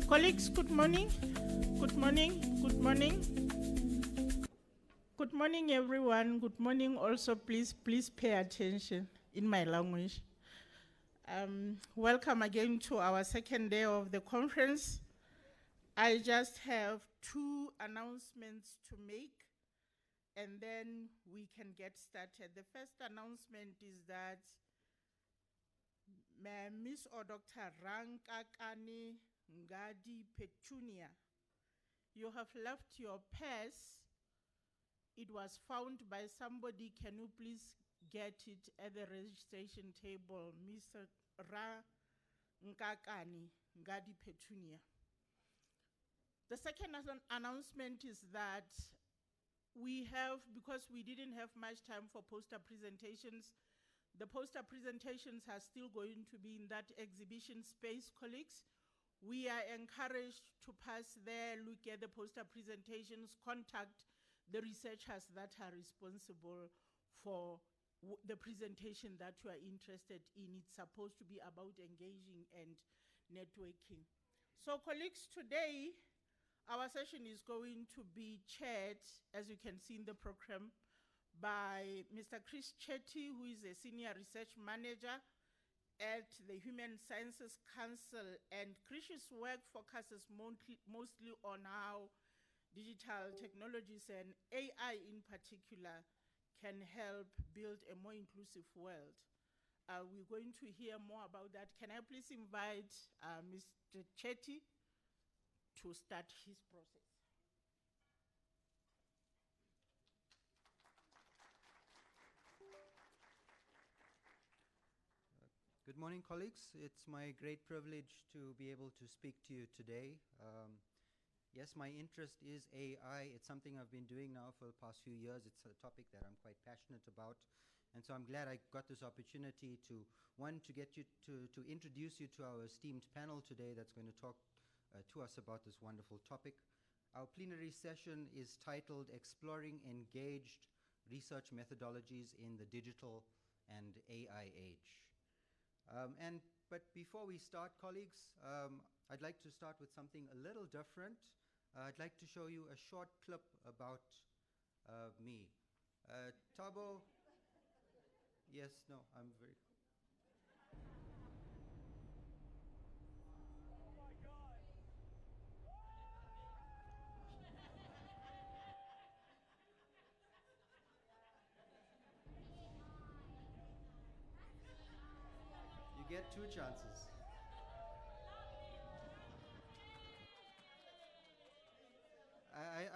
Colleagues, good morning. Good morning. Good morning. Good morning, everyone. Good morning. Also, please pay attention in my language. Welcome again to our second day of the conference. I just have two announcements to make, and then we can get started. The first announcement is that Miss or Dr. Rankakani Ngadi Petunia, you have left your purse. It was found by somebody. Can you please get it at the registration table? Mr. Rankakani Ngadi Petunia. The second announcement is that we have, because we didn't have much time for poster presentations, the poster presentations are still going to be in that exhibition space, colleagues. We are encouraged to pass there, look at the poster presentations, contact the researchers that are responsible for the presentation that you are interested in. It's supposed to be about engaging and networking. So colleagues, today, our session is going to be chaired, as you can see in the program, by Mr. Chris Chetty, who is a senior research manager at the Human Sciences Council, and Chris's work focuses mostly on how digital technologies and AI in particular can help build a more inclusive world. We're going to hear more about that. Can I please invite Mr. Chetty to start his process? Good morning, colleagues. It's my great privilege to be able to speak to you today. Yes, my interest is AI. It's something I've been doing now for the past few years. It's a topic that I'm quite passionate about. And so I'm glad I got this opportunity to, one, to get you to introduce you to our esteemed panel today that's going to talk to us about this wonderful topic. Our plenary session is titled Exploring Engaged Research Methodologies in the Digital and AI Age. But before we start, colleagues, I'd like to start with something a little different. I'd like to show you a short clip about me. Thabo, yes, no, I'm very... You get two chances.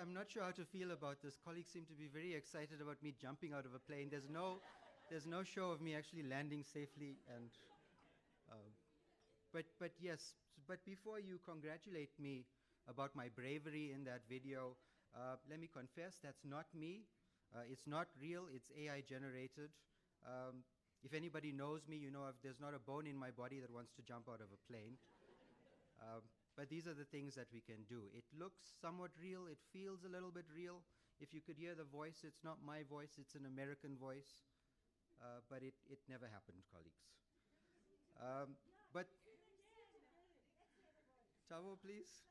I'm not sure how to feel about this. Colleagues seem to be very excited about me jumping out of a plane. There's no show of me actually landing safely. And but yes. But before you congratulate me about my bravery in that video, let me confess that's not me. It's not real. It's AI generated. If anybody knows me, you know there's not a bone in my body that wants to jump out of a plane. But these are the things that we can do. It looks somewhat real. It feels a little bit real. If you could hear the voice, it's not my voice. It's an American voice. But it never happened, colleagues. But Thabo, please.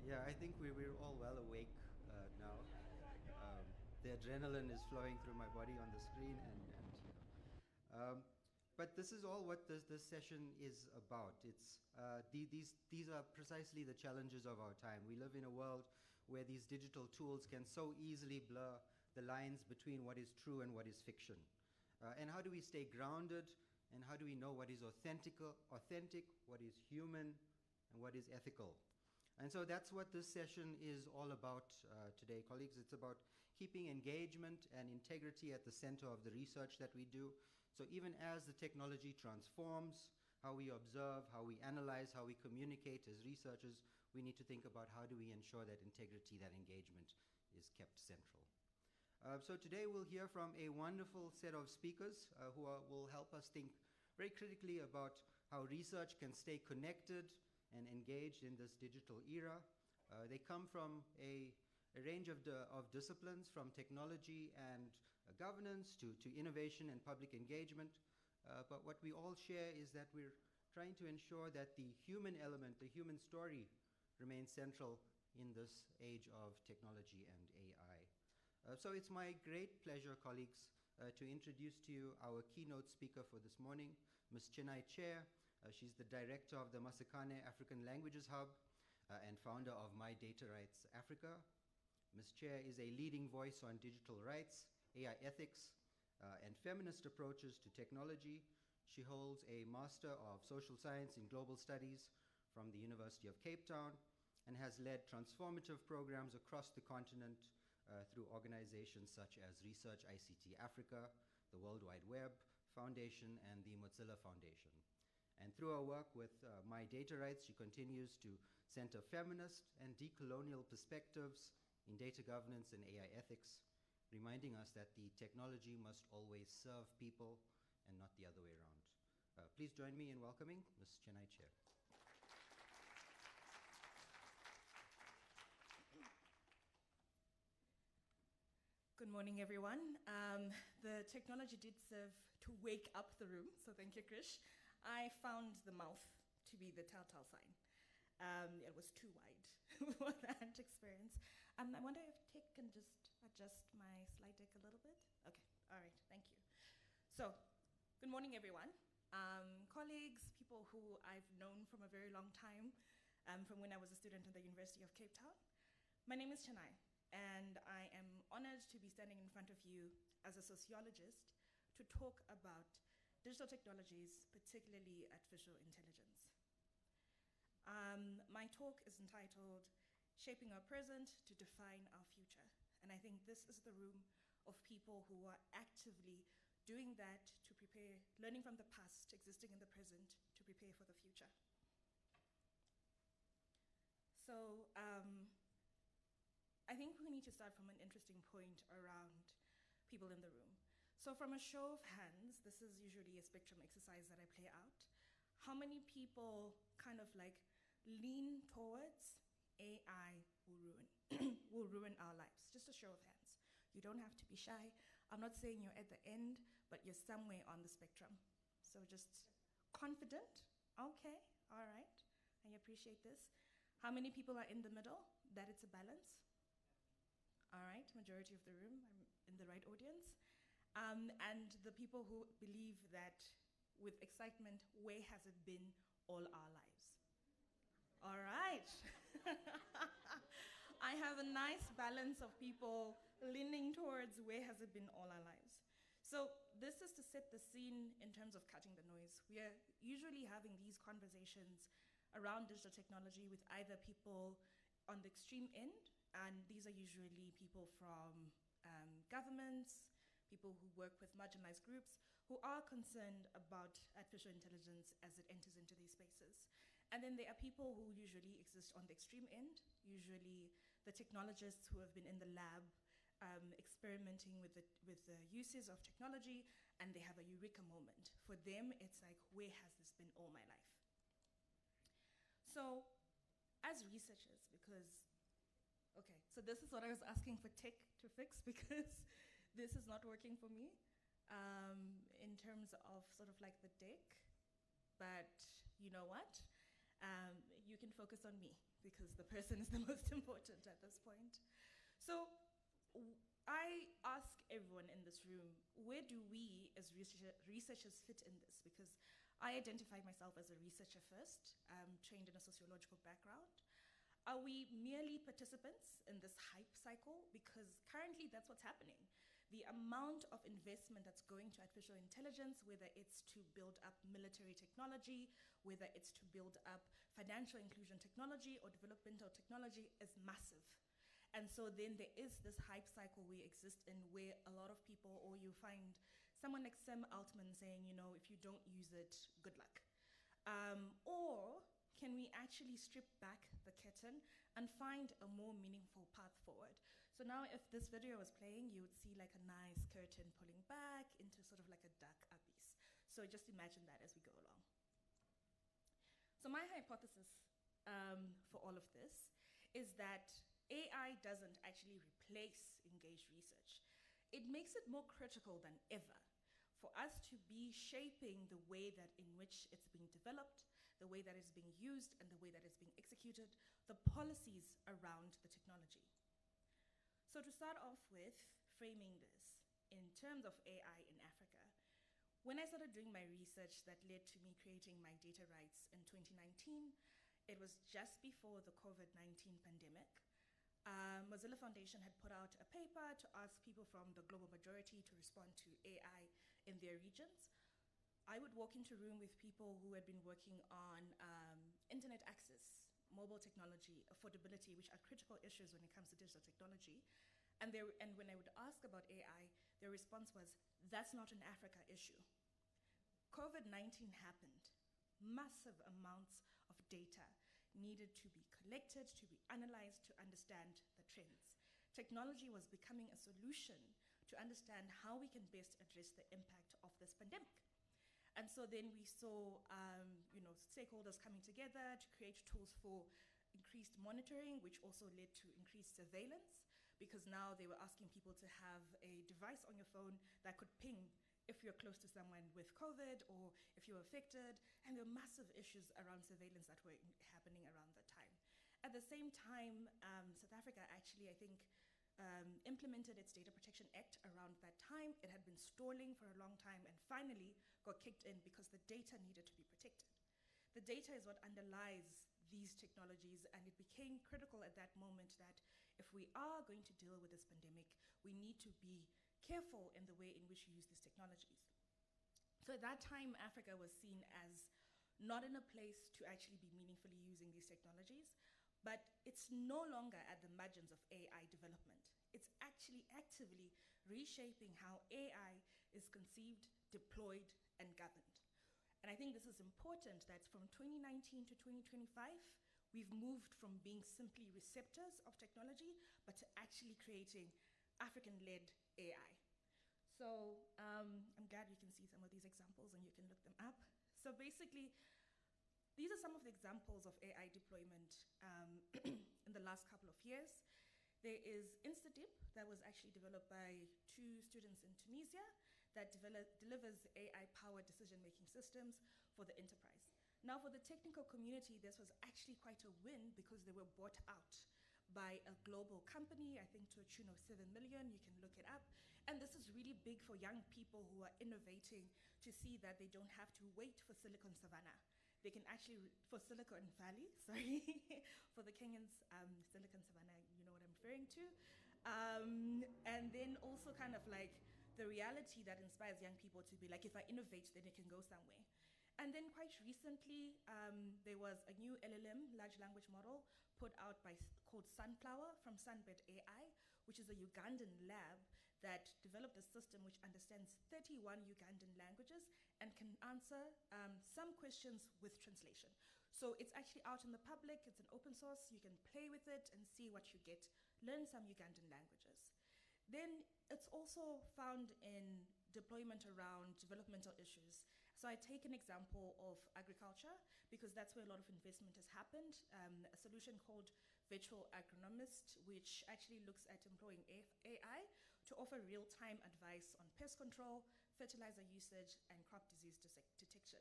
Yeah, I think we're all well awake now. The adrenaline is flowing through my body on the screen, but this is all what this session is about. It's these are precisely the challenges of our time. We live in a world where these digital tools can so easily blur the lines between what is true and what is fiction. And how do we stay grounded? And how do we know what is authentic, what is human, and what is ethical? And so that's what this session is all about today, colleagues. It's about keeping engagement and integrity at the center of the research that we do. So even as the technology transforms, how we observe, how we analyze, how we communicate as researchers, we need to think about how do we ensure that integrity, that engagement is kept central. So today we'll hear from a wonderful set of speakers who will help us think very critically about how research can stay connected and engaged in this digital era. They come from a range of disciplines, from technology and governance to innovation and public engagement. But what we all share is that we're trying to ensure that the human element, the human story, remains central in this age of technology and AI. So it's my great pleasure, colleagues, to introduce to you our keynote speaker for this morning, Ms. Chinai Chair. She's the director of the Masekane African Languages Hub and founder of My Data Rights Africa. Ms. Chair is a leading voice on digital rights, AI ethics, and feminist approaches to technology. She holds a Master of Social Science in Global Studies from the University of Cape Town and has led transformative programs across the continent through organizations such as Research ICT Africa, the World Wide Web Foundation, and the Mozilla Foundation. And through her work with My Data Rights, she continues to center feminist and decolonial perspectives in data governance and AI ethics, reminding us that the technology must always serve people and not the other way around. Please join me in welcoming Ms. Chinai Chair. Good morning, everyone. The technology did serve to wake up the room, so thank you, Krish. I found the mouth to be the telltale sign. It was too wide for that experience. I wonder if Tick can just adjust my slide deck a little bit. Okay, all right, thank you. So, good morning, everyone. Colleagues, people who I've known from a very long time, from when I was a student at the University of Cape Town. My name is Chinai, and I am honored to be standing in front of you as a sociologist to talk about digital technologies, particularly artificial intelligence. My talk is entitled Shaping Our Present to Define Our Future. And I think this is the room of people who are actively doing that to prepare, learning from the past, existing in the present, to prepare for the future. So I think we need to start from an interesting point around people in the room. So from a show of hands, this is usually a spectrum exercise that I play out. How many people kind of like lean towards AI will ruin, will ruin our lives? Just a show of hands. You don't have to be shy. I'm not saying you're at the end, but you're somewhere on the spectrum. So just confident. Okay, all right. I appreciate this. How many people are in the middle? That it's a balance? All right, majority of the room, I'm in the right audience. And the people who believe that with excitement, where has it been all our lives? All right. I have a nice balance of people leaning towards where has it been all our lives. So this is to set the scene in terms of cutting the noise. We are usually having these conversations around digital technology with either people on the extreme end, and these are usually people from governments, people who work with marginalized groups, who are concerned about artificial intelligence as it enters into these spaces. And then there are people who usually exist on the extreme end, usually the technologists who have been in the lab experimenting with the uses of technology, and they have a eureka moment. For them, it's like, where has this been all my life? So as researchers, because, okay, so this is what I was asking for tech to fix, because this is not working for me in terms of sort of like the deck, but you know what? You can focus on me because the person is the most important at this point. So I ask everyone in this room, where do we as researchers fit in this? Because I identify myself as a researcher first, trained in a sociological background. Are we merely participants in this hype cycle? Because currently that's what's happening. The amount of investment that's going to artificial intelligence, whether it's to build up military technology, whether it's to build up financial inclusion technology or developmental technology, is massive. And so then there is this hype cycle we exist in where a lot of people, or you find someone like Sam Altman saying, you know, if you don't use it, good luck. Or can we actually strip back the curtain and find a more meaningful path forward? So now if this video was playing, you would see like a nice curtain pulling back into sort of like a dark abyss. So just imagine that as we go along. So my hypothesis for all of this is that AI doesn't actually replace engaged research. It makes it more critical than ever for us to be shaping the way that in which it's being developed, the way that it's being used, and the way that it's being executed, the policies around the technology. So to start off with framing this in terms of AI in Africa, when I started doing my research that led to me creating my data rights in 2019, it was just before the COVID-19 pandemic. Mozilla Foundation had put out a paper to ask people from the global majority to respond to AI in their regions. I would walk into a room with people who had been working on internet access, mobile technology, affordability, which are critical issues when it comes to digital technology. And when I would ask about AI, their response was, that's not an Africa issue. COVID-19 happened. Massive amounts of data needed to be collected, to be analyzed, to understand the trends. Technology was becoming a solution to understand how we can best address the impact of this pandemic. And so then we saw stakeholders coming together to create tools for increased monitoring, which also led to increased surveillance, because now they were asking people to have a device on your phone that could ping if you're close to someone with COVID or if you're affected. And there were massive issues around surveillance that were happening around that time. At the same time, South Africa actually, I think, implemented its Data Protection Act around that time. It had been stalling for a long time and finally got kicked in because the data needed to be protected. The data is what underlies these technologies, and it became critical at that moment that if we are going to deal with this pandemic, we need to be careful in the way in which you use these technologies. So at that time, Africa was seen as not in a place to actually be meaningfully using these technologies, but it's no longer at the margins of AI development. It's actually actively reshaping how AI is conceived, deployed, and governed. And I think this is important that from 2019 to 2025, we've moved from being simply receptors of technology, but to actually creating African-led AI. So I'm glad you can see some of these examples and you can look them up. So basically, these are some of the examples of AI deployment in the last couple of years. There is InstaDip that was actually developed by 2 students in Tunisia that delivers AI-powered decision-making systems for the enterprise. Now, for the technical community, this was actually quite a win because they were bought out by a global company, I think to a tune of 7 million. You can look it up. And this is really big for young people who are innovating to see that they don't have to wait for Silicon Savannah. They can actually, for Silicon Valley, sorry, for the Kenyans, Silicon Savannah, you know what I'm referring to. And then also kind of like the reality that inspires young people to be like, if I innovate, then it can go somewhere. And then quite recently, there was a new LLM, large language model, put out called Sunflower from Sunbed AI, which is a Ugandan lab that developed a system which understands 31 Ugandan languages and can answer some questions with translation. So it's actually out in the public, it's an open source, you can play with it and see what you get, learn some Ugandan languages. Then it's also found in deployment around developmental issues. So I take an example of agriculture because that's where a lot of investment has happened. A solution called Virtual Agronomist, which actually looks at employing AI to offer real-time advice on pest control, fertilizer usage, and crop disease detection.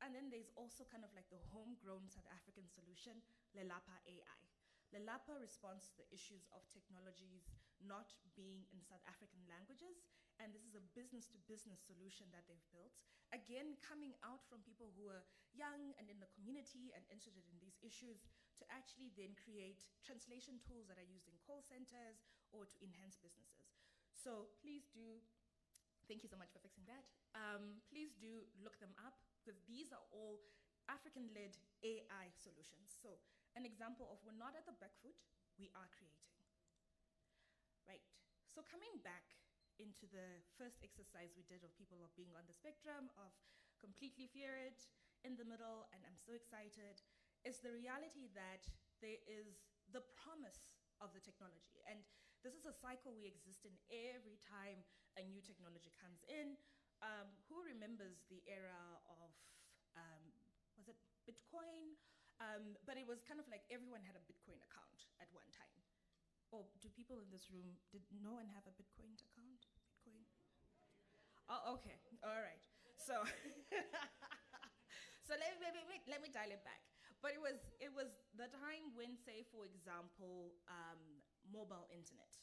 And then there's also kind of like the homegrown South African solution, Lelapa AI. Lelapa responds to the issues of technologies not being in South African languages, and this is a business-to-business solution that they've built. Again, coming out from people who are young and in the community and interested in these issues to actually then create translation tools that are used in call centers or to enhance businesses. So please do, thank you so much for fixing that. Please do look them up because these are all African-led AI solutions. So an example of we're not at the back foot, we are creating. Right, so coming back into the first exercise we did of people of being on the spectrum of completely feared, in the middle, and I'm so excited, is the reality that there is the promise of the technology. And this is a cycle we exist in every time a new technology comes in. who remembers the era of, was it Bitcoin? But it was kind of like everyone had a Bitcoin account at one time. Or do people in this room, did no one have a Bitcoin account? Bitcoin? Oh, okay, all right. So, so let me dial it back. But it was the time when, say, for example, mobile internet.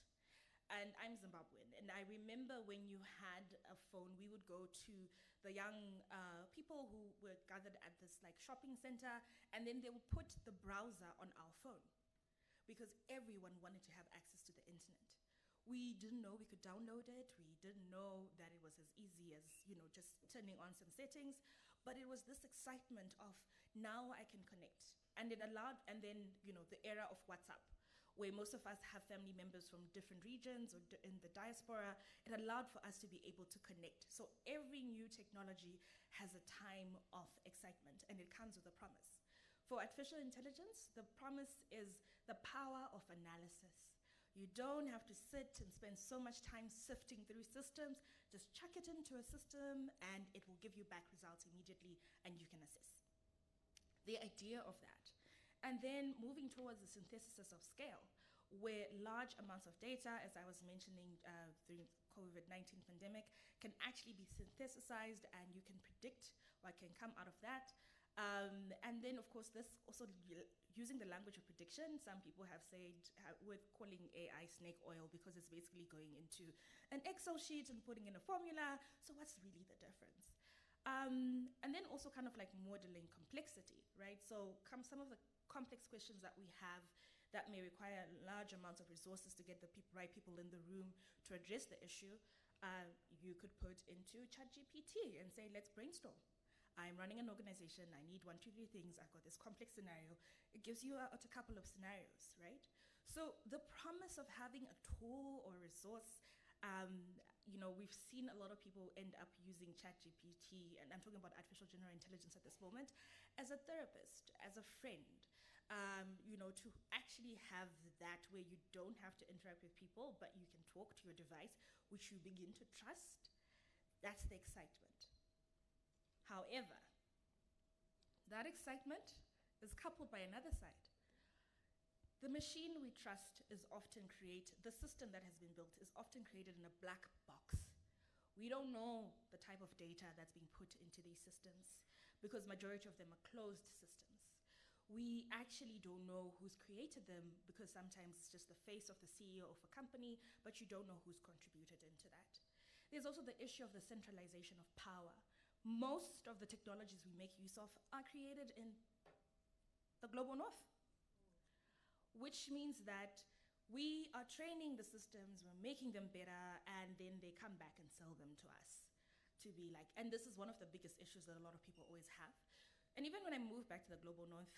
And I'm Zimbabwean, and I remember when you had a phone, we would go to the young people who were gathered at this like shopping center, and then they would put the browser on our phone because everyone wanted to have access to the internet. We didn't know we could download it. We didn't know that it was as easy as, just turning on some settings. But it was this excitement of now I can connect. And it allowed, and then, the era of WhatsApp, where most of us have family members from different regions or in the diaspora, it allowed for us to be able to connect. So every new technology has a time of excitement, and it comes with a promise. For artificial intelligence, the promise is the power of analysis. You don't have to sit and spend so much time sifting through systems. Just chuck it into a system, and it will give you back results immediately, and you can assess. The idea of that. And then moving towards the synthesis of scale, where large amounts of data, as I was mentioning during COVID-19 pandemic, can actually be synthesized, and you can predict what can come out of that. And then, of course, this also using the language of prediction. Some people have said we're calling AI snake oil because it's basically going into an Excel sheet and putting in a formula. So what's really the difference? And then also kind of like modeling complexity, right? So some of the complex questions that we have that may require large amounts of resources to get the right people in the room to address the issue, you could put into ChatGPT and say, let's brainstorm. I'm running an organization, I need 1, 2, 3 things, I've got this complex scenario. It gives you a couple of scenarios, right? So the promise of having a tool or resource, we've seen a lot of people end up using ChatGPT, and I'm talking about artificial general intelligence at this moment, as a therapist, as a friend, to actually have that where you don't have to interact with people, but you can talk to your device, which you begin to trust. That's the excitement. However, that excitement is coupled by another side. The machine we trust is often the system that has been built is often created in a black box. We don't know the type of data that's being put into these systems because majority of them are closed systems. We actually don't know who's created them because sometimes it's just the face of the CEO of a company, but you don't know who's contributed into that. There's also the issue of the centralization of power. Most of the technologies we make use of are created in the global north, which means that we are training the systems, we're making them better, and then they come back and sell them to us to be like, and this is one of the biggest issues that a lot of people always have. And even when I moved back to the global north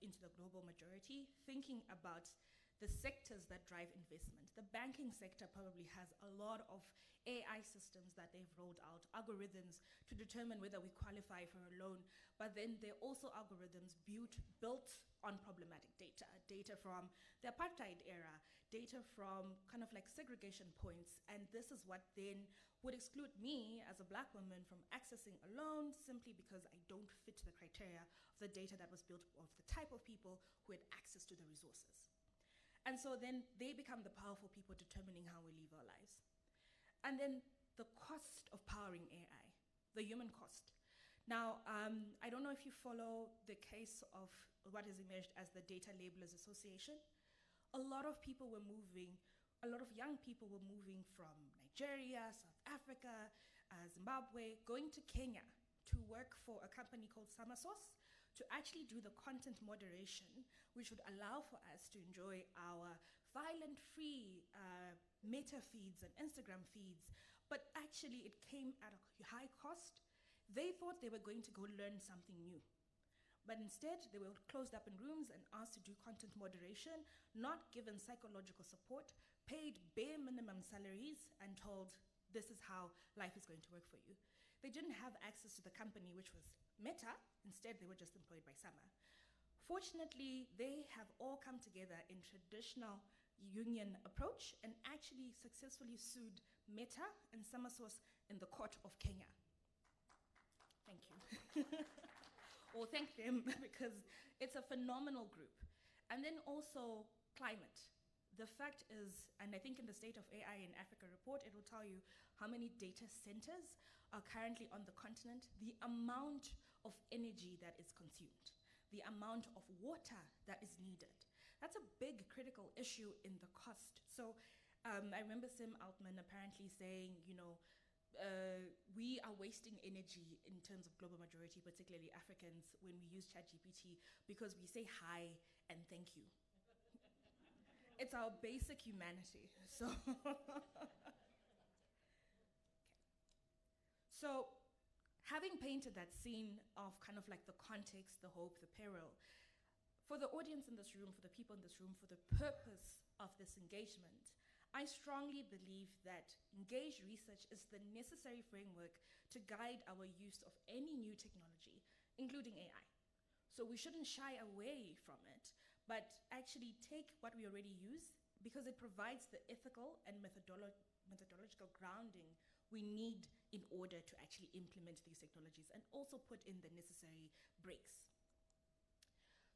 into the global majority, thinking about the sectors that drive investment, the banking sector probably has a lot of AI systems that they've rolled out, algorithms to determine whether we qualify for a loan, but then there are also algorithms built on problematic data from the apartheid era, data from kind of like segregation points, and this is what then would exclude me as a black woman from accessing a loan simply because I don't fit the criteria of the data that was built of the type of people who had access to the resources. And so then they become the powerful people determining how we live our lives. And then the cost of powering AI, the human cost. Now, I don't know if you follow the case of what has emerged as the Data Labelers Association. A lot of people were moving, a lot of young people were moving from Nigeria, South Africa, Zimbabwe, going to Kenya to work for a company called Summersource to actually do the content moderation, which would allow for us to enjoy our violent-free Meta feeds and Instagram feeds. But actually, it came at a high cost. They thought they were going to go learn something new. But instead, they were closed up in rooms and asked to do content moderation, not given psychological support, paid bare minimum salaries, and told, this is how life is going to work for you. They didn't have access to the company, which was Meta. Instead, they were just employed by Summer. Fortunately, they have all come together in traditional union approach and actually successfully sued Meta and Summersource in the court of Kenya. Thank you. Or thank them because it's a phenomenal group. And then also climate. The fact is, and I think in the State of AI in Africa report, it will tell you how many data centers are currently on the continent, the amount of energy that is consumed, the amount of water that is needed. That's a big critical issue in the cost. So I remember Sim Altman apparently saying, we are wasting energy in terms of global majority, particularly Africans, when we use ChatGPT because we say hi and thank you. It's our basic humanity. So, so having painted that scene of kind of like the context, the hope, the peril, for the audience in this room, for the people in this room, for the purpose of this engagement, I strongly believe that engaged research is the necessary framework to guide our use of any new technology, including AI. So we shouldn't shy away from it, but actually take what we already use because it provides the ethical and methodological grounding we need in order to actually implement these technologies and also put in the necessary breaks.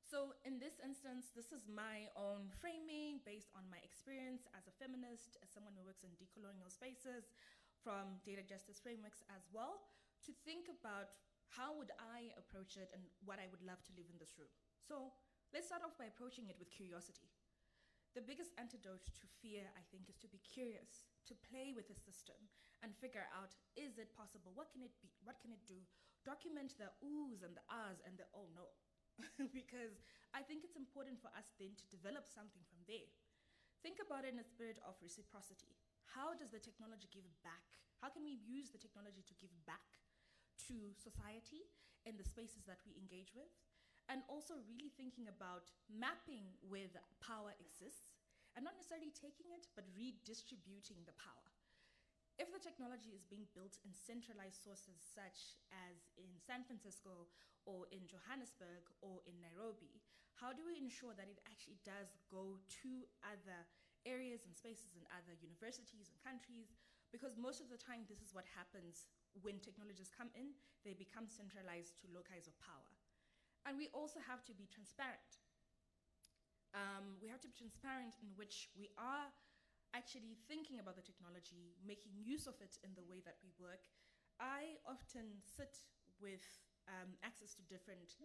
So in this instance, this is my own framing based on my experience as a feminist, as someone who works in decolonial spaces, from data justice frameworks as well, to think about how would I approach it and what I would love to live in this room. So let's start off by approaching it with curiosity. The biggest antidote to fear, I think, is to be curious, to play with the system and figure out, is it possible? What can it be? What can it do? Document the oohs and the ahs and the oh no. Because I think it's important for us then to develop something from there. Think about it in a spirit of reciprocity. How does the technology give back? How can we use the technology to give back to society in the spaces that we engage with? And also really thinking about mapping where the power exists and not necessarily taking it, but redistributing the power. If the technology is being built in centralized sources such as in San Francisco or in Johannesburg or in Nairobi, how do we ensure that it actually does go to other areas and spaces in other universities and countries? Because most of the time, this is what happens when technologies come in, they become centralized to locus of power. And we also have to be transparent. We have to be transparent in which we are actually thinking about the technology, making use of it in the way that we work. I often sit with access to different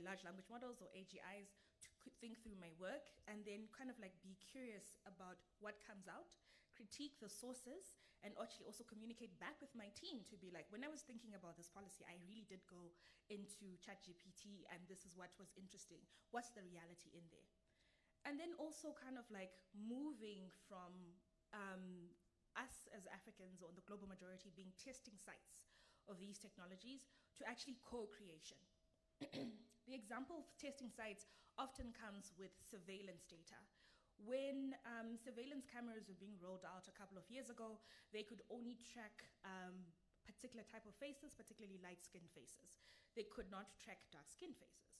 large language models or AGIs to think through my work and then kind of like be curious about what comes out, critique the sources, and actually also communicate back with my team to be like, when I was thinking about this policy, I really did go into ChatGPT and this is what was interesting. What's the reality in there? And then also kind of like moving from us as Africans or the global majority being testing sites of these technologies to actually co-creation. The example of testing sites often comes with surveillance data. When surveillance cameras were being rolled out a couple of years ago, they could only track particular type of faces, particularly light-skinned faces. They could not track dark-skinned faces.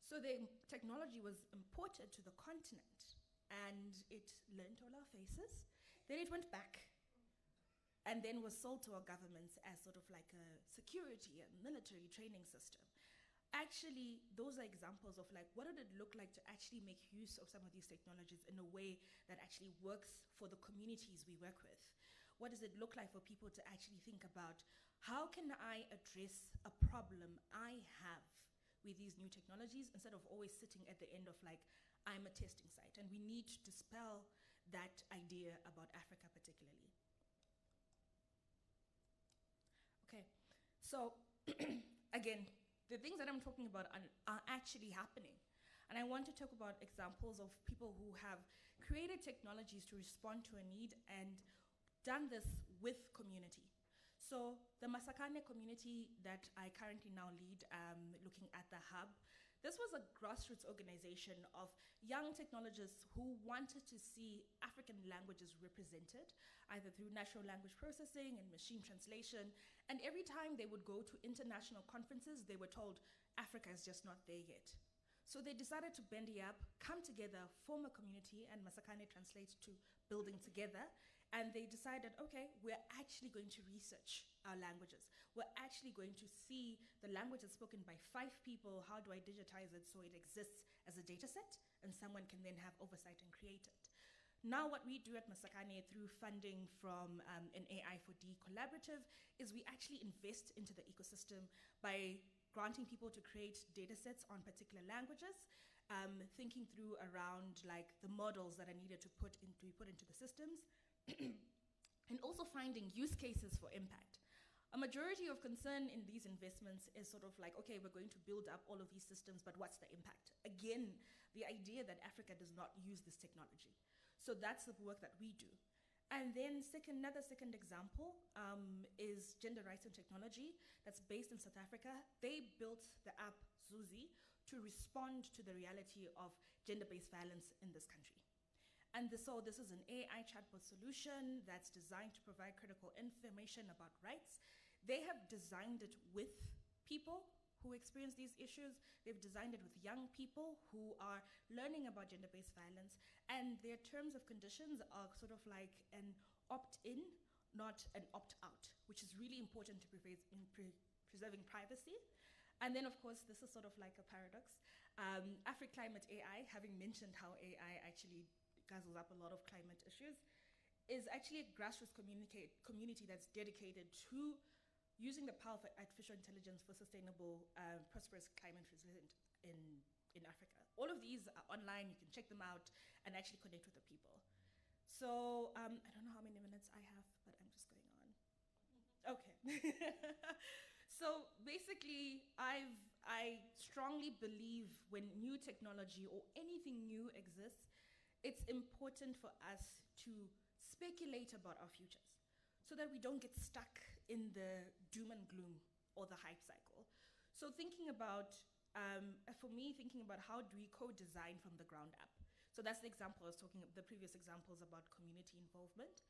So the technology was imported to the continent and it learned all our faces. Then it went back and then was sold to our governments as sort of like a security and military training system. Actually, those are examples of like, what would it look like to actually make use of some of these technologies in a way that actually works for the communities we work with? What does it look like for people to actually think about, how can I address a problem I have with these new technologies instead of always sitting at the end of like, I'm a testing site. And we need to dispel that idea about Africa particularly. Okay, so again, the things that I'm talking about are actually happening. And I want to talk about examples of people who have created technologies to respond to a need and done this with community. So the Masakane community that I currently now lead, looking at the hub, this was a grassroots organization of young technologists who wanted to see African languages represented, either through natural language processing and machine translation. And every time they would go to international conferences, they were told, Africa is just not there yet. So they decided to bendy up, come together, form a community, and Masakane translates to building together. And they decided, okay, we're actually going to research our languages. We're actually going to see the languages spoken by 5 people. How do I digitize it so it exists as a data set and someone can then have oversight and create it? Now what we do at Masakane through funding from an AI for D collaborative is we actually invest into the ecosystem by granting people to create data sets on particular languages, thinking through around like the models that are needed to be put into the systems, and also finding use cases for impact. A majority of concern in these investments is sort of like, okay, we're going to build up all of these systems, but what's the impact? Again, the idea that Africa does not use this technology. So that's the work that we do. And then another second example is Gender Rights and Technology that's based in South Africa. They built the app Zuzi to respond to the reality of gender-based violence in this country. And so this is an AI chatbot solution that's designed to provide critical information about rights. They have designed it with people who experience these issues. They've designed it with young people who are learning about gender-based violence. And their terms of conditions are sort of like an opt-in, not an opt-out, which is really important to preserving privacy. And then, of course, this is sort of like a paradox. AfriClimate AI, having mentioned how AI actually guzzles up a lot of climate issues, is actually a grassroots community that's dedicated to using the power of artificial intelligence for sustainable, prosperous climate resilient in Africa. All of these are online. You can check them out and actually connect with the people. So I don't know how many minutes I have, but I'm just going on. Okay. So basically, I strongly believe when new technology or anything new exists, it's important for us to speculate about our futures so that we don't get stuck in the doom and gloom or the hype cycle. So thinking about, for me, thinking about how do we co-design from the ground up. So that's the example I was talking about, the previous examples about community involvement.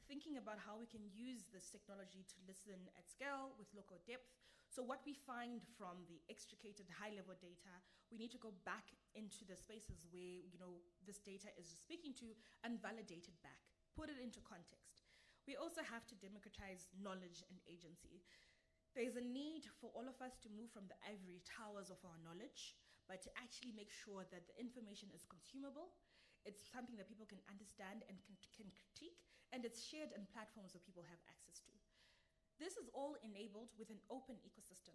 Thinking about how we can use this technology to listen at scale with local depth. So what we find from the extricated high-level data, we need to go back into the spaces where this data is speaking to and validate it back, put it into context. We also have to democratize knowledge and agency. There's a need for all of us to move from the ivory towers of our knowledge, but to actually make sure that the information is consumable. It's something that people can understand and can critique, and it's shared in platforms that people have access to. This is all enabled with an open ecosystem.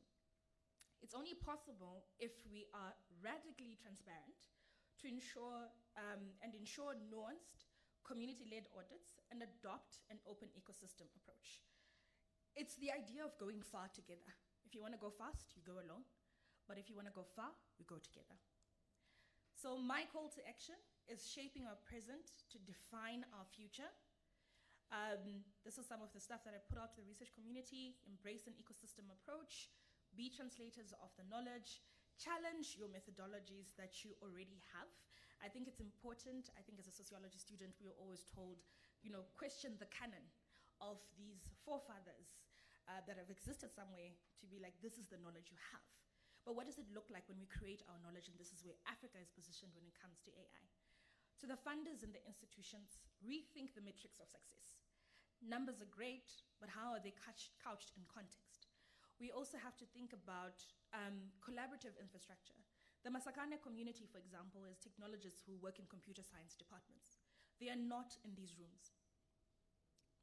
It's only possible if we are radically transparent to ensure nuanced, community-led audits and adopt an open ecosystem approach. It's the idea of going far together. If you want to go fast, you go alone. But if you want to go far, we go together. So my call to action is shaping our present to define our future. This is some of the stuff that I put out to the research community: embrace an ecosystem approach, be translators of the knowledge, challenge your methodologies that you already have. I think it's important. I think as a sociology student, we are always told, question the canon of these forefathers that have existed somewhere to be like, this is the knowledge you have. But what does it look like when we create our knowledge? And this is where Africa is positioned when it comes to AI. To the funders and the institutions, rethink the metrics of success. Numbers are great, but how are they couched in context? We also have to think about collaborative infrastructure. The Masakane community, for example, is technologists who work in computer science departments. They are not in these rooms.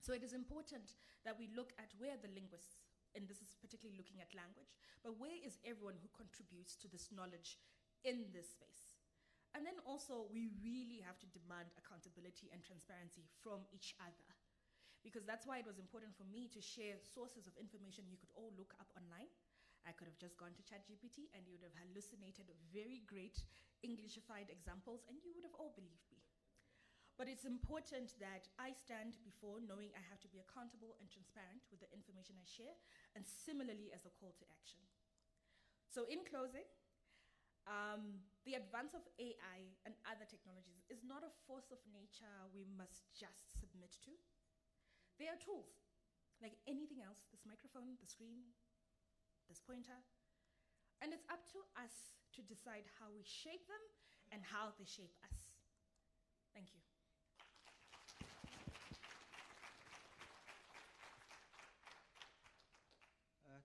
So it is important that we look at where the linguists, and this is particularly looking at language, but where is everyone who contributes to this knowledge in this space? And then also, we really have to demand accountability and transparency from each other, because that's why it was important for me to share sources of information you could all look up online. I could have just gone to ChatGPT and you would have hallucinated very great Englishified examples and you would have all believed me. But it's important that I stand before knowing I have to be accountable and transparent with the information I share, and similarly as a call to action. So in closing, the advance of AI and other technologies is not a force of nature we must just submit to. They are tools, like anything else, this microphone, the screen, this pointer. And it's up to us to decide how we shape them and how they shape us. Thank you.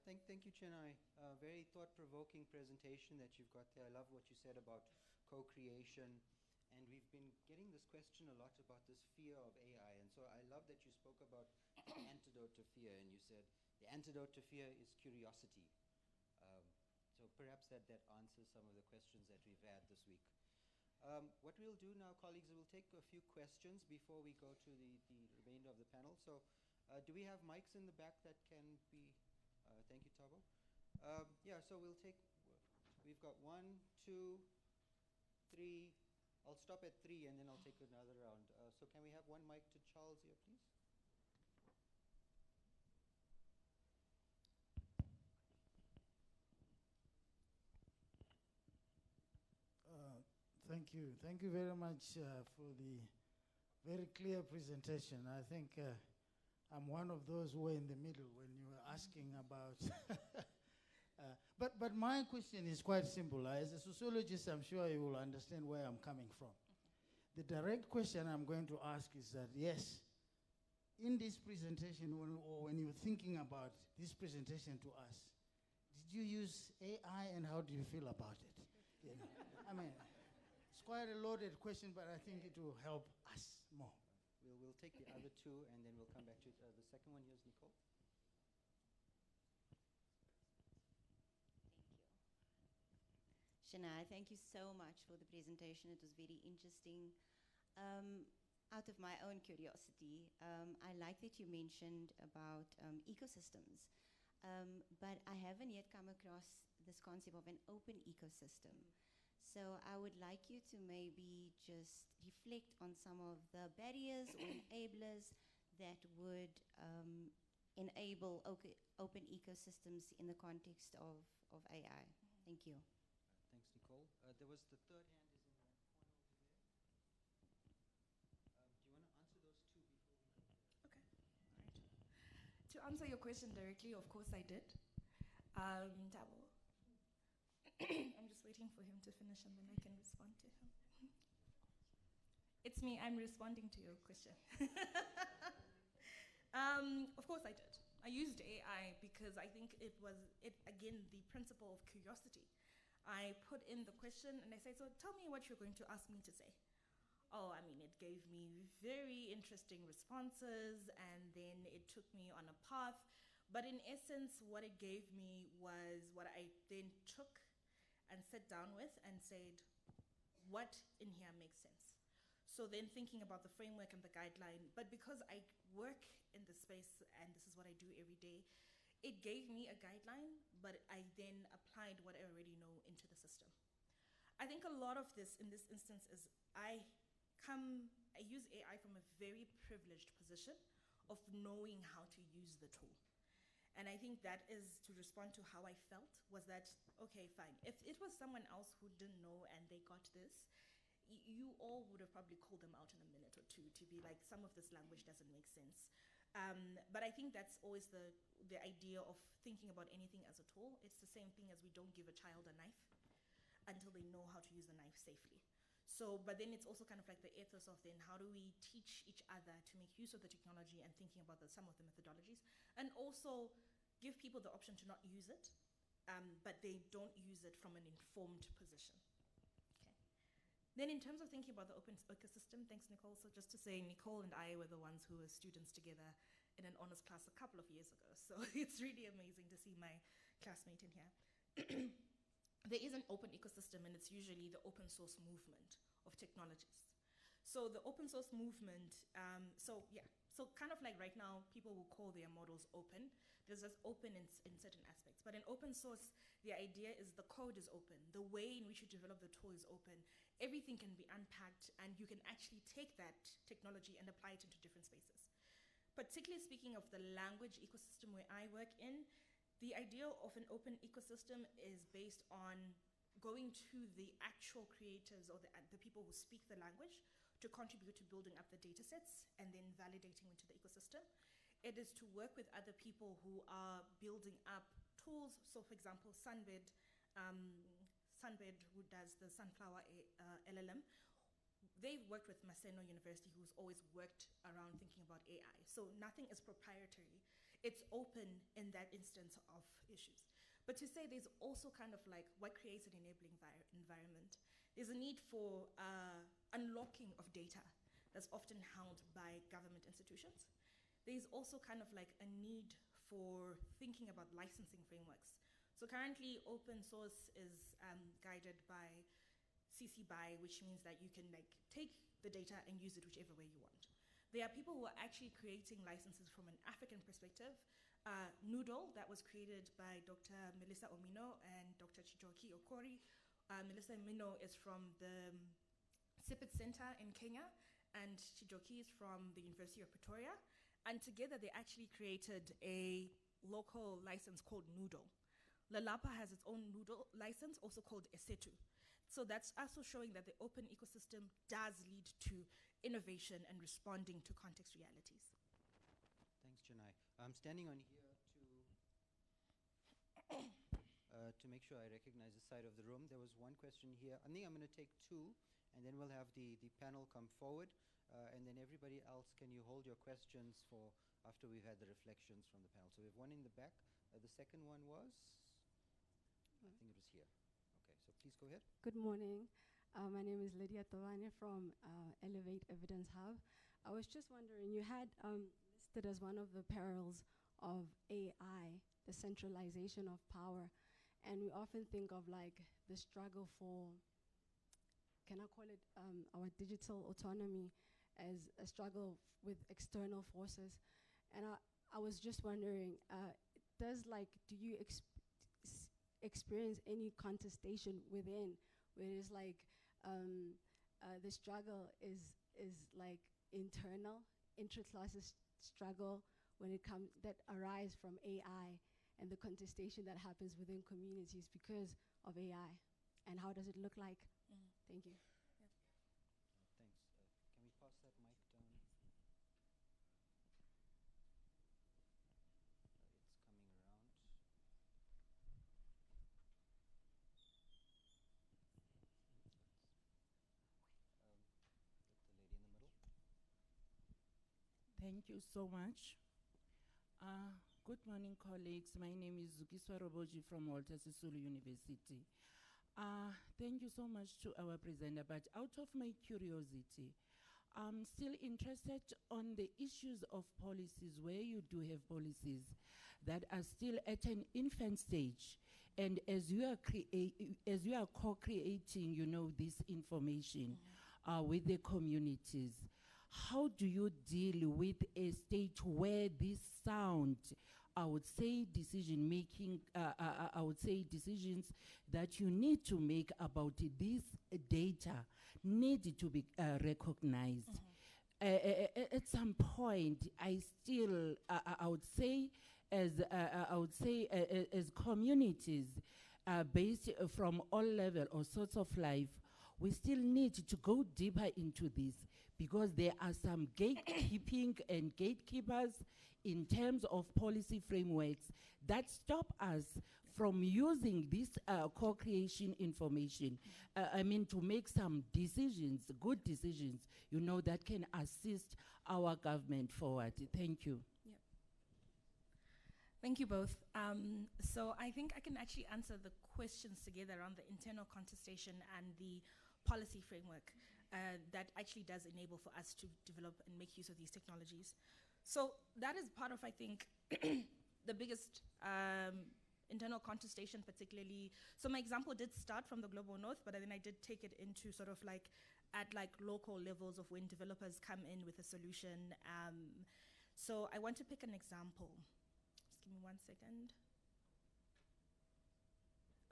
Thank you, Chenai. Very thought-provoking presentation that you've got there. I love what you said about co-creation. And we've been getting this question a lot about this fear of AI. And so I love that you spoke about the antidote to fear. And you said the antidote to fear is curiosity. So perhaps that answers some of the questions that we've had this week. What we'll do now, colleagues, is we'll take a few questions before we go to the remainder of the panel. So do we have mics in the back that can be, thank you, Tabo. Yeah, so we've got 1, 2, 3. I'll stop at 3 and then I'll take another round. So can we have one mic to Charles here, please? Thank you. Thank you very much for the very clear presentation. I think I'm one of those who were in the middle when you were asking about. But my question is quite simple. As a sociologist, I'm sure you will understand where I'm coming from. The direct question I'm going to ask is that, yes, in this presentation, when you're thinking about this presentation to us, did you use AI and how do you feel about it? You know, I mean, it's quite a loaded question, but I think it will help us more. We'll take the other two and then we'll come back to the second one. Here's Nicole. Shania, thank you so much for the presentation. It was very interesting. Out of my own curiosity, I like that you mentioned about ecosystems, but I haven't yet come across this concept of an open ecosystem. So I would like you to maybe just reflect on some of the barriers or enablers that would enable open ecosystems in the context of AI. Thank you. Thanks, Nicole. There was the third hand is in that corner over there. Do you want to answer those two before we go there? Okay, all right. To answer your question directly, of course I did. Dabo. I'm just waiting for him to finish and then I can respond to him. It's me, I'm responding to your question. Of course I did. I used AI because I think again, the principle of curiosity. I put in the question and I said, so tell me what you're going to ask me to say. Oh, I mean, it gave me very interesting responses and then it took me on a path. But in essence, what it gave me was what I then took and sat down with and said, what in here makes sense? So then thinking about the framework and the guideline, but because I work in the space and this is what I do every day, it gave me a guideline, but I then applied what I already know into the system. I think a lot of this in this instance is I use AI from a very privileged position of knowing how to use the tool. And I think that is to respond to how I felt, was that, okay, fine. If it was someone else who didn't know and they got this, you all would have probably called them out in a minute or two to be like, some of this language doesn't make sense. But I think that's always the idea of thinking about anything as a tool. It's the same thing as we don't give a child a knife until they know how to use the knife safely. So, but then it's also kind of like the ethos of then how do we teach each other to make use of the technology and thinking about some of the methodologies, and also give people the option to not use it, but they don't use it from an informed position. Okay. Then in terms of thinking about the open ecosystem, thanks Nicole, so just to say Nicole and I were the ones who were students together in an honors class a couple of years ago, so it's really amazing to see my classmate in here. There is an open ecosystem and it's usually the open source movement of technologies. So the open source movement, so kind of like right now, people will call their models open. There's just open in certain aspects. But in open source, the idea is the code is open. The way in which you develop the tool is open. Everything can be unpacked and you can actually take that technology and apply it into different spaces. Particularly speaking of the language ecosystem where I work in, the idea of an open ecosystem is based on going to the actual creators or the people who speak the language to contribute to building up the data sets and then validating into the ecosystem. It is to work with other people who are building up tools. So for example, Sunbed, who does the Sunflower LLM, they've worked with Maseno University, who's always worked around thinking about AI. So nothing is proprietary. it's open in that instance of issues. But to say there's also kind of like what creates an enabling environment. There's a need for unlocking of data that's often held by government institutions. There's also kind of like a need for thinking about licensing frameworks. So currently, open source is guided by CC BY, which means that you can like take the data and use it whichever way you want. There are people who are actually creating licenses from an African perspective. Noodle, that was created by Dr. Melissa Omino and Dr. Chijoki Okori. Melissa Omino is from the Sipit Center in Kenya, and Chijoki is from the University of Pretoria. And together they actually created a local license called Noodle. Lalapa has its own Noodle license, also called Esetu. So that's also showing that the open ecosystem does lead to innovation and responding to context realities. Thanks, Janai. I'm standing on here to make sure I recognize the side of the room. There was one question here. I think I'm going to take two, and then we'll have the panel come forward, and then everybody else, can you hold your questions for after we've had the reflections from the panel? So we have one in the back. The second one was, I think it was here. Okay, so please go ahead. Good morning. My name is Lydia Tavane from Elevate Evidence Hub. I was just wondering, you had listed as one of the perils of AI, the centralization of power. And we often think of like the struggle for, can I call it our digital autonomy, as a struggle with external forces. And I was just wondering, do you experience any contestation within, where it's like the struggle is like internal, intra-classes struggle when it comes, that arise from AI, and the contestation that happens within communities because of AI, and how does it look like? Thank you. Thanks. Can we pass that mic down? It's coming around. The lady in the middle. Thank you so much. Good morning, colleagues. My name is Zukiswa Roboji from Walter Sisulu University. Thank you so much to our presenter, but out of my curiosity, I'm still interested on the issues of policies, where you do have policies that are still at an infant stage. And as you are co-creating, this information with the communities, how do you deal with a state where this sound, I would say decisions that you need to make about this data need to be recognized? At some point, I would say as communities based from all levels or sorts of life, we still need to go deeper into this, because there are some gatekeeping and gatekeepers in terms of policy frameworks that stop us from using this co-creation information, to make some decisions, good decisions, that can assist our government forward. Thank you. Yep. Thank you both. So I think I can actually answer the questions together around the internal contestation and the policy framework that actually does enable for us to develop and make use of these technologies. So that is part of, I think, the biggest internal contestation, particularly. So my example did start from the global north, but then I did take it into sort of like at like local levels of when developers come in with a solution. So I want to pick an example. Just give me 1 second.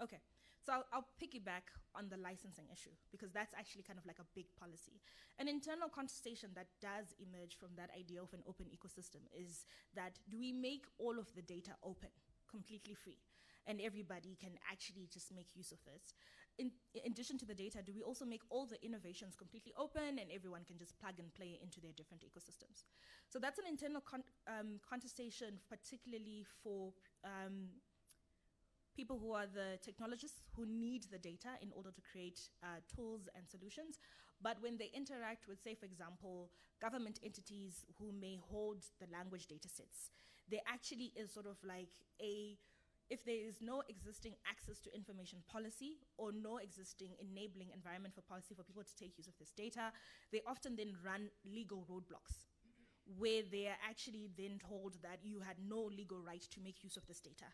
Okay. So I'll piggyback on the licensing issue, because that's actually kind of like a big policy. An internal contestation that does emerge from that idea of an open ecosystem is that, do we make all of the data open, completely free, and everybody can actually just make use of it? In addition to the data, do we also make all the innovations completely open and everyone can just plug and play into their different ecosystems? So that's an internal contestation, particularly for people who are the technologists who need the data in order to create tools and solutions. But when they interact with, say, for example, government entities who may hold the language data sets, there actually is sort of like if there is no existing access to information policy or no existing enabling environment for policy for people to take use of this data, they often then run legal roadblocks where they are actually then told that you had no legal right to make use of this data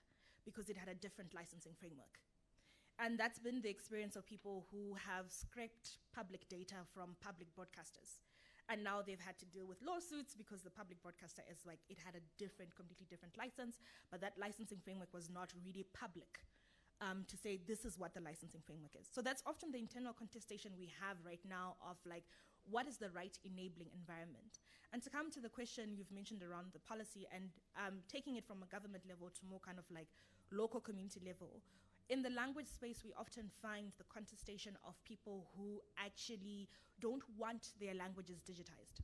because it had a different licensing framework. And that's been the experience of people who have scraped public data from public broadcasters. And now they've had to deal with lawsuits because the public broadcaster is like, it had a completely different license, but that licensing framework was not really public to say this is what the licensing framework is. So that's often the internal contestation we have right now of like, what is the right enabling environment? And to come to the question you've mentioned around the policy and taking it from a government level to more kind of like local community level, in the language space, we often find the contestation of people who actually don't want their languages digitized.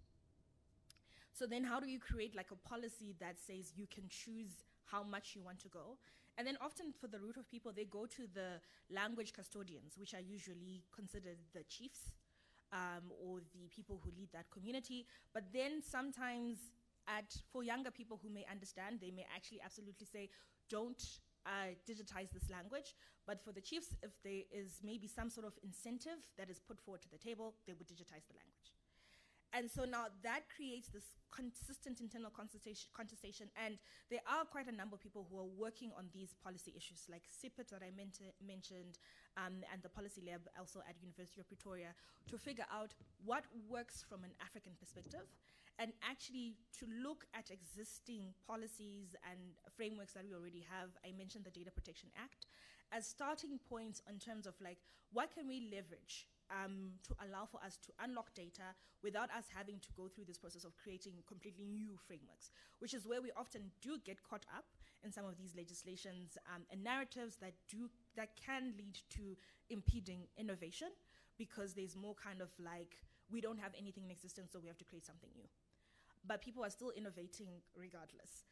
So then how do you create like a policy that says you can choose how much you want to go? And then often for the root of people, they go to the language custodians, which are usually considered the chiefs or the people who lead that community. But then sometimes for younger people who may understand, they may actually absolutely say, don't digitize this language, but for the chiefs, if there is maybe some sort of incentive that is put forward to the table, they would digitize the language. And so now that creates this consistent internal contestation, and there are quite a number of people who are working on these policy issues, like CIPIT that I mentioned, and the policy lab also at University of Pretoria, to figure out what works from an African perspective, and actually to look at existing policies and frameworks that we already have. I mentioned the Data Protection Act as starting points in terms of like, what can we leverage to allow for us to unlock data without us having to go through this process of creating completely new frameworks, which is where we often do get caught up in some of these legislations and narratives that can lead to impeding innovation, because there's more kind of like, we don't have anything in existence, so we have to create something new. But people are still innovating regardless.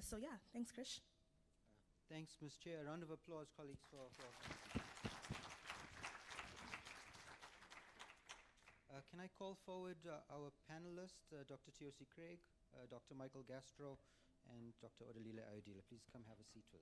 So yeah, thanks, Krish. Thanks, Ms. Chair. A round of applause, colleagues, for can I call forward our panelists, Dr. Tiosi Craig, Dr. Michael Gastro, and Dr. Odalile Ayodele. Please come have a seat with.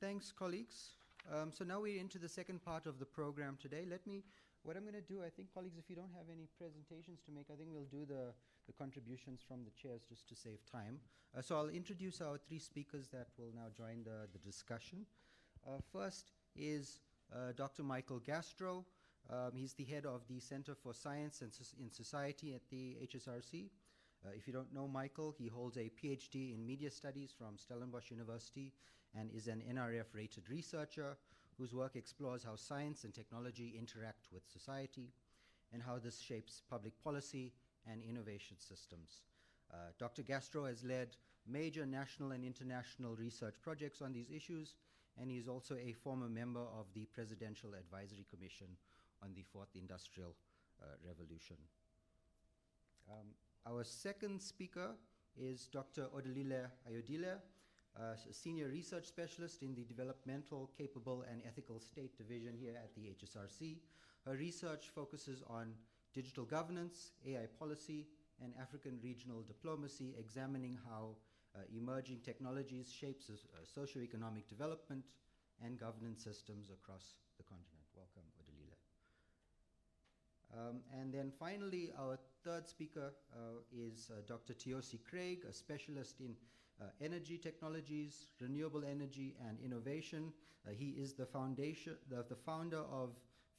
Thanks, colleagues. So now we're into the second part of the program today. What I'm going to do, I think, colleagues, if you don't have any presentations to make, I think we'll do the contributions from the chairs just to save time. So I'll introduce our three speakers that will now join the discussion. First is Dr. Michael Gastro. He's the head of the Center for Science and in Society at the HSRC. If you don't know Michael, he holds a PhD in Media Studies from Stellenbosch University and is an NRF-rated researcher whose work explores how science and technology interact with society and how this shapes public policy and innovation systems. Dr. Gastro has led major national and international research projects on these issues, and he is also a former member of the Presidential Advisory Commission on the Fourth Industrial Revolution. Our second speaker is Dr. Odalile Ayodele, a senior research specialist in the Developmental, Capable, and Ethical State Division here at the HSRC. Her research focuses on digital governance, AI policy, and African regional diplomacy, examining how emerging technologies shapes socioeconomic development and governance systems across the continent. Welcome, Odalile. And then finally, our third speaker is Dr. Tiosi Craig, a specialist in energy technologies, renewable energy, and innovation. He is the founder of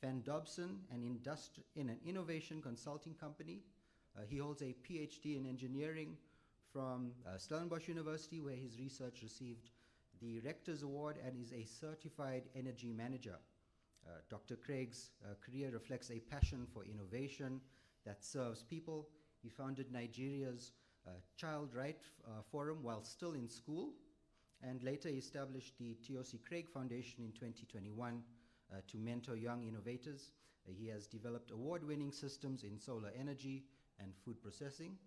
Van Dobson, an innovation consulting company. He holds a PhD in engineering from Stellenbosch University, where his research received the Rector's Award, and is a certified energy manager. Dr. Craig's career reflects a passion for innovation that serves people. He founded Nigeria's Child Right Forum while still in school, and later established the Tiosi Craig Foundation in 2021 to mentor young innovators. He has developed award-winning systems in solar energy and food processing.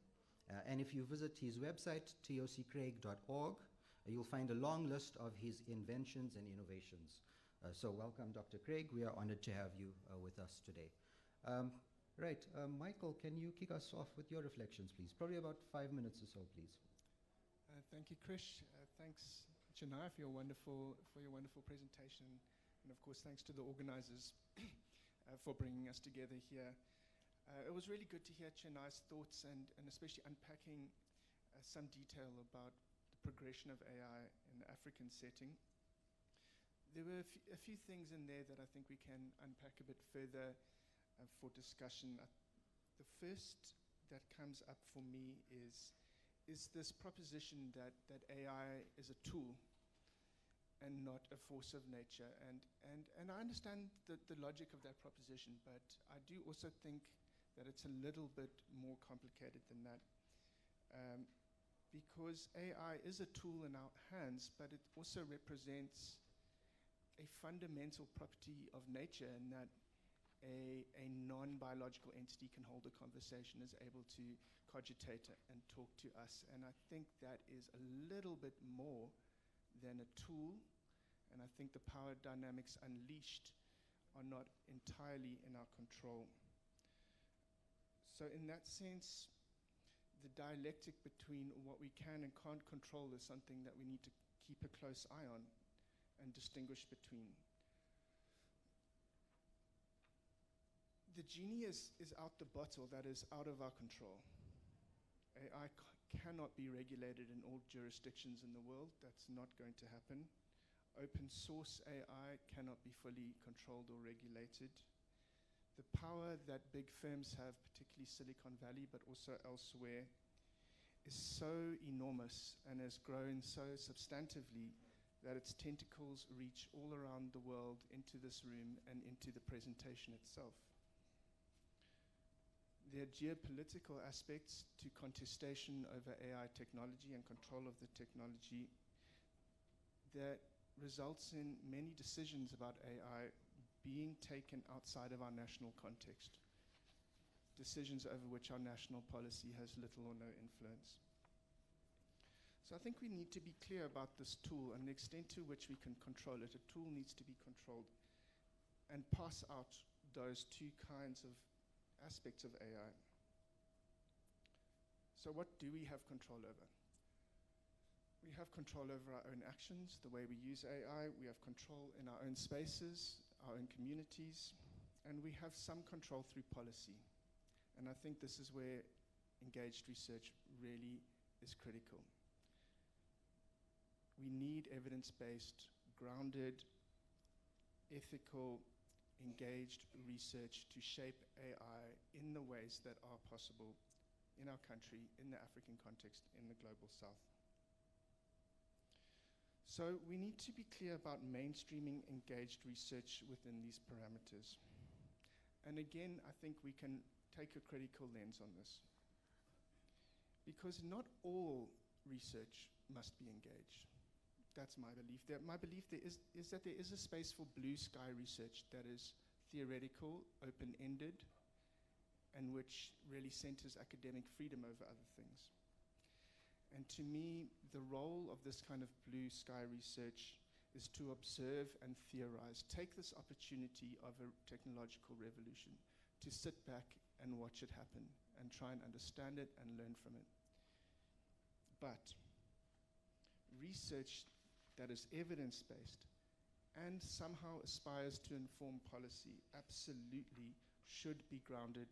And if you visit his website, tocraig.org, you'll find a long list of his inventions and innovations. So welcome, Dr. Craig. We are honored to have you with us today. Michael, can you kick us off with your reflections, please? Probably about 5 minutes or so, please. Thank you, Krish. Thanks, Chennai, for your wonderful presentation. And of course, thanks to the organizers for bringing us together here. It was really good to hear Chennai's thoughts and especially unpacking some detail about the progression of AI in the African setting. There were a few things in there that I think we can unpack a bit further for discussion. The first that comes up for me is this proposition that AI is a tool and not a force of nature. And I understand the logic of that proposition, but I do also think that it's a little bit more complicated than that. Because AI is a tool in our hands, but it also represents a fundamental property of nature in that a non-biological entity can hold a conversation, is able to cogitate and talk to us. And I think that is a little bit more than a tool, and I think the power dynamics unleashed are not entirely in our control. So in that sense, the dialectic between what we can and can't control is something that we need to keep a close eye on and distinguish between. The genie is out the bottle, that is out of our control. AI cannot be regulated in all jurisdictions in the world. That's not going to happen. Open source AI cannot be fully controlled or regulated. The power that big firms have, particularly Silicon Valley, but also elsewhere, is so enormous and has grown so substantively that its tentacles reach all around the world into this room and into the presentation itself. There are geopolitical aspects to contestation over AI technology and control of the technology that results in many decisions about AI being taken outside of our national context, decisions over which our national policy has little or no influence. So I think we need to be clear about this tool and the extent to which we can control it. A tool needs to be controlled and pass out those two kinds of aspects of AI. So what do we have control over? We have control over our own actions, the way we use AI. We have control in our own spaces, our own communities, and we have some control through policy. And I think this is where engaged research really is critical. We need evidence-based, grounded, ethical, engaged research to shape AI in the ways that are possible in our country, in the African context, in the global south. So we need to be clear about mainstreaming engaged research within these parameters. And again, I think we can take a critical lens on this. Because not all research must be engaged. That's my belief. My belief is that there is a space for blue sky research that is theoretical, open-ended, and which really centers academic freedom over other things. And to me, the role of this kind of blue sky research is to observe and theorize. Take this opportunity of a technological revolution to sit back and watch it happen and try and understand it and learn from it. But research that is evidence-based and somehow aspires to inform policy absolutely should be grounded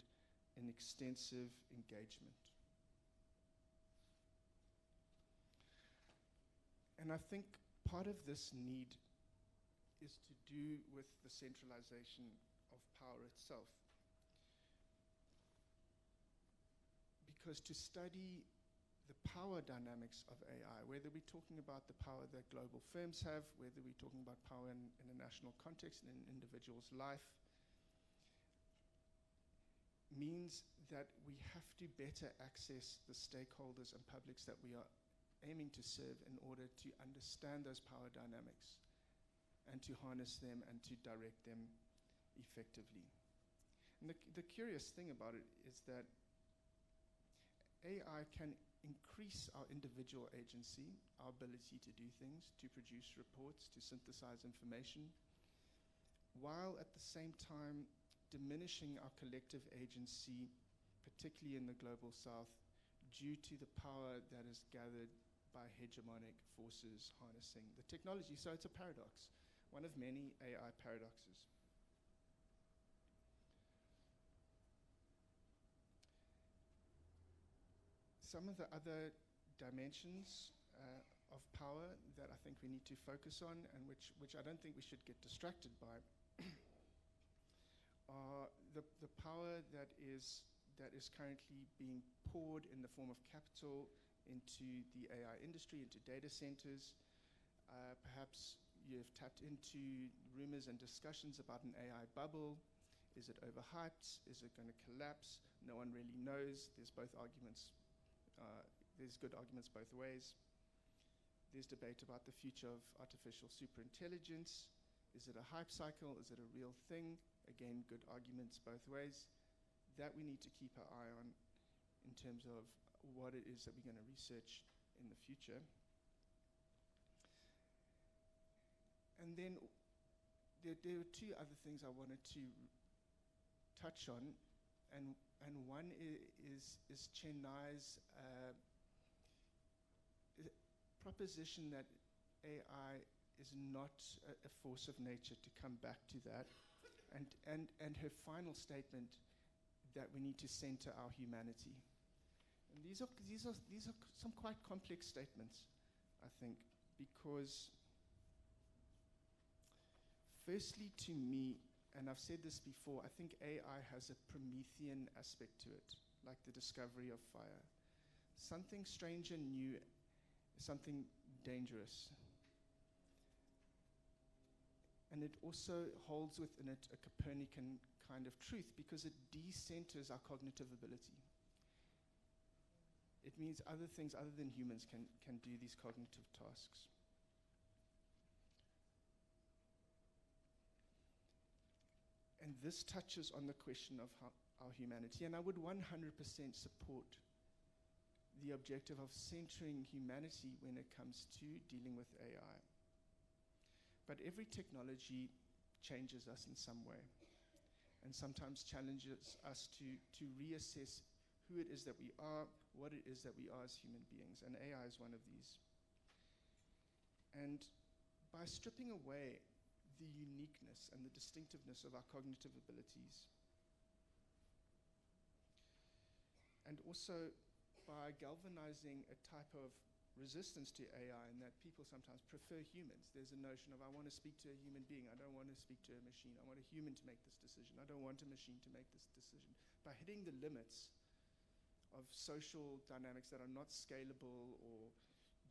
in extensive engagement. And I think part of this need is to do with the centralization of power itself. Because to study the power dynamics of AI, whether we're talking about the power that global firms have, whether we're talking about power in a national context, in an individual's life, means that we have to better access the stakeholders and publics that we are aiming to serve in order to understand those power dynamics and to harness them and to direct them effectively. And the curious thing about it is that AI can increase our individual agency, our ability to do things, to produce reports, to synthesize information, while at the same time diminishing our collective agency, particularly in the global south, due to the power that is gathered by hegemonic forces harnessing the technology. So it's a paradox, one of many AI paradoxes. Some of the other dimensions of power that I think we need to focus on, and which I don't think we should get distracted by, are the power that is currently being poured in the form of capital into the AI industry, into data centers. Perhaps you've tapped into rumors and discussions about an AI bubble. Is it overhyped? Is it going to collapse? No one really knows. There's both arguments. There's good arguments both ways. There's debate about the future of artificial superintelligence. Is it a hype cycle? Is it a real thing? Again, good arguments both ways. That we need to keep our eye on in terms of what it is that we're going to research in the future. And then there were two other things I wanted to touch on, and one is Chennai's proposition that AI is not a force of nature, to come back to that, and her final statement that we need to center our humanity. And these are some quite complex statements, I think, because firstly, to me, and I've said this before, I think AI has a Promethean aspect to it, like the discovery of fire. Something strange and new, something dangerous. And it also holds within it a Copernican kind of truth, because it decenters our cognitive ability. It means other things other than humans can do these cognitive tasks. And this touches on the question of our humanity. And I would 100% support the objective of centering humanity when it comes to dealing with AI. But every technology changes us in some way, and sometimes challenges us to reassess who it is that we are, what it is that we are as human beings. And AI is one of these. And by stripping away the uniqueness and the distinctiveness of our cognitive abilities, and also by galvanizing a type of resistance to AI, in that people sometimes prefer humans. There's a notion of, I want to speak to a human being, I don't want to speak to a machine, I want a human to make this decision, I don't want a machine to make this decision. By hitting the limits of social dynamics that are not scalable or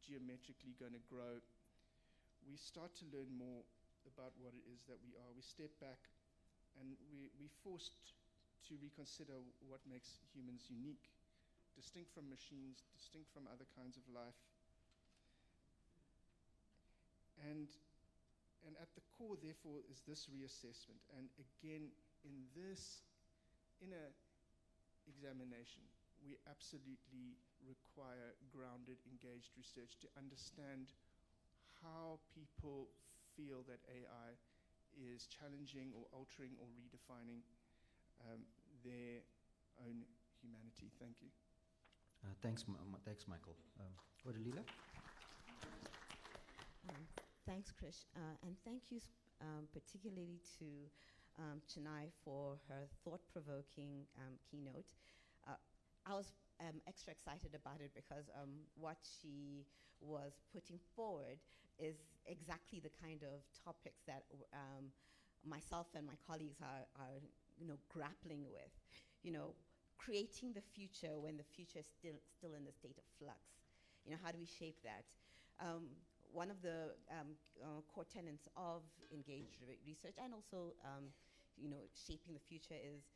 geometrically going to grow, we start to learn more about what it is that we are. We step back and we're forced to reconsider what makes humans unique, distinct from machines, distinct from other kinds of life. And at the core, therefore, is this reassessment. And again, in this inner examination, we absolutely require grounded, engaged research to understand how people feel that AI is challenging or altering or redefining their own humanity. Thank you. Thanks, Michael. Odalila? Thanks, Krish. And thank you particularly to Chennai for her thought-provoking keynote. I was extra excited about it because what she was putting forward is exactly the kind of topics that myself and my colleagues are grappling with. Creating the future when the future is still in the state of flux. How do we shape that? One of the core tenets of engaged research, and also shaping the future, is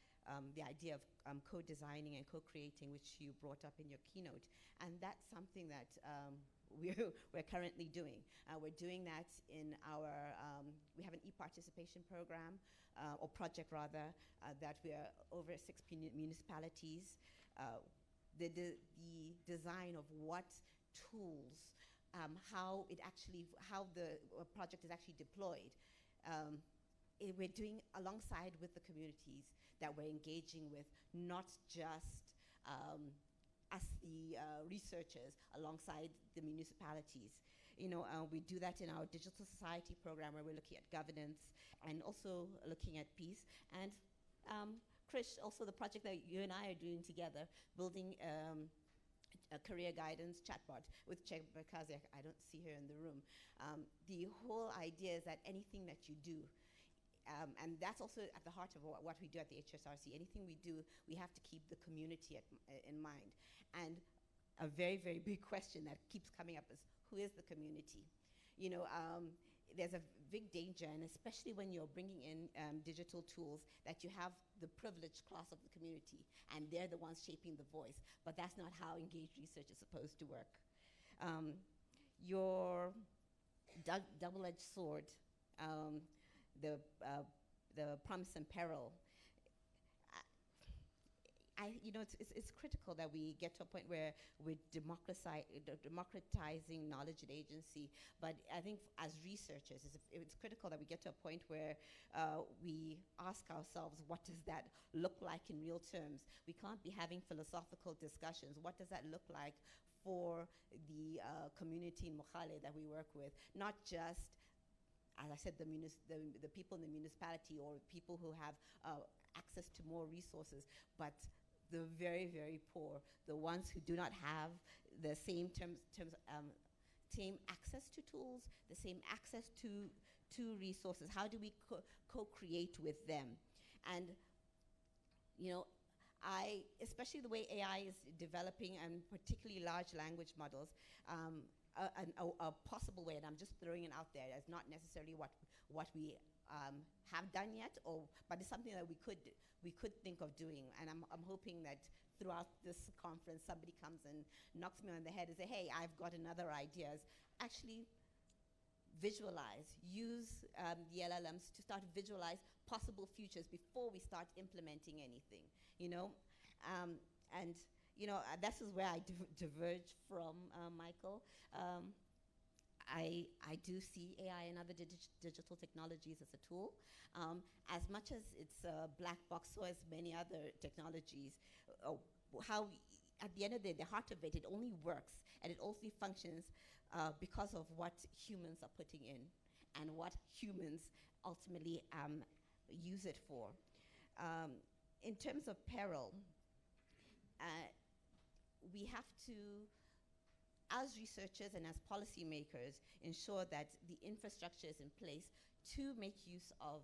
the idea of co-designing and co-creating, which you brought up in your keynote. And that's something that we're currently doing. We're doing that in our, we have an e-participation program, or project rather, that we are over 6 municipalities. The design of what tools, how the project is actually deployed. We're doing alongside with the communities that we're engaging with, not just us, the researchers, alongside the municipalities. We do that in our digital society program, where we're looking at governance and also looking at peace. And Krish, also the project that you and I are doing together, building a career guidance chatbot with Chebakazi. I don't see her in the room. The whole idea is that anything that you do, and that's also at the heart of what we do at the HSRC. Anything we do, we have to keep the community in mind. And a very, very big question that keeps coming up is, who is the community? There's a big danger, and especially when you're bringing in digital tools, that you have the privileged class of the community, and they're the ones shaping the voice. But that's not how engaged research is supposed to work. Your double-edged sword, the promise and peril. It's critical that we get to a point where we're democratizing knowledge and agency. But I think as researchers, it's critical that we get to a point where we ask ourselves, what does that look like in real terms? We can't be having philosophical discussions. What does that look like for the community in Mokhale that we work with? Not just, as I said, the people in the municipality or people who have access to more resources, but the very, very poor, the ones who do not have the same same access to tools, the same access to resources. How do we co-create with them? And especially the way AI is developing, and particularly large language models, a possible way, and I'm just throwing it out there as not necessarily what we have done yet, but it's something that we could think of doing. And I'm hoping that throughout this conference, somebody comes and knocks me on the head and say, hey, I've got another idea. Actually visualize, use the LLMs to start to visualize possible futures before we start implementing anything, and this is where I diverge from Michael. I do see AI and other digital technologies as a tool. As much as it's a black box, so as many other technologies, at the end of the day, the heart of it, it only works and it only functions because of what humans are putting in and what humans ultimately use it for. In terms of peril, we have to, as researchers and as policymakers, ensure that the infrastructure is in place to make use of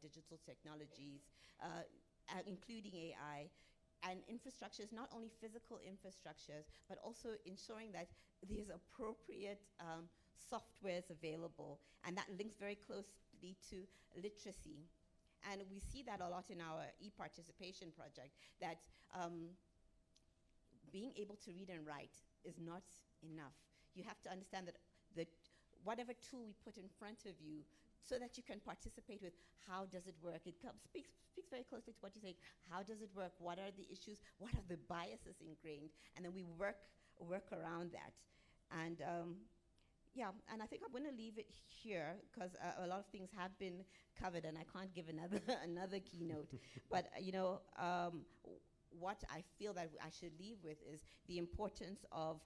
digital technologies, including AI, and infrastructures, not only physical infrastructures, but also ensuring that there's appropriate softwares available, and that links very closely to literacy. And we see that a lot in our e-participation project, that being able to read and write is not enough. You have to understand that whatever tool we put in front of you, so that you can participate with, how does it work? It speaks very closely to what you say. How does it work? What are the issues? What are the biases ingrained? And then we work around that. And and I think I'm going to leave it here, because a lot of things have been covered, and I can't give another keynote. But what I feel that I should leave with is the importance of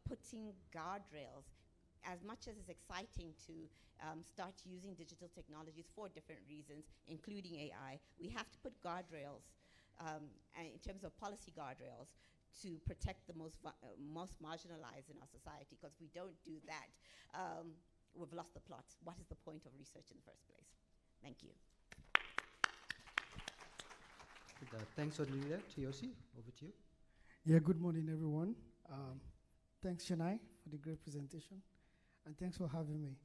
putting guardrails. As much as it's exciting to start using digital technologies for different reasons, including AI, we have to put guardrails in terms of policy guardrails to protect the most marginalized in our society. Because if we don't do that, we've lost the plot. What is the point of research in the first place? Thank you. Thanks, Olivia. Tiyosi, over to you. Yeah, good morning, everyone. Thanks, Chennai, for the great presentation. And thanks for having me.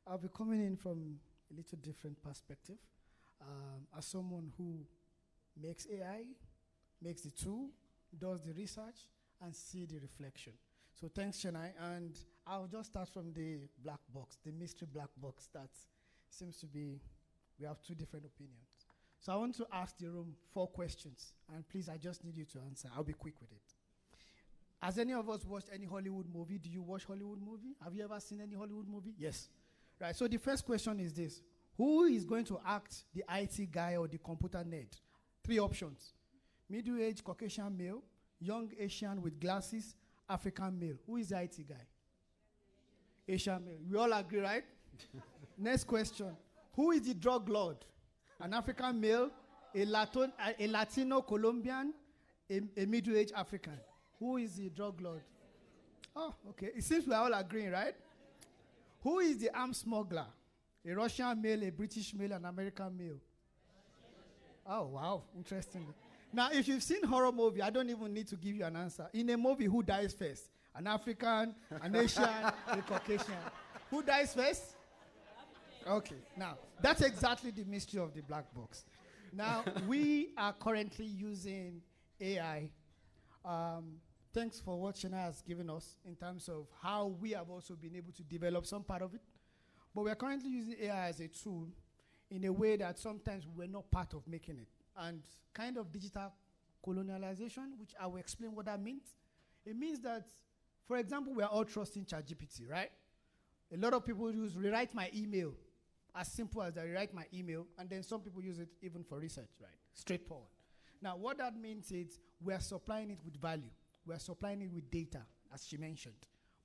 I'll be coming in from a little different perspective. As someone who makes AI, makes the tool, does the research, and see the reflection. So thanks, Chennai. And I'll just start from the black box, the mystery black box that seems to be, we have two different opinions. So I want to ask the room 4 questions. And please, I just need you to answer. I'll be quick with it. Has any of us watched any Hollywood movie? Do you watch Hollywood movie? Have you ever seen any Hollywood movie? Yes. Right, so the first question is this. Who is going to act the IT guy or the computer nerd? 3 options. Middle-aged Caucasian male, young Asian with glasses, African male. Who is the IT guy? Asian male. We all agree, right? Next question. Who is the drug lord? An African male, a Latino Colombian, a middle-aged African. Who is the drug lord? Oh, okay. It seems we're all agreeing, right? Who is the arms smuggler? A Russian male, a British male, an American male. Oh, wow. Interesting. Now, if you've seen horror movie, I don't even need to give you an answer. In a movie, who dies first? An African, an Asian, a Caucasian. Who dies first? Okay. Now, that's exactly the mystery of the black box. Now, we are currently using AI. Thanks for what Shana has given us in terms of how we have also been able to develop some part of it. But we are currently using AI as a tool in a way that sometimes we're not part of making it. And kind of digital colonialization, which I will explain what that means. It means that, for example, we are all trusting ChatGPT, right? A lot of people use rewrite my email, as simple as I rewrite my email, and then some people use it even for research, right? Straightforward. Now, what that means is we are supplying it with value. We are supplying it with data, as she mentioned.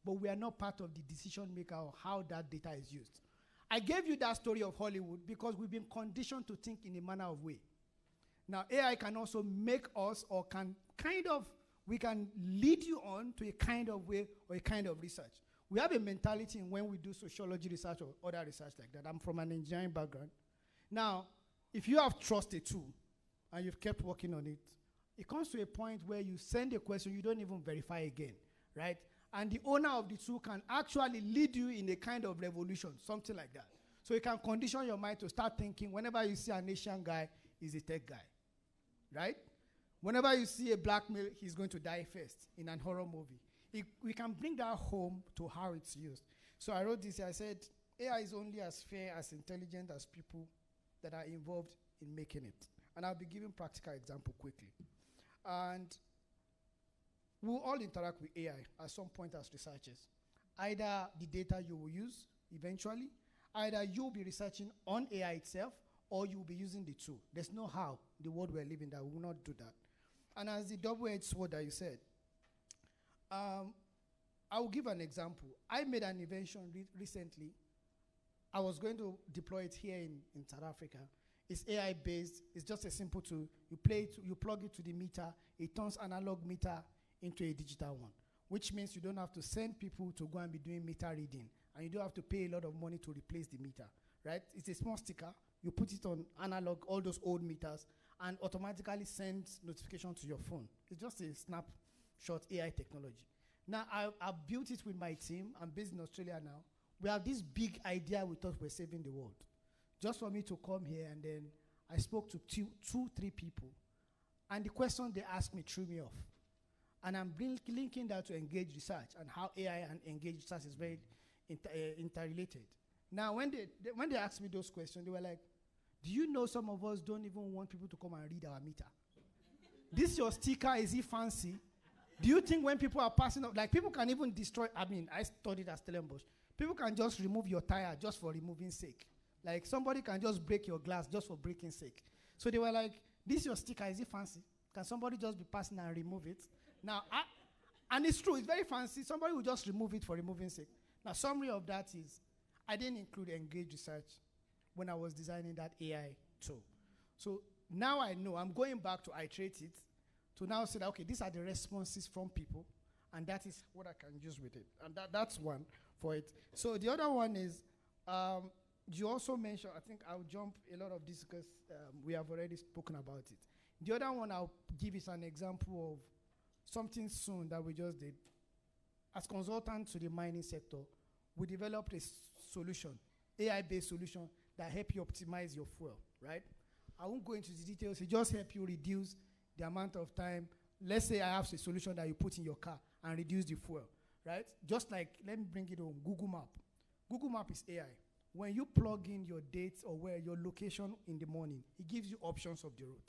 But we are not part of the decision maker of how that data is used. I gave you that story of Hollywood because we've been conditioned to think in a manner of way. Now, AI can also make us, or we can lead you on to a kind of way or a kind of research. We have a mentality in when we do sociology research or other research like that. I'm from an engineering background. Now, if you have trusted a tool and you've kept working on it, it comes to a point where you send a question, you don't even verify again, right? And the owner of the tool can actually lead you in a kind of revolution, something like that. So you can condition your mind to start thinking whenever you see an Asian guy, he's a tech guy, right? Whenever you see a black male, he's going to die first in an horror movie. We can bring that home to how it's used. So I wrote this, I said, AI is only as fair, as intelligent as people that are involved in making it. And I'll be giving practical example quickly. And we'll all interact with AI at some point as researchers. Either the data you will use eventually, either you'll be researching on AI itself, or you'll be using the tool. There's no how, the world we're living, that we will not do that. And as the double-edged sword that you said, I will give an example. I made an invention recently. I was going to deploy it here in South Africa. It's AI-based. It's just a simple tool. You plug it to the meter. It turns analog meter into a digital one, which means you don't have to send people to go and be doing meter reading, and you don't have to pay a lot of money to replace the meter, right? It's a small sticker. You put it on analog, all those old meters, and automatically sends notification to your phone. It's just a snapshot AI technology. Now, I've built it with my team. I'm based in Australia now. We have this big idea we thought we're saving the world. Just for me to come here, and then I spoke to 3 people, and the question they asked me threw me off. And I'm linking that to engaged research and how AI and engaged research is very interrelated. Now, when they asked me those questions, they were like, do you know some of us don't even want people to come and read our meter? This your sticker, is it fancy? Do you think when people are passing up, like people can even destroy, I studied at Stellenbosch. People can just remove your tire just for removing sake. Like somebody can just break your glass just for breaking sake. So they were like, this your sticker, is it fancy? Can somebody just be passing and remove it? Now, and it's true, it's very fancy. Somebody will just remove it for removing sake. Now, summary of that is, I didn't include engaged research when I was designing that AI tool. So now I know, I'm going back to iterate it, to now say that, okay, these are the responses from people, and that is what I can use with it. And that's one for it. So the other one is, you also mentioned, I think I'll jump a lot of this because we have already spoken about it. The other one I'll give is an example of something soon that we just did. As consultants to the mining sector, we developed a solution, AI-based solution that help you optimize your fuel, right? I won't go into the details. It just help you reduce the amount of time. Let's say I have a solution that you put in your car and reduce the fuel, right? Just like, let me bring it home, Google Map. Google Map is AI. When you plug in your dates or where your location in the morning, it gives you options of the route.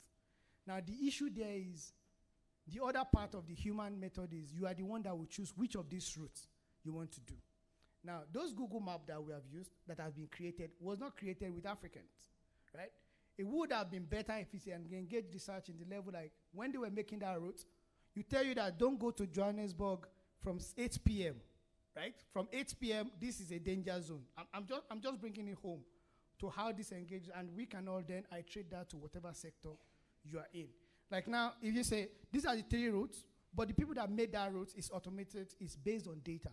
Now, the issue there is, the other part of the human method is you are the one that will choose which of these routes you want to do. Now, those Google Maps that we have used, that has been created, was not created with Africans, right? It would have been better if it's engaged research in the level, like when they were making that route, you tell you that don't go to Johannesburg from 8 p.m., right? From 8 p.m., this is a danger zone. I'm just bringing it home to how this engages, and we can all then iterate that to whatever sector you are in. Like now, if you say, these are the 3 routes, but the people that made that route is automated, is based on data.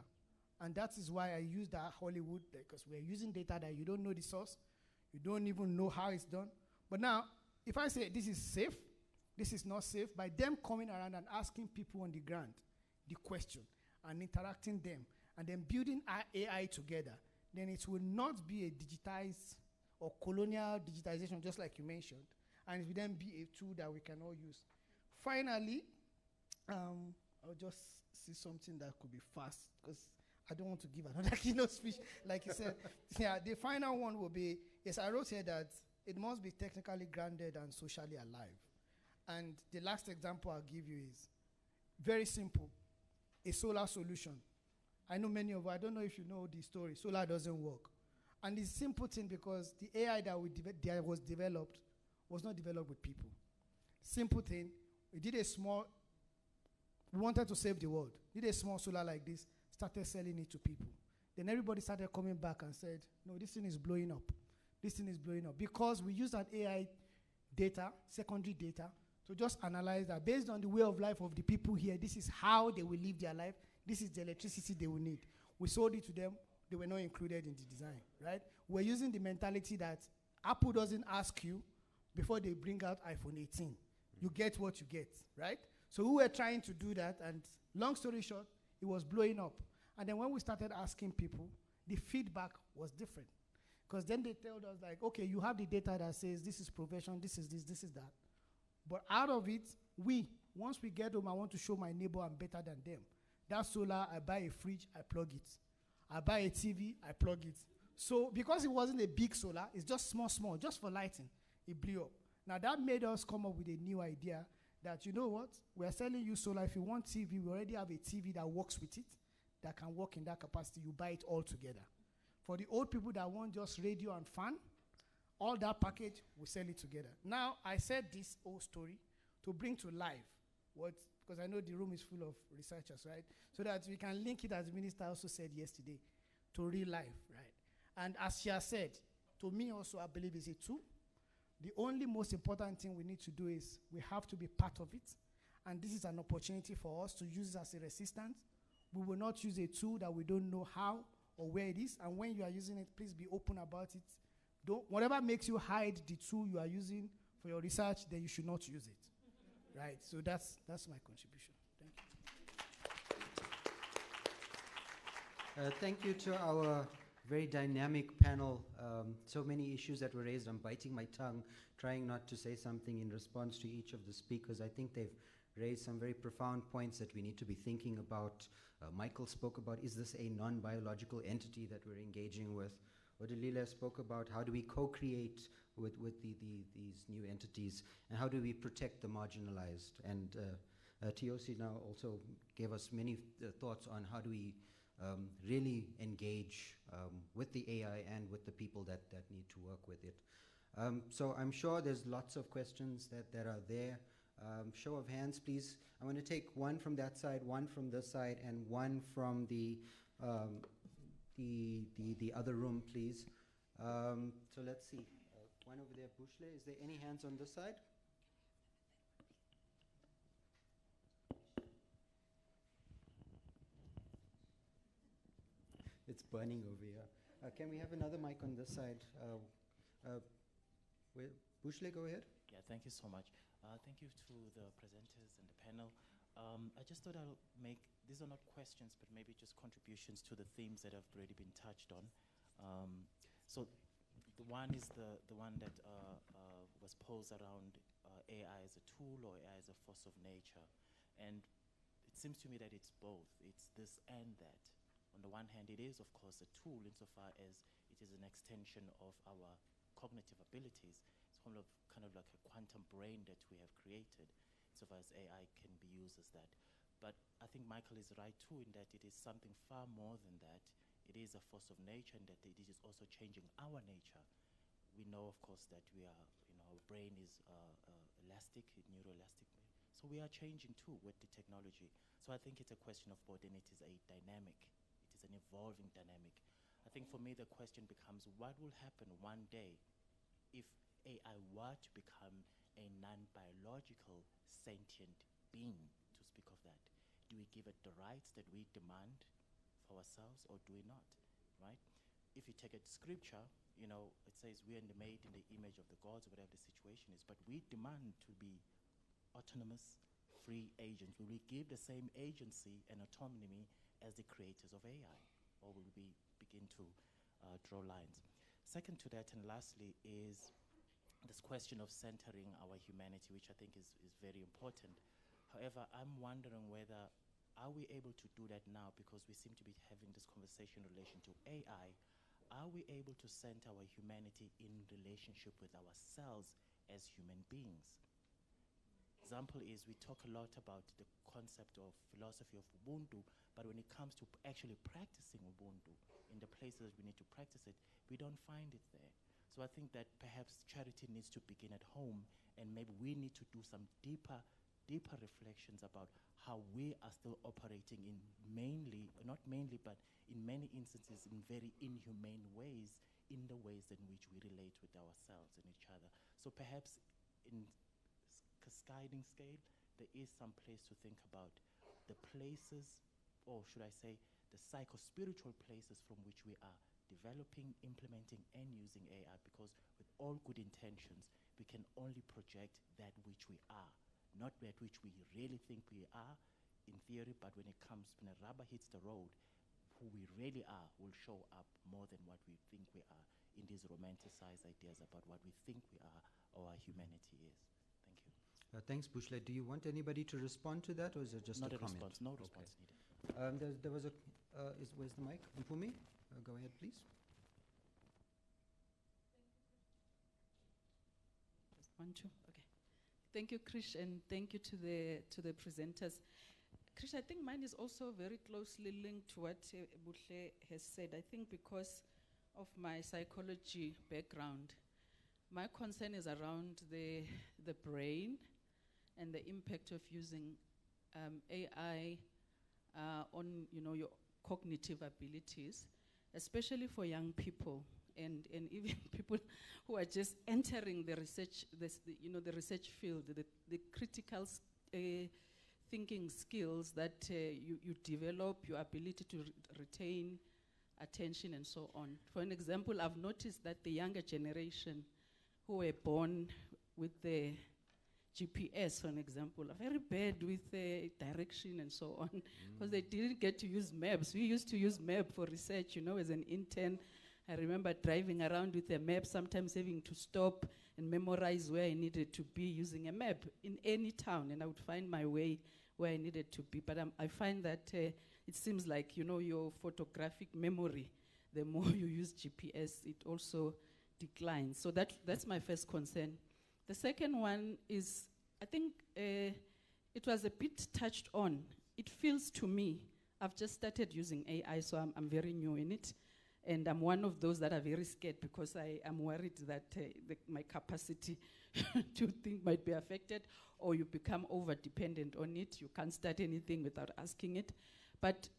And that is why I use that Hollywood, because we're using data that you don't know the source, you don't even know how it's done. But now, if I say this is safe, this is not safe, by them coming around and asking people on the ground the question and interacting them, and then building our AI together, then it will not be a digitized or colonial digitization, just like you mentioned, and it will then be a tool that we can all use. Finally, I'll just see something that could be fast, because I don't want to give another keynote speech, like you said. Yeah, the final one will be, yes, I wrote here that it must be technically grounded and socially alive. And the last example I'll give you is very simple, a solar solution. I know many of you, I don't know if you know the story, solar doesn't work. And it's a simple thing, because the AI that was developed was not developed with people. Simple thing, we did a small, we wanted to save the world, did a small solar like this, started selling it to people. Then everybody started coming back and said, no, this thing is blowing up. This thing is blowing up. Because we used an AI data, secondary data, to just analyze that based on the way of life of the people here, this is how they will live their life, this is the electricity they will need. We sold it to them, they were not included in the design, right? We're using the mentality that Apple doesn't ask you before they bring out iPhone 18. You get what you get, right? So we were trying to do that, and long story short, it was blowing up. And then when we started asking people, the feedback was different. Because then they told us, like, okay, you have the data that says this is profession, this is this, this is that. But out of it, once we get home, I want to show my neighbor I'm better than them. That solar, I buy a fridge, I plug it. I buy a TV, I plug it. So because it wasn't a big solar, it's just small, just for lighting, it blew up. Now that made us come up with a new idea that, you know what, we're selling you solar. If you want TV, we already have a TV that works with it, that can work in that capacity. You buy it all together. For the old people that want just radio and fan, all that package, we sell it together. Now, I said this whole story to bring to life because I know the room is full of researchers, right? So that we can link it, as the minister also said yesterday, to real life, right? And as she has said, to me also, I believe it's a tool. The only most important thing we need to do is we have to be part of it. And this is an opportunity for us to use it as a resistance. We will not use a tool that we don't know how or where it is. And when you are using it, please be open about it. Whatever makes you hide the tool you are using for your research, then you should not use it. Right? So that's my contribution. Thank you. Thank you to our very dynamic panel. So many issues that were raised. I'm biting my tongue, trying not to say something in response to each of the speakers. I think they've raised some very profound points that we need to be thinking about. Michael spoke about, is this a non-biological entity that we're engaging with? Odilile spoke about how do we co-create with these new entities, and how do we protect the marginalized? And Tiosi now also gave us many thoughts on how do we really engage with the AI and with the people that need to work with it. So I'm sure there's lots of questions that are there. Show of hands, please. I'm going to take one from that side, one from this side, and one from the other room, please. So let's see. One over there, Bushle. Is there any hands on this side? It's burning over here. Can we have another mic on this side? Bushle, go ahead. Yeah, thank you so much. Thank you to the presenters and the panel. I just thought I'll make, these are not questions, but maybe just contributions to the themes that have already been touched on. So the one is the one that was posed around AI as a tool or AI as a force of nature. And it seems to me that it's both. It's this and that. On the one hand, it is, of course, a tool insofar as it is an extension of our cognitive abilities. It's kind of like a quantum brain that we have created, insofar as AI can be used as that. But I think Michael is right too in that it is something far more than that. It is a force of nature, and that it is also changing our nature. We know, of course, that we are, our brain is elastic, neuroelastic. So we are changing too with the technology. So I think it's a question of both, and it is a dynamic. It is an evolving dynamic. I think for me the question becomes, what will happen one day if AI were to become a non-biological sentient being, to speak of that? Do we give it the rights that we demand for ourselves, or do we not, right? If you take a scripture, it says we are made in the image of the gods, whatever the situation is, but we demand to be autonomous, free agents. Will we give the same agency and autonomy as the creators of AI, or will we begin to draw lines? Second to that, and lastly, is this question of centering our humanity, which I think is very important. However, I'm wondering whether, are we able to do that now, because we seem to be having this conversation in relation to AI? Are we able to center our humanity in relationship with ourselves as human beings? Example is, we talk a lot about the concept of philosophy of Ubuntu, but when it comes to actually practicing Ubuntu in the places we need to practice it, we don't find it there. So I think that perhaps charity needs to begin at home, and maybe we need to do some deeper reflections about how we are still operating in not mainly, but in many instances in very inhumane ways, in the ways in which we relate with ourselves and each other. So perhaps in cascading scale, there is some place to think about the places, or should I say, the psycho-spiritual places from which we are developing, implementing, and using AI, because with all good intentions, we can only project that which we are, not that which we really think we are in theory, but when the rubber hits the road, who we really are will show up more than what we think we are in these romanticized ideas about what we think we are or our humanity is. Thank you. Thanks, Bushla. Do you want anybody to respond to that, or is it just Not a comment? response, no response needed. There was where's the mic? Mpumi? Go ahead, please. One, two, okay. Thank you, Krish, and thank you to the presenters. Krish, I think mine is also very closely linked to what Buhle has said. I think because of my psychology background, my concern is around the brain and the impact of using AI on your cognitive abilities, especially for young people and even people who are just entering the research, the research field, the critical thinking skills that you develop, your ability to retain attention and so on. For an example, I've noticed that the younger generation who were born with the GPS, for an example, are very bad with direction and so on, because they didn't get to use maps. We used to use map for research, as an intern. I remember driving around with a map, sometimes having to stop and memorize where I needed to be using a map in any town, and I would find my way where I needed to be. But I find that it seems like, your photographic memory, the more you use GPS, it also declines. So that's my first concern. The second one is, I think it was a bit touched on. It feels to me, I've just started using AI, so I'm very new in it. And I'm one of those that are very scared, because I am worried that my capacity to think might be affected, or you become over-dependent on it. You can't start anything without asking it. But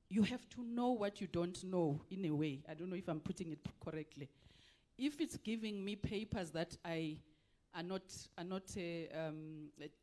you have to know what you don't know, in a way. I don't know if I'm putting it correctly. If it's giving me papers that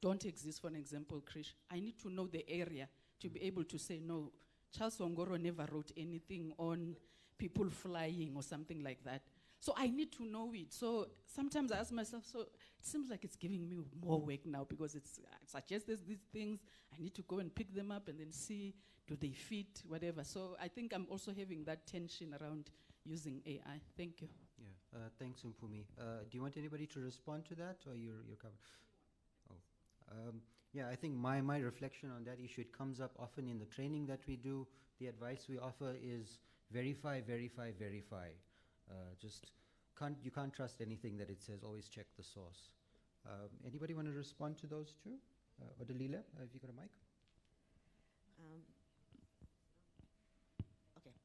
don't exist, for an example, Krish, I need to know the area to be able to say, no, Charles Ongoro never wrote anything on people flying or something like that. So I need to know it. So sometimes I ask myself, so it seems like it's giving me more work now, because it suggests these things. I need to go and pick them up and then see, do they fit, whatever. So I think I'm also having that tension around using AI. Thank you. Yeah, thanks, Mpumi. Do you want anybody to respond to that, or you're covered? Oh, Yeah, I think my reflection on that issue, it comes up often in the training that we do. The advice we offer is verify, verify, verify. You can't trust anything that it says, always check the source. Anybody want to respond to those two? Odalila, have you got a mic? Okay.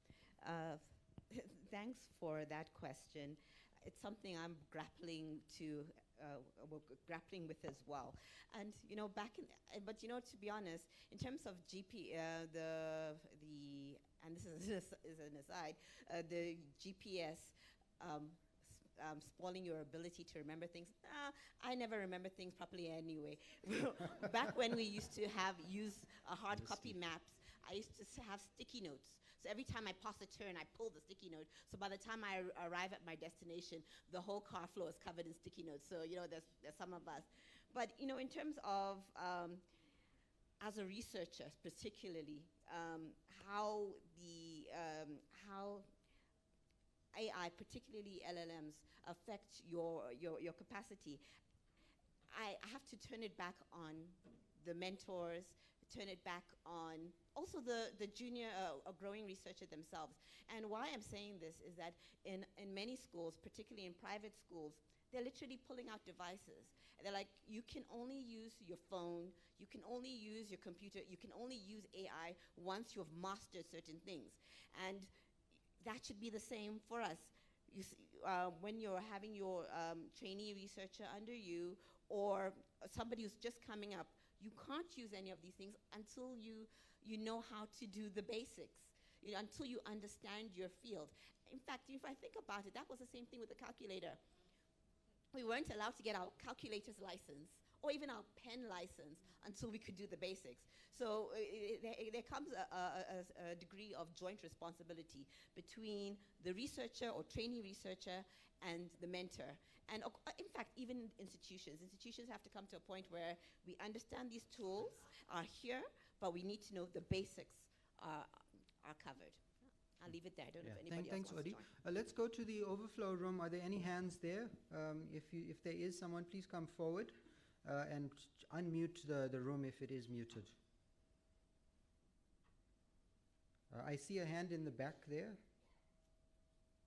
Thanks for that question. It's something I'm grappling with as well. And but to be honest, in terms of and this is an aside, the GPS spoiling your ability to remember things. I never remember things properly anyway. Back when we used to use hard copy maps, I used to have sticky notes. So every time I pass a turn, I pull the sticky note. So by the time I arrive at my destination, the whole car floor is covered in sticky notes. So there's some of us. But in terms of as a researcher, particularly how AI, particularly LLMs, affect your capacity. I have to turn it back on the mentors, turn it back on also the junior or growing researcher themselves. And why I'm saying this is that in many schools, particularly in private schools, they're literally pulling out devices. And they're like, you can only use your phone, you can only use your computer, you can only use AI once you've mastered certain things. And that should be the same for us. You see, when you're having your trainee researcher under you or somebody who's just coming up, you can't use any of these things until you know how to do the basics, until you understand your field. In fact, if I think about it, that was the same thing with the calculator. We weren't allowed to get our calculator's license or even our pen license until we could do the basics. So there comes a degree of joint responsibility between the researcher or trainee researcher and the mentor. And in fact, even institutions have to come to a point where we understand these tools are here, but we need to know the basics are covered. I'll leave it there. I don't know if anybody else wants to join. Let's go to the overflow room. Are there any hands there? If there is someone, please come forward and unmute the room if it is muted. I see a hand in the back there.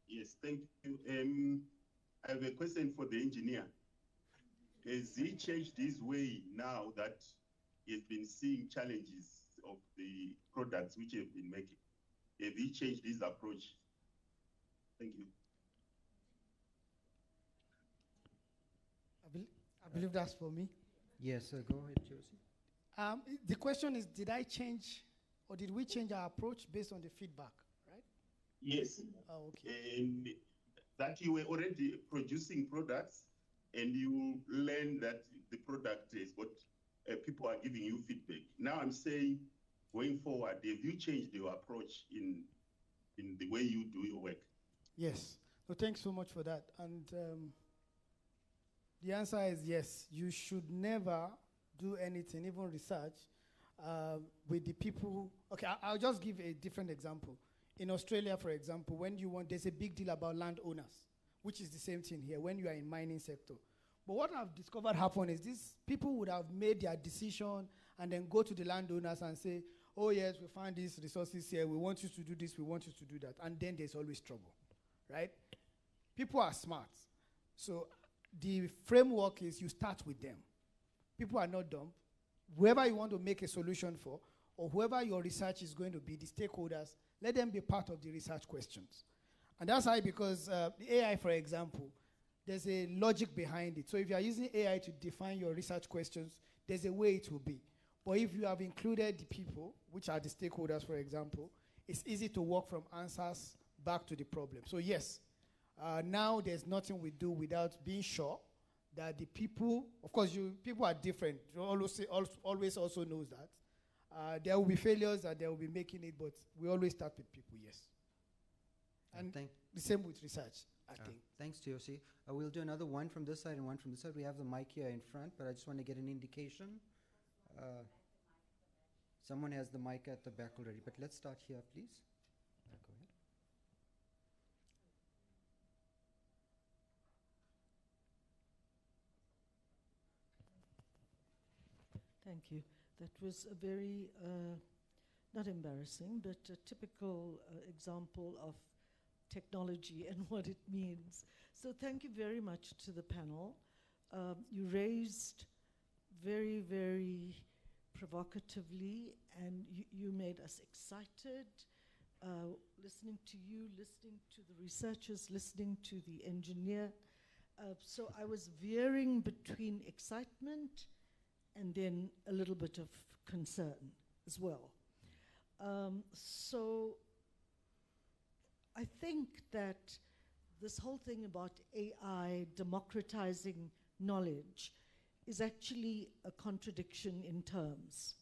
Yes, thank you. I have a question for the engineer. Has he changed his way now that he has been seeing challenges of the products which he has been making? Have he changed his approach? Thank you. I believe that's for me. Yes, go ahead, Josie. The question is, did I change or did we change our approach based on the feedback, right? Yes. Oh, okay. And that you were already producing products and you learn that the product is what people are giving you feedback. Now I'm saying, going forward, have you changed your approach in the way you do your work? Yes. So thanks so much for that. And the answer is yes. You should never do anything, even research, with the people. Okay, I'll just give a different example. In Australia, for example, there's a big deal about landowners, which is the same thing here when you are in mining sector. But what I've discovered happened is these people would have made their decision and then go to the landowners and say, oh yes, we find these resources here, we want you to do this, we want you to do that. And then there's always trouble, right? People are smart. So the framework is you start with them. People are not dumb. Whoever you want to make a solution for, or whoever your research is going to be, the stakeholders, let them be part of the research questions. And that's why, because the AI, for example, there's a logic behind it. So if you are using AI to define your research questions, there's a way it will be. But if you have included the people, which are the stakeholders, for example, it's easy to walk from answers back to the problem. So yes, now there's nothing we do without being sure that the people, of course, people are different. You always also knows that. There will be failures and they will be making it, but we always start with people, yes. And the same with research, I think. Thanks, Josie. We'll do another one from this side and one from this side. We have the mic here in front, but I just want to get an indication. Someone has the mic at the back already, but let's start here, please. Go ahead. Thank thank you. That was a very, not embarrassing, but a typical example of technology and what it means. So thank you very much to the panel. You raised very, very provocatively, and you made us excited. Listening to you, listening to the researchers, listening to the engineer. So I was veering between excitement and then a little bit of concern as well. So I think that this whole thing about AI democratizing knowledge is actually a contradiction in terms,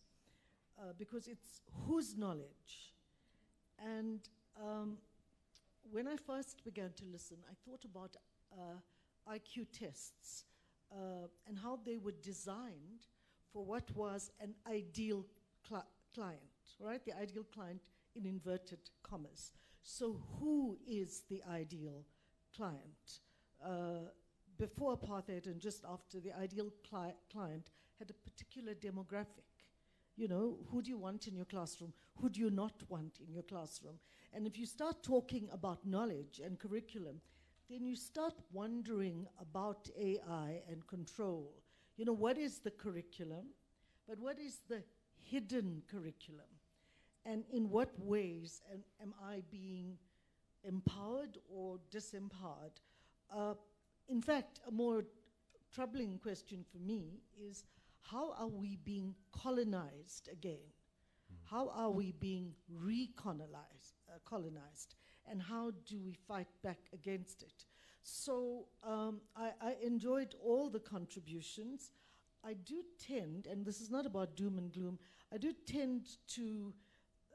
because it's whose knowledge? And when I first began to listen, I thought about IQ tests and how they were designed for what was an ideal client, right? The ideal client in inverted commas. So who is the ideal client? Before apartheid and just after, the ideal client had a particular demographic. You know, who do you want in your classroom? Who do you not want in your classroom? And if you start talking about knowledge and curriculum, then you start wondering about AI and control. You know, what is the curriculum? But what is the hidden curriculum? And in what ways am I being empowered or disempowered? In fact, a more troubling question for me is, how are we being colonized again? How are we being colonized? And how do we fight back against it? So I enjoyed all the contributions. I do tend, and this is not about doom and gloom, I do tend to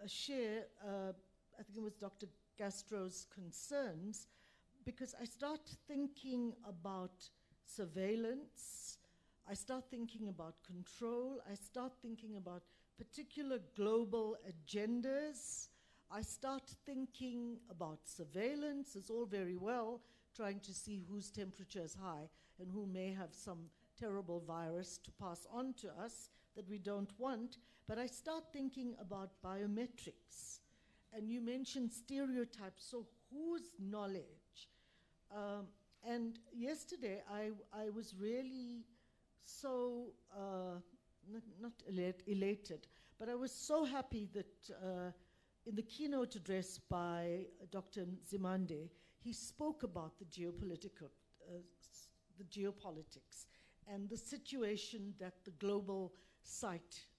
share, I think it was Dr. Gastro's concerns, because I start thinking about surveillance, I start thinking about control, I start thinking about particular global agendas, I start thinking about surveillance. It's all very well trying to see whose temperature is high and who may have some terrible virus to pass on to us that we don't want, but I start thinking about biometrics. And you mentioned stereotypes, so whose knowledge? And yesterday I was really so, not elated, but I was so happy that in the keynote address by Dr. Zimande, he spoke about the geopolitical, the geopolitics, and the situation that the global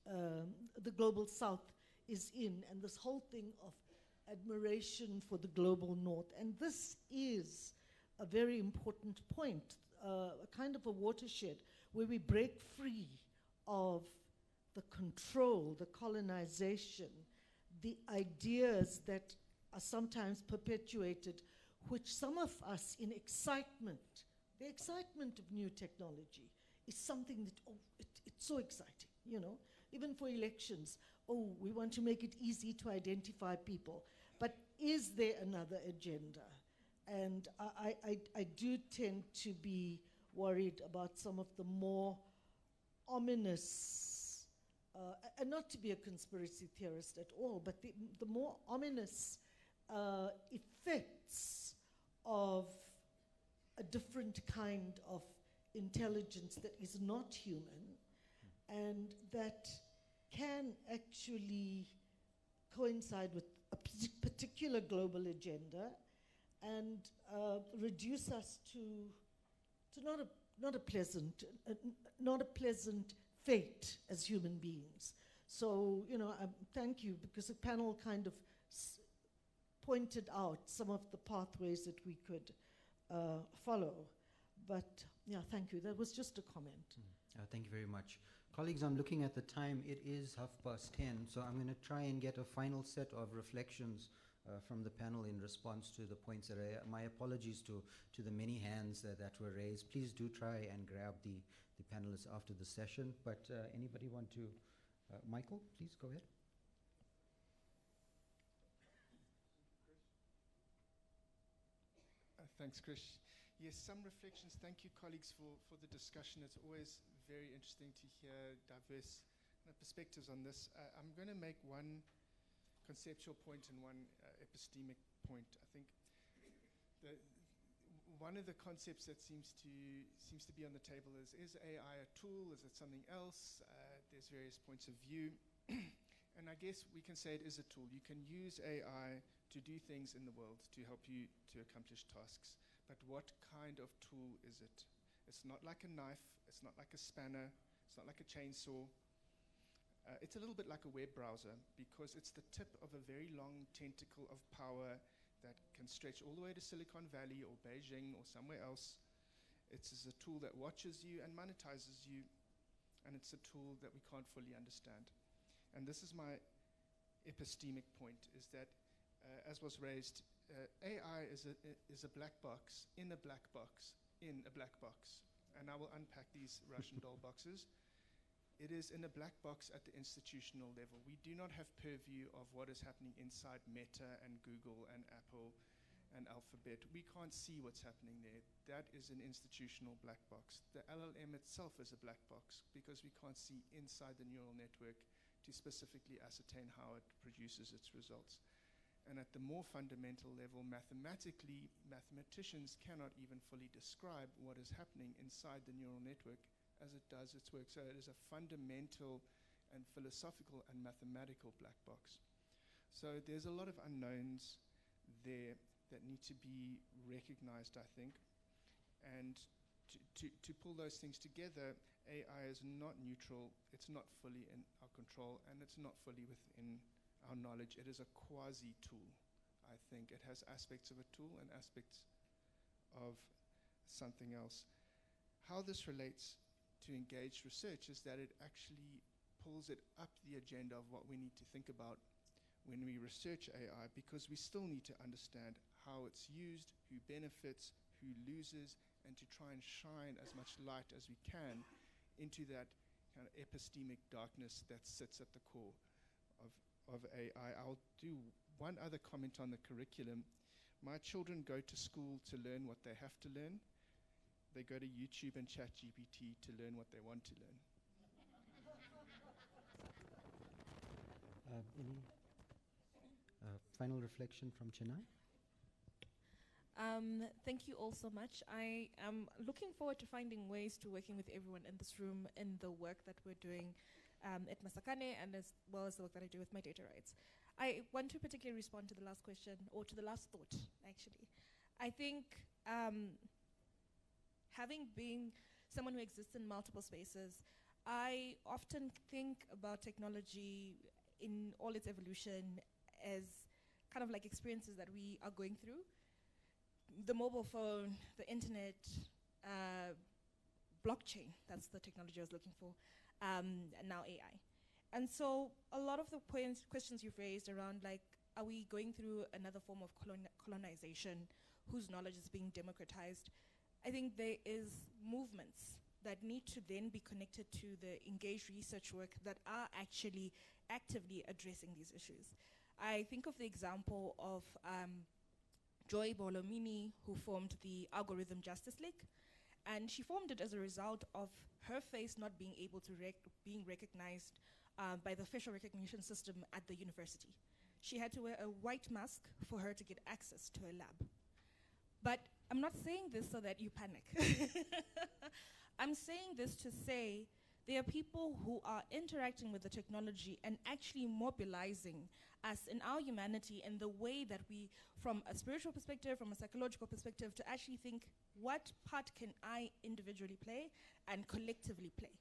the global South is in, and this whole thing of admiration for the global North. And this is a very important point, a kind of a watershed where we break free of the control, the colonization, the ideas that are sometimes perpetuated, which some of us in excitement, the excitement of new technology is something that, oh, it's so exciting, you know, even for elections. Oh, we want to make it easy to identify people. But is there another agenda? And I do tend to be worried about some of the more ominous, and not to be a conspiracy theorist at all, but the more ominous effects of a different kind of intelligence that is not human and that can actually coincide with a particular global agenda and reduce us to not a pleasant fate as human beings. So, you know, thank you, because the panel kind of pointed out some of the pathways that we could follow. But yeah, thank you. That was just a comment. Thank you very much. Colleagues, I'm looking at the time. It is 10:30, so I'm going to try and get a final set of reflections from the panel in response to the points that my apologies to the many hands that were raised. Please do try and grab the panelists after the session. But anybody want to? Michael, please go ahead. Thanks, Krish. Yes, some reflections. Thank you, colleagues, for the discussion. It's always very interesting to hear diverse perspectives on this. I'm going to make one conceptual point and one epistemic point. I think one of the concepts that seems to be on the table is AI a tool? Is it something else? There's various points of view. And I guess we can say it is a tool. You can use AI to do things in the world to help you to accomplish tasks. But what kind of tool is it? It's not like a knife. It's not like a spanner. It's not like a chainsaw. It's a little bit like a web browser because it's the tip of a very long tentacle of power that can stretch all the way to Silicon Valley or Beijing or somewhere else. It's a tool that watches you and monetizes you, and it's a tool that we can't fully understand. And this is my epistemic point, is that, as was raised, AI is a black box in a black box in a black box. And I will unpack these Russian doll boxes. It is in a black box at the institutional level. We do not have purview of what is happening inside Meta and Google and Apple and Alphabet. We can't see what's happening there. That is an institutional black box. The LLM itself is a black box because we can't see inside the neural network to specifically ascertain how it produces its results. And at the more fundamental level, mathematically, mathematicians cannot even fully describe what is happening inside the neural network as it does its work. So it is a fundamental and philosophical and mathematical black box. So there's a lot of unknowns there that need to be recognized, I think. And to pull those things together, AI is not neutral, it's not fully in our control, and it's not fully within our knowledge. It is a quasi-tool, I think. It has aspects of a tool and aspects of something else. How this relates to engaged research is that it actually pulls it up the agenda of what we need to think about when we research AI, because we still need to understand how it's used, who benefits, who loses, and to try and shine as much light as we can into that kind of epistemic darkness that sits at the core of AI. I'll do one other comment on the curriculum. My children go to school to learn what they have to learn. They go to YouTube and ChatGPT to learn what they want to learn. Any final reflection from Chennai? Thank you all so much. I am looking forward to finding ways to working with everyone in this room in the work that we're doing at Masakane, and as well as the work that I do with my data rights. I want to particularly respond to the last question, or to the last thought, actually. I think having been someone who exists in multiple spaces, I often think about technology in all its evolution as kind of like experiences that we are going through. The mobile phone, the internet, blockchain, that's the technology I was looking for, and now AI. And so a lot of the questions you've raised around, like, are we going through another form of colonization, whose knowledge is being democratized? I think there is movements that need to then be connected to the engaged research work that are actually actively addressing these issues. I think of the example of Joy Bolomini, who formed the Algorithm Justice League, and she formed it as a result of her face not being able to being recognized by the facial recognition system at the university. She had to wear a white mask for her to get access to a lab. But I'm not saying this so that you panic. I'm saying this to say there are people who are interacting with the technology and actually mobilizing us in our humanity in the way that we, from a spiritual perspective, from a psychological perspective, to actually think, what part can I individually play and collectively play?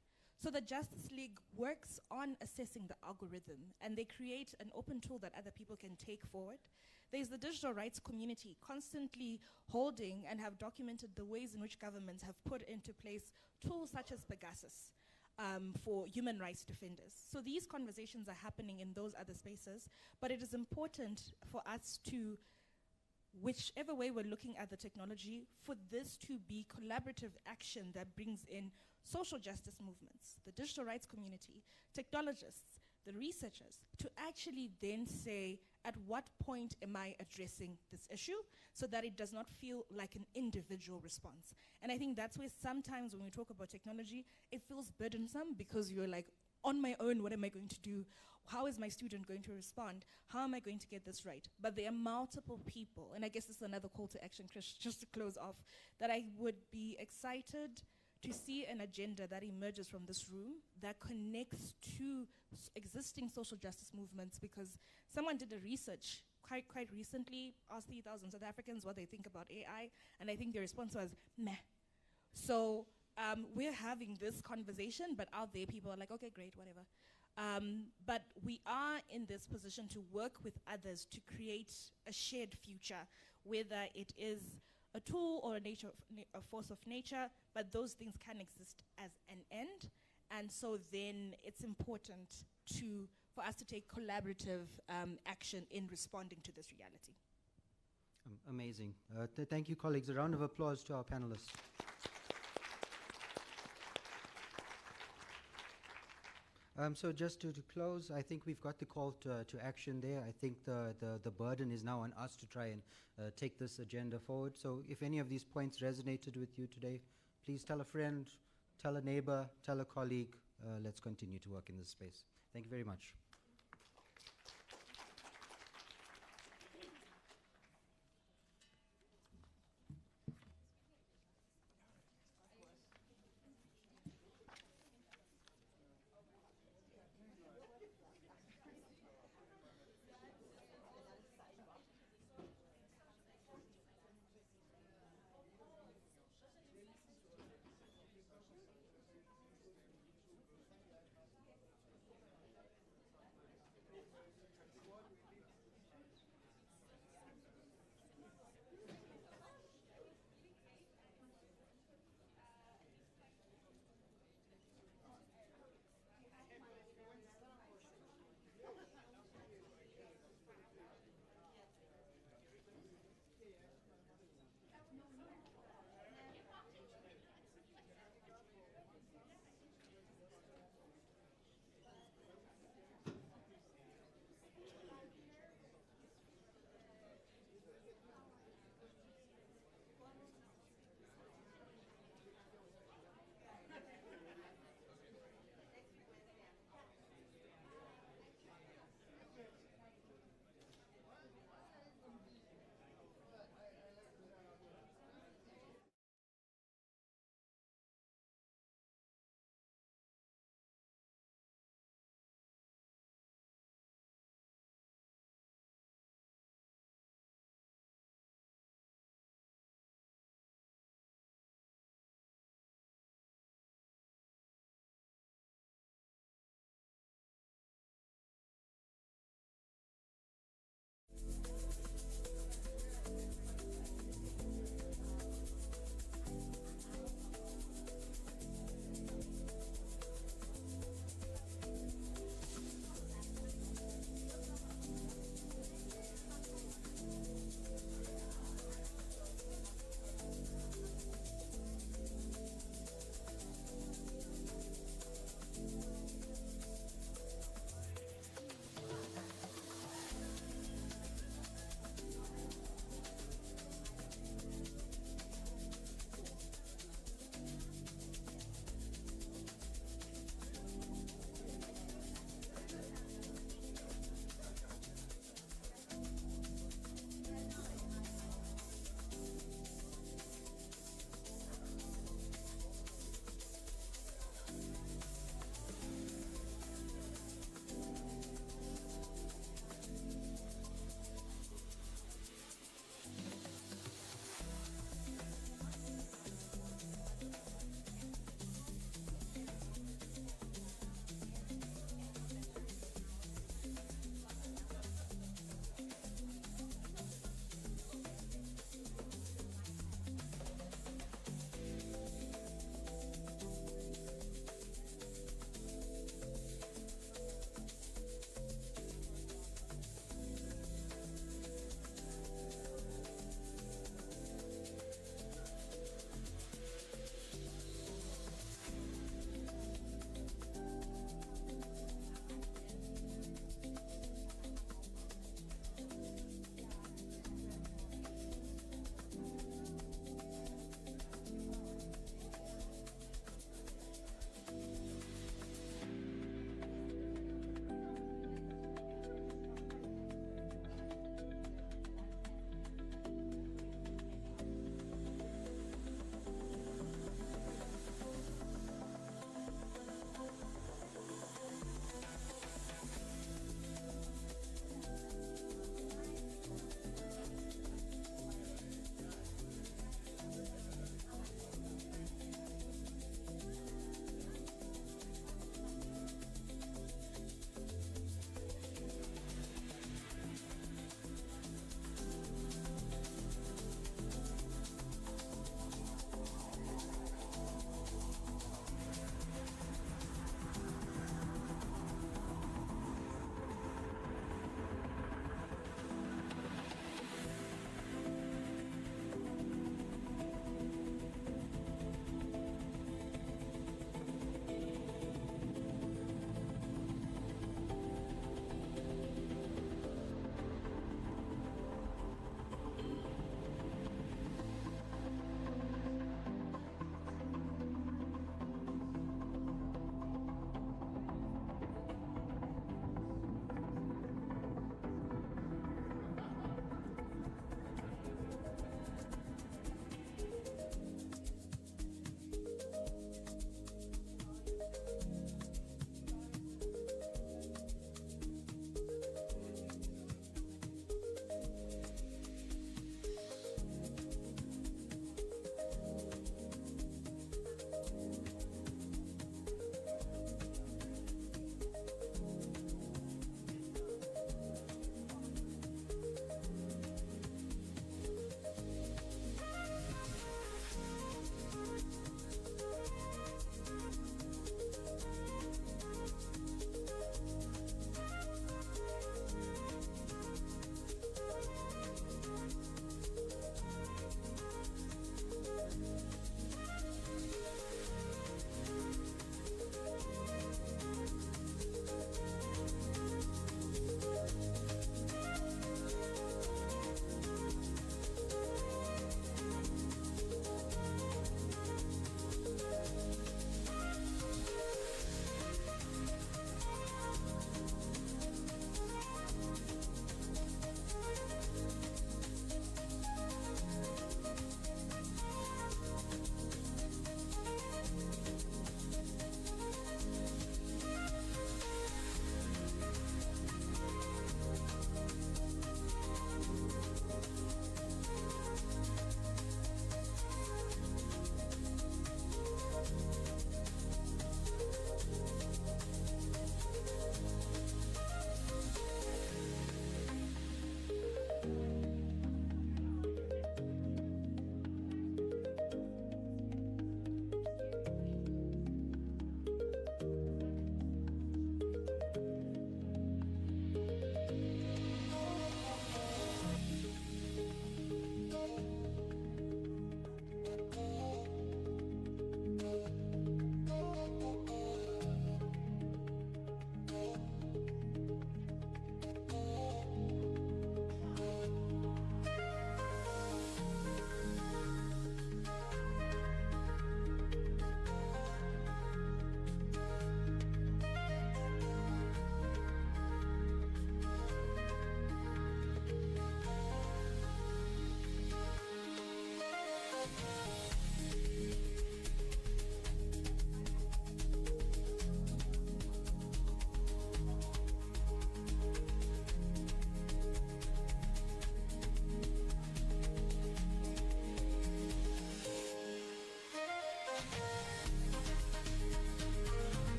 So the Justice League works on assessing the algorithm, and they create an open tool that other people can take forward. There's the digital rights community constantly holding and have documented the ways in which governments have put into place tools such as Pegasus for human rights defenders. So these conversations are happening in those other spaces, but it is important for us to, whichever way we're looking at the technology, for this to be collaborative action that brings in social justice movements, the digital rights community, technologists, the researchers, to actually then say, at what point am I addressing this issue so that it does not feel like an individual response? And I think that's where sometimes when we talk about technology, it feels burdensome because you're like, on my own, what am I going to do? How is my student going to respond? How am I going to get this right? But there are multiple people, and I guess this is another call to action, Chris, just to close off, that I would be excited to see an agenda that emerges from this room that connects to existing social justice movements, because someone did a research quite recently, asked 3,000 South Africans what they think about AI, and I think the response was, meh. So we're having this conversation, but out there people are like, okay, great, whatever. But we are in this position to work with others to create a shared future, whether it is a tool or a force of nature, but those things can exist as an end. And so then it's important for us to take collaborative action in responding to this reality. Amazing. Thank you, colleagues. A round of applause to our panelists. So just to close, I think we've got the call to action there. I think the burden is now on us to try and take this agenda forward. So if any of these points resonated with you today, please tell a friend, tell a neighbor, tell a colleague. Let's continue to work in this space. Thank you very much.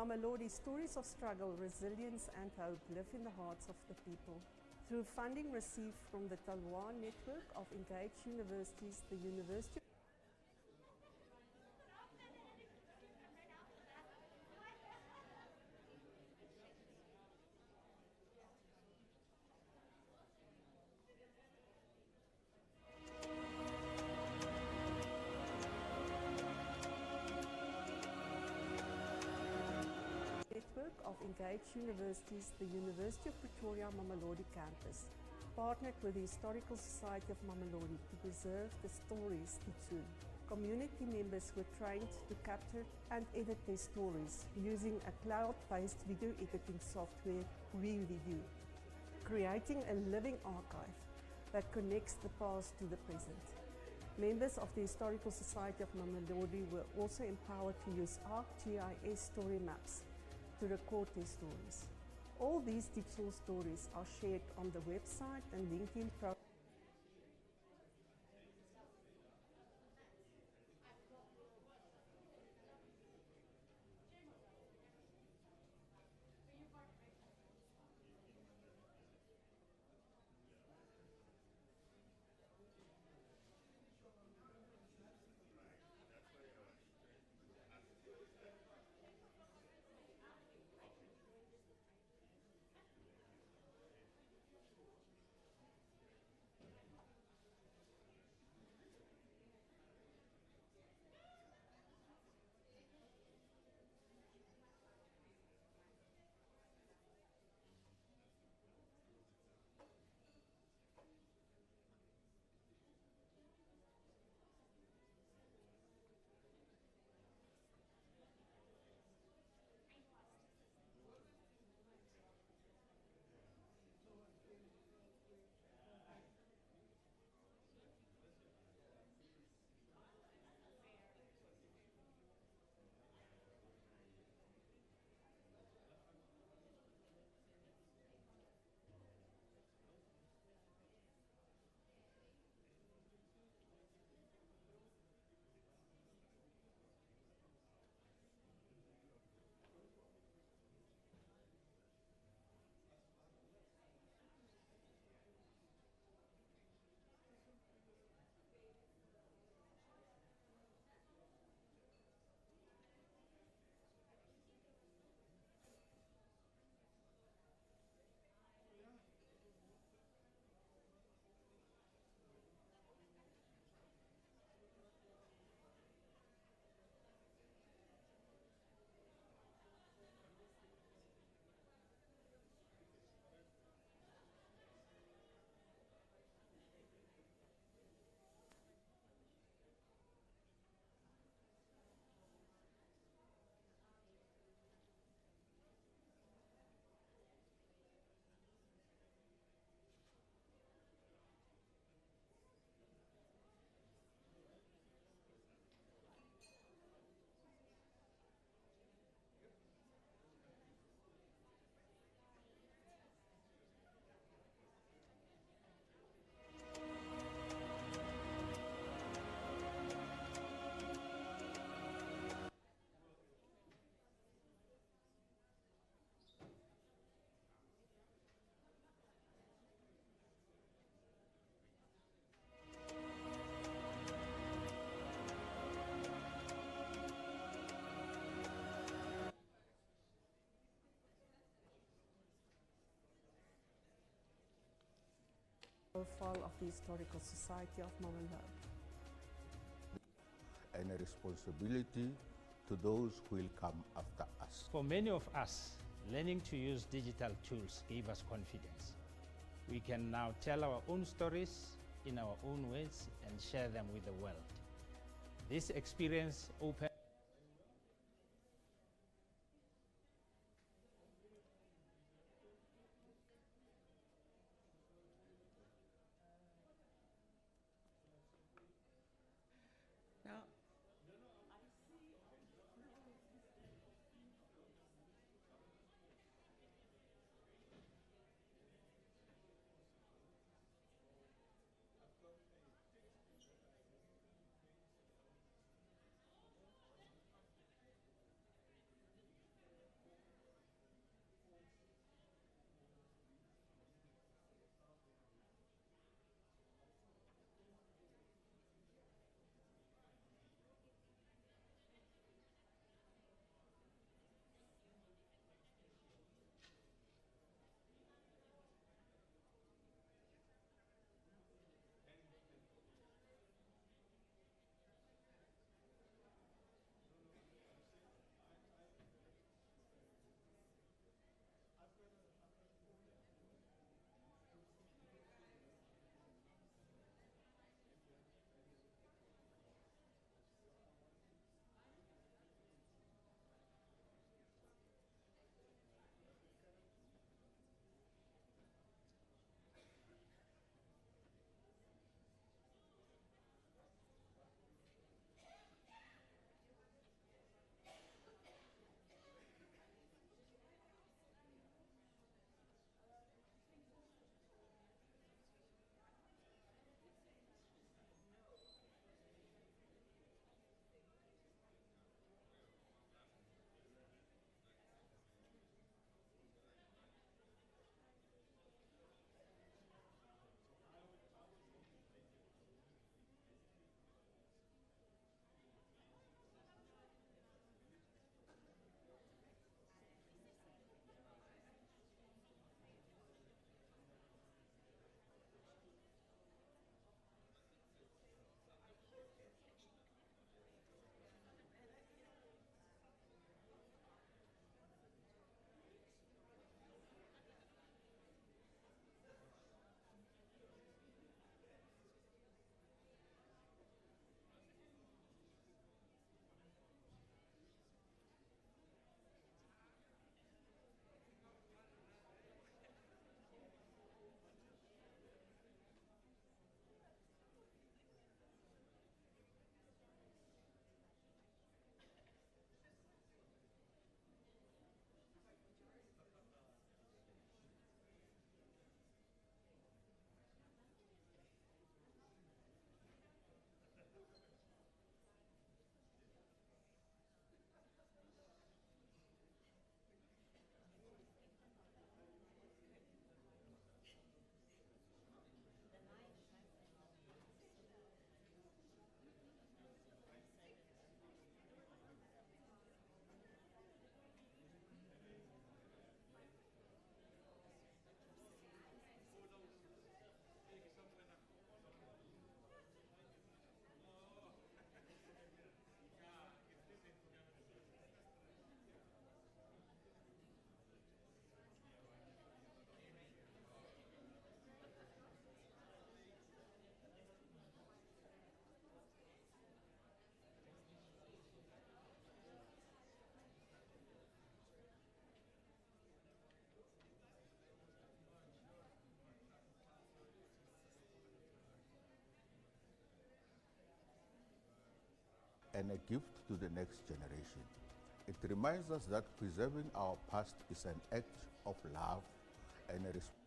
Mamelodi, stories of struggle, resilience, and hope live in the hearts of the people. Through funding received from the Talwa network of engaged universities, the University network of engaged universities, the University of Pretoria Mamelodi campus partnered with the Historical Society of Mamelodi to preserve the Stories-D2. Community members were trained to capture and edit their stories using a cloud-based video editing software, ReVideo, creating a living archive that connects the past to the present. Members of the Historical Society of Mamelodi were also empowered to use ArcGIS story maps to record their stories. All these digital stories are shared on the website and LinkedIn profile. Profile of the Historical Society of Mamelodi. And a responsibility to those who will come after us. For many of us, learning to use digital tools gave us confidence. We can now tell our own stories in our own ways and share them with the world. This experience opened Now, and a gift to the next generation. It reminds us that preserving our past is an act of love and a responsibility.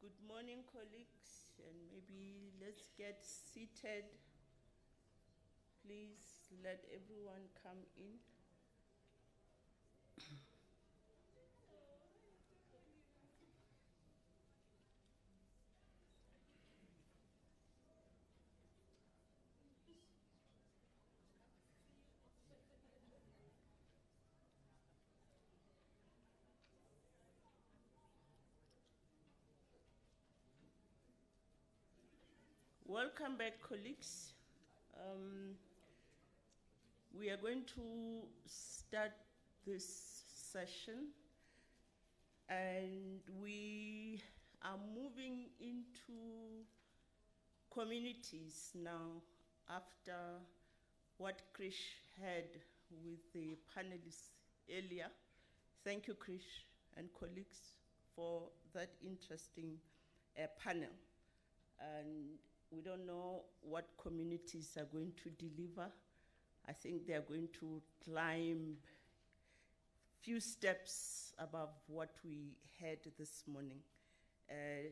Good morning, colleagues, and maybe let's get seated. Please let everyone come in. Welcome back, colleagues. We are going to start this session, and we are moving into communities now after what Krish had with the panelists earlier. Thank you, Krish and colleagues, for that interesting panel. And we don't know what communities are going to deliver. I think they are going to climb few steps above what we had this morning,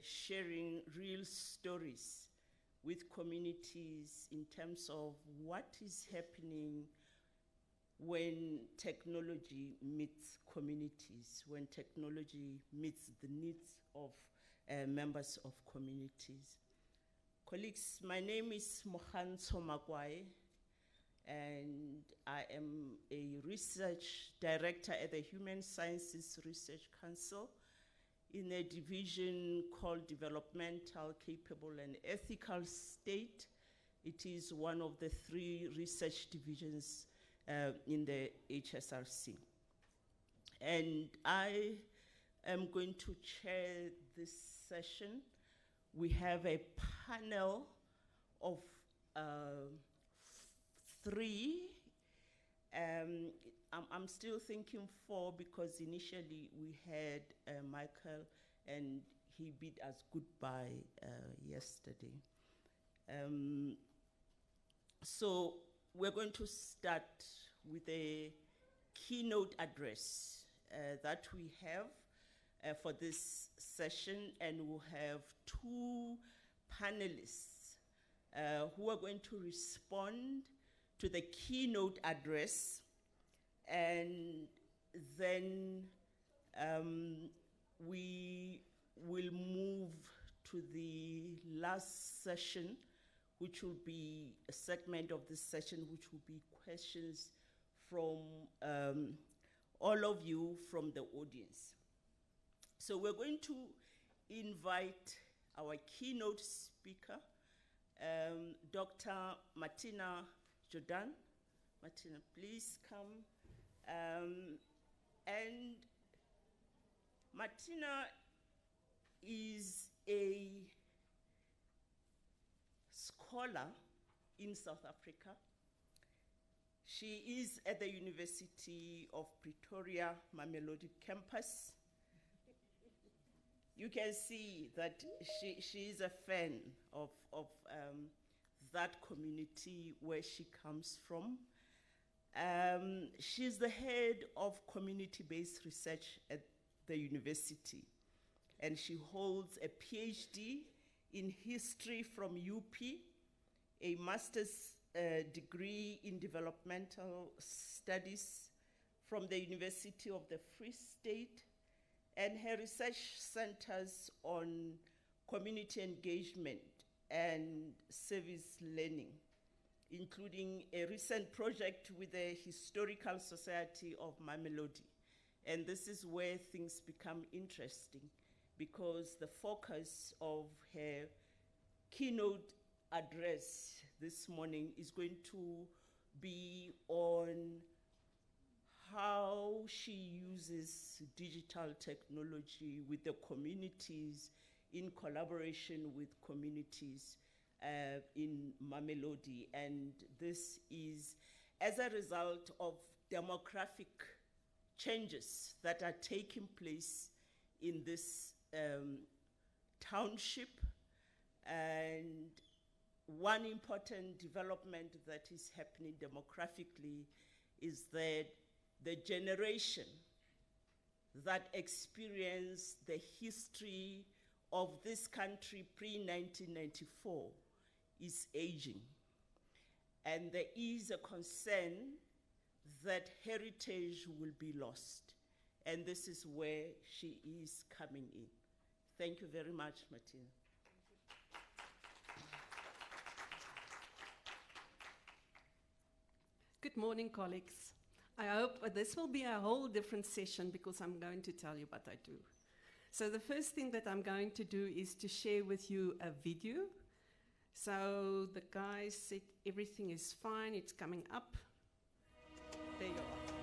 sharing real stories with communities in terms of what is happening when technology meets communities, when technology meets the needs of members of communities. Colleagues, my name is Mohanso Magwai, and I am a research director at the Human Sciences Research Council in a division called Developmental, Capable, and Ethical State. It is one of the 3 research divisions in the HSRC. And I am going to chair this session. We have a panel of 3. I'm still thinking 4 because initially we had Michael, and he bid us goodbye yesterday. So we're going to start with a keynote address that we have for this session, and we'll have 2 panelists who are going to respond to the keynote address, and then we will move to the last session, which will be a segment of this session, which will be questions from all of you from the audience. So we're going to invite our keynote speaker, Dr. Martina Jordan. Martina, please come. And Martina is a scholar scholar in South Africa. She is at the University of Pretoria, Mamelodi campus. You can see that she is a fan of that community where she comes from. She's the head of community-based research at the university, and she holds a PhD in history from UP, a master's degree in developmental studies from the University of the Free State, and her research centers on community engagement and service learning, including a recent project with the Historical Society of Mamelodi. And this is where things become interesting, because the focus of her keynote address this morning is going to be on how she uses digital technology with the communities, in collaboration with communities in Mamelodi. And this is as a result of demographic changes that are taking place in this township. And one important development that is happening demographically is that the generation that experienced the history of this country pre-1994 is aging. And there is a concern that heritage will be lost. And this is where she is coming in. Thank you very much, Martina. Good morning, colleagues. I hope this will be a whole different session because I'm going to tell you what I do. So the first thing that I'm going to do is to share with you a video. So the guys said everything is fine, it's coming up. There you are.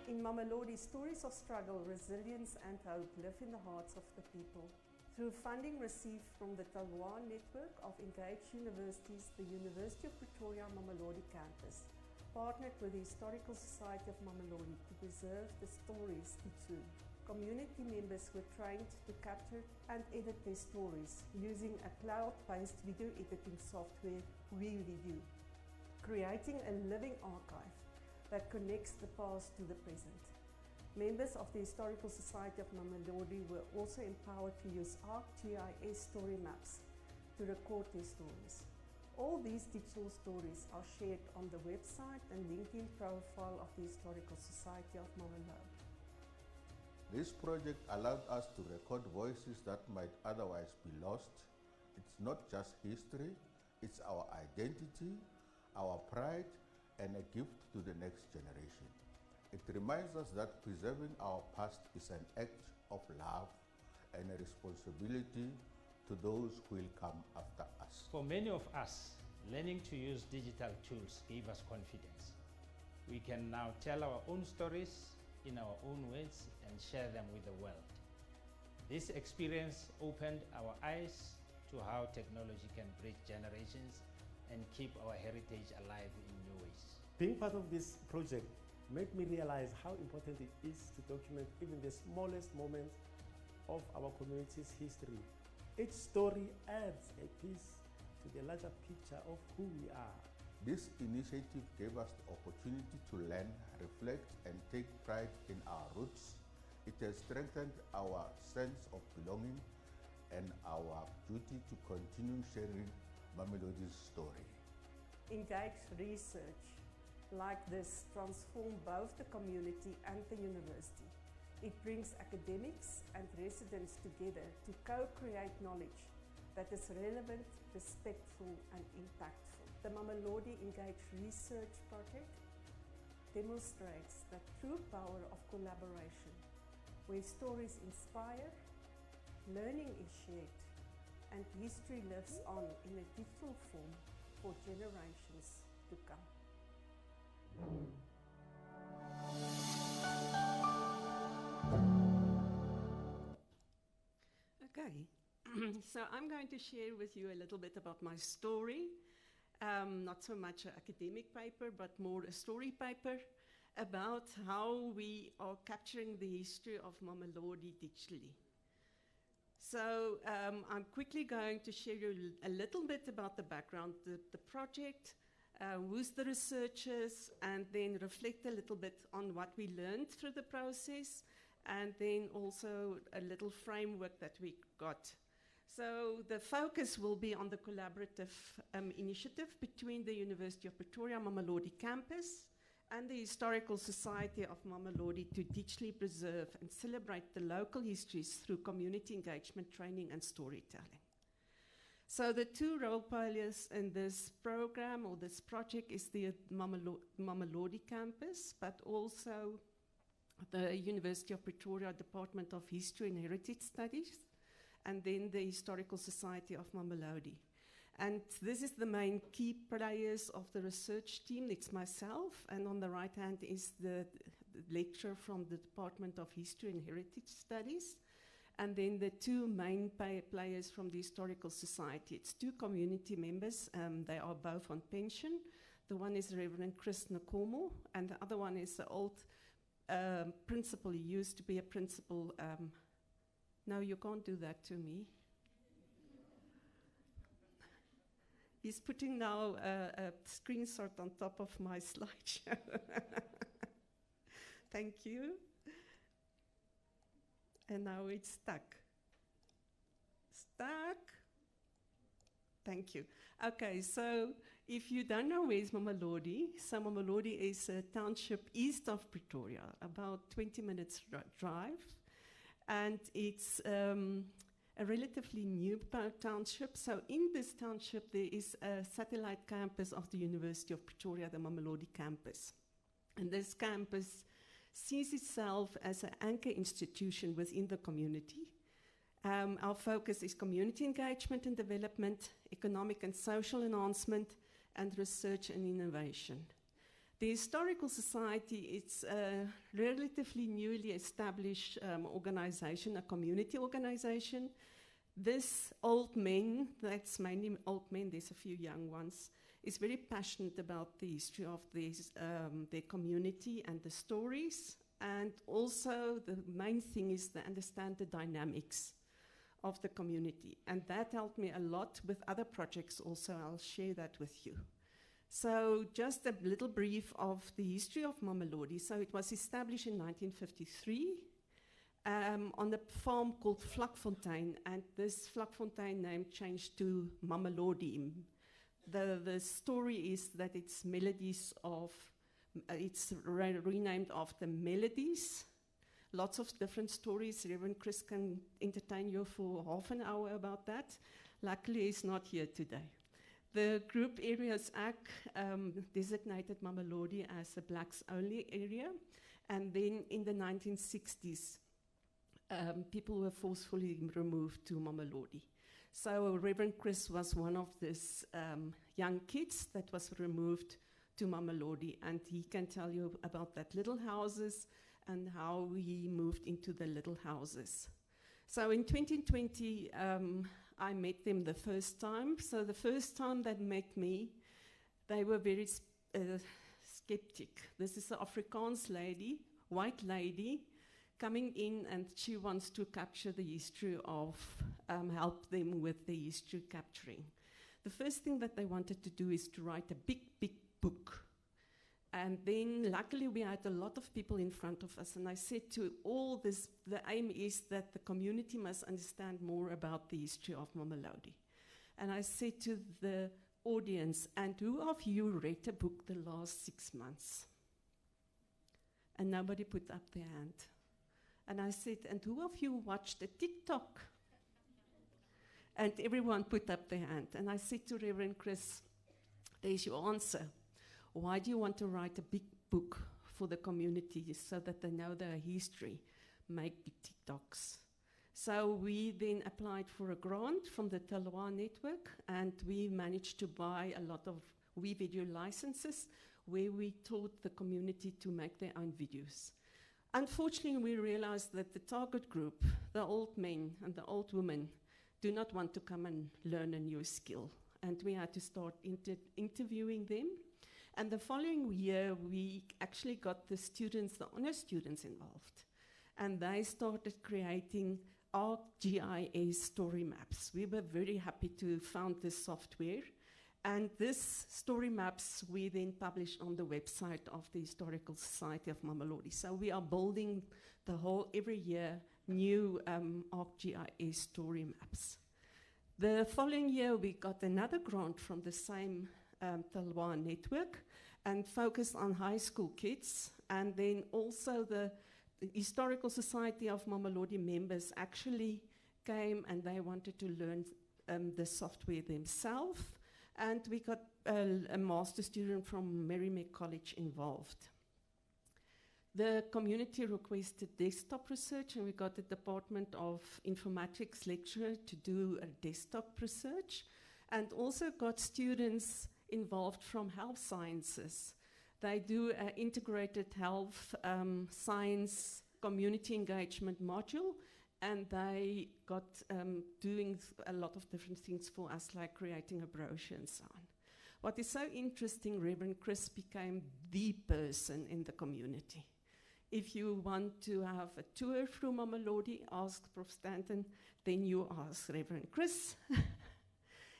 In Mamelodi, stories of struggle, resilience and hope live in the hearts of the people. Through funding received from the Talwa network of engaged universities, the University of Pretoria Mamelodi campus partnered with the Historical Society of Mamelodi to preserve the Society-D2. Community members were trained to capture and edit their stories using a cloud-based video editing software, WeReview, creating a living archive that connects the past to the present. Members of the Historical Society of Mamelodi were also empowered to use ArcGIS story maps to record their stories. All these digital stories are shared on the website and LinkedIn profile of the Historical Society of Mamelodi. This project allowed us to record voices that might otherwise be lost. It's not just history, it's our identity, our pride, and a gift to the next generation. It reminds us that preserving our past is an act of love and a responsibility to those who will come after us. For many of us, learning to use digital tools gave us confidence. We can now tell our own stories in our own words and share them with the world. This experience opened our eyes to how technology can bridge generations and keep our heritage alive in new ways. Being part of this project made me realize how important it is to document even the smallest moments of our community's history. Each story adds a piece to the larger picture of who we are. This initiative gave us the opportunity to learn, reflect, and take pride in our roots. It has strengthened our sense of belonging and our duty to continue sharing Mamelodi's story. Engaged research like this transform both the community and the university. It brings academics and residents together to co-create knowledge that is relevant, respectful and impactful. The Mamelodi Engaged Research Project demonstrates the true power of collaboration, where stories inspire, learning is shared, and history lives on in a digital form for generations to come. Thank you. So I'm going to share with you a little bit about my story. Not so much an academic paper, but more a story paper about how we are capturing the history of Mamelodi digitally. So I'm quickly going to share you a little bit about the background, the project, who's the researchers, and then reflect a little bit on what we learned through the process, and then also a little framework that we got. So the focus will be on the collaborative initiative between the University of Pretoria Mamelodi campus and the Historical Society of Mamelodi to digitally preserve and celebrate the local histories through community engagement, training, and storytelling. So the two role players in this program or this project is the Mamelodi campus, but also the University of Pretoria Department of History and Heritage Studies, and then the Historical Society of Mamelodi. And this is the main key players of the research team. It's myself, and on the right hand is the lecturer from the Department of History and Heritage Studies, and then the two main players from the Historical Society. It's two community members. They are both on pension. The one is Reverend Chris Nkomo, and the other one is the old principal. He used to be a principal. No, you can't do that to me. He's putting now a screenshot on top of my slideshow. Thank you. And now it's stuck. Stuck. Thank you. Okay, so if you don't know where's Mamelodi, so Mamelodi is a township east of Pretoria, about 20 minutes drive. And it's a relatively new township. So in this township, there is a satellite campus of the University of Pretoria, the Mamelodi campus. And this campus sees itself as an anchor institution within the community. Our focus is community engagement and development, economic and social enhancement, and research and innovation. The Historical Society is a relatively newly established organization, a community organization. This old men, that's mainly old men, there's a few young ones, is very passionate about the history of their community and the stories. And also the main thing is to understand the dynamics of the community. And that helped me a lot with other projects also. I'll share that with you. So just a little brief of the history of Mamelodi. So it was established in 1953 on a farm called Vlakfontein, and this Vlakfontein name changed to Mamelodi. The story is that it's melodies of, it's renamed after melodies. Lots of different stories. Reverend Chris can entertain you for half an hour about that. Luckily, he's not here today. The Group Areas Act designated Mamelodi as a blacks-only area, and then in the 1960s, people were forcefully removed to Mamelodi. So Reverend Chris was one of these young kids that was removed to Mamelodi, and he can tell you about that little houses and how he moved into the little houses. So in 2020, I met them the first time. So the first time they met me, they were very skeptic. This is an Afrikaans lady, white lady, coming in, and she wants to capture the history of, help them with the history capturing. The first thing that they wanted to do is to write a big, big book. And then luckily we had a lot of people in front of us, and I said to all this, the aim is that the community must understand more about the history of Mamelodi. And I said to the audience, and who of you read a book the last 6 months? And nobody put up their hand. And I said, and who of you watched a TikTok? And everyone put up their hand. And I said to Reverend Chris, there's your answer. Why do you want to write a big book for the community so that they know their history? Make TikToks. So we then applied for a grant from the Taloa network, and we managed to buy a lot of video licenses where we taught the community to make their own videos. Unfortunately, we realized that the target group, the old men and the old women, do not want to come and learn a new skill. And we had to start interviewing them. And the following year, we actually got the students, the honor students involved. And they started creating ArcGIS story maps. We were very happy to found this software. And this story maps we then published on the website of the Historical Society of Mamelodi. So we are building the whole, every year, new ArcGIS story maps. The following year, we got another grant from the same Talwa network and focused on high school kids. And then also the Historical Society of Mamelodi members actually came and they wanted to learn the software themselves. And we got a master student from Merrimack College involved. The community requested desktop research, and we got the Department of Informatics lecturer to do a desktop research, and also got students involved from health sciences. They do an integrated health science community engagement module, and they got doing a lot of different things for us, like creating a brochure and so on. What is so interesting, Reverend Chris became the person in the community. If you want to have a tour through Mamelodi, ask Prof. Stanton, then you ask Reverend Chris.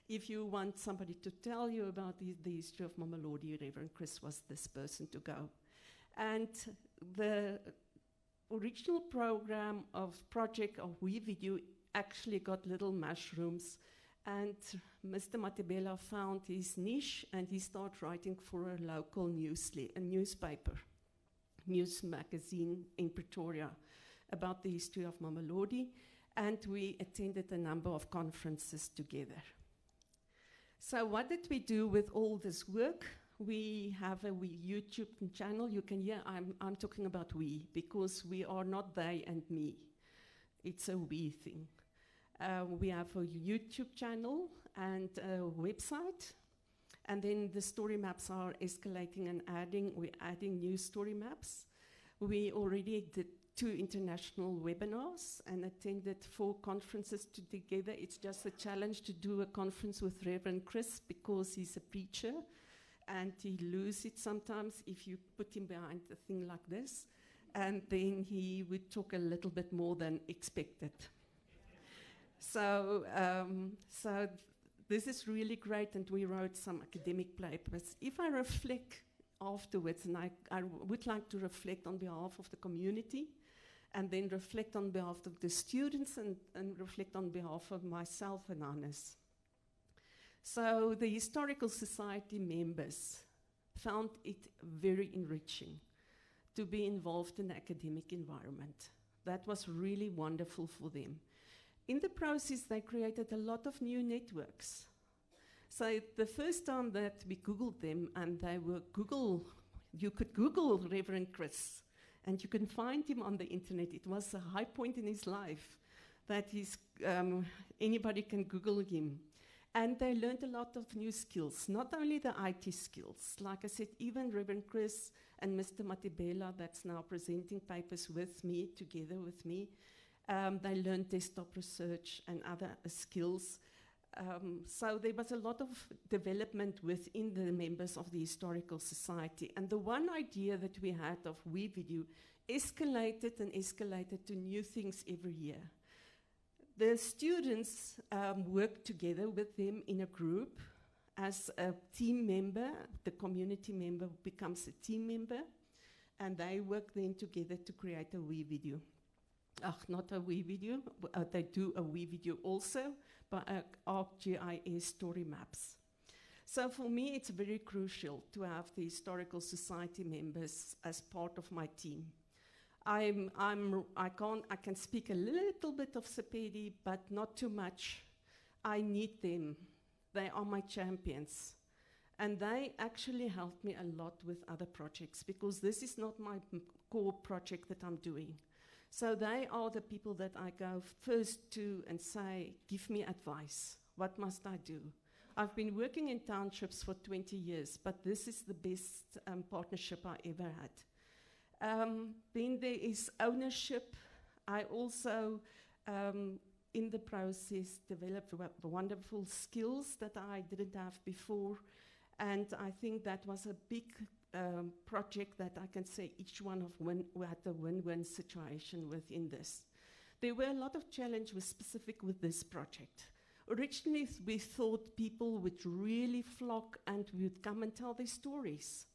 If you want somebody to tell you about the history of Mamelodi, Reverend Chris was this person to go. And the original program of project of WeVideo actually got little mushrooms, and Mr. Matebela found his niche and he started writing for a local newspaper, news magazine in Pretoria about the history of Mamelodi, and we attended a number of conferences together. So what did we do with all this work? We have a YouTube channel. You can hear I'm talking about we, because we are not they and me. It's a we thing. We have a YouTube channel and a website. And then the story maps are escalating and adding. We're adding new story maps. We already did 2 international webinars and attended 4 conferences together. It's just a challenge to do a conference with Reverend Chris because he's a preacher and he loses it sometimes if you put him behind a thing like this. And then he would talk a little bit more than expected. So this is really great, and we wrote some academic papers. If I reflect afterwards, and I would like to reflect on behalf of the community, and then reflect on behalf of the students, and reflect on behalf of myself and Hannes. So the Historical Society members found it very enriching to be involved in the academic environment. That was really wonderful for them. In the process, they created a lot of new networks. So the first time that we Googled them, and they were you could Google Reverend Chris, and you can find him on the internet. It was a high point in his life that anybody can Google him. And they learned a lot of new skills, not only the IT skills. Like I said, even Reverend Chris and Mr. Matebela, that's now presenting papers with me, together with me, they learned desktop research and other skills. So there was a lot of development within the members of the Historical Society. And the one idea that we had of WeVideo escalated and escalated to new things every year. The students work together with them in a group as a team member. The community member becomes a team member, and they work then together to create a WeVideo. Not a WeVideo, they do a WeVideo also, but ArcGIS story maps. So for me, it's very crucial to have the Historical Society members as part of my team. I can speak a little bit of Sepedi, but not too much. I need them. They are my champions. And they actually helped me a lot with other projects, because this is not my core project that I'm doing. So they are the people that I go first to and say, give me advice. What must I do? I've been working in townships for 20 years, but this is the best partnership I ever had. Then there is ownership. I also in the process, developed wonderful skills that I didn't have before. And I think that was a big project that I can say each one of we had a win-win situation within this. There were a lot of challenges specific with this project. Originally, we thought people would really flock and would come and tell their stories.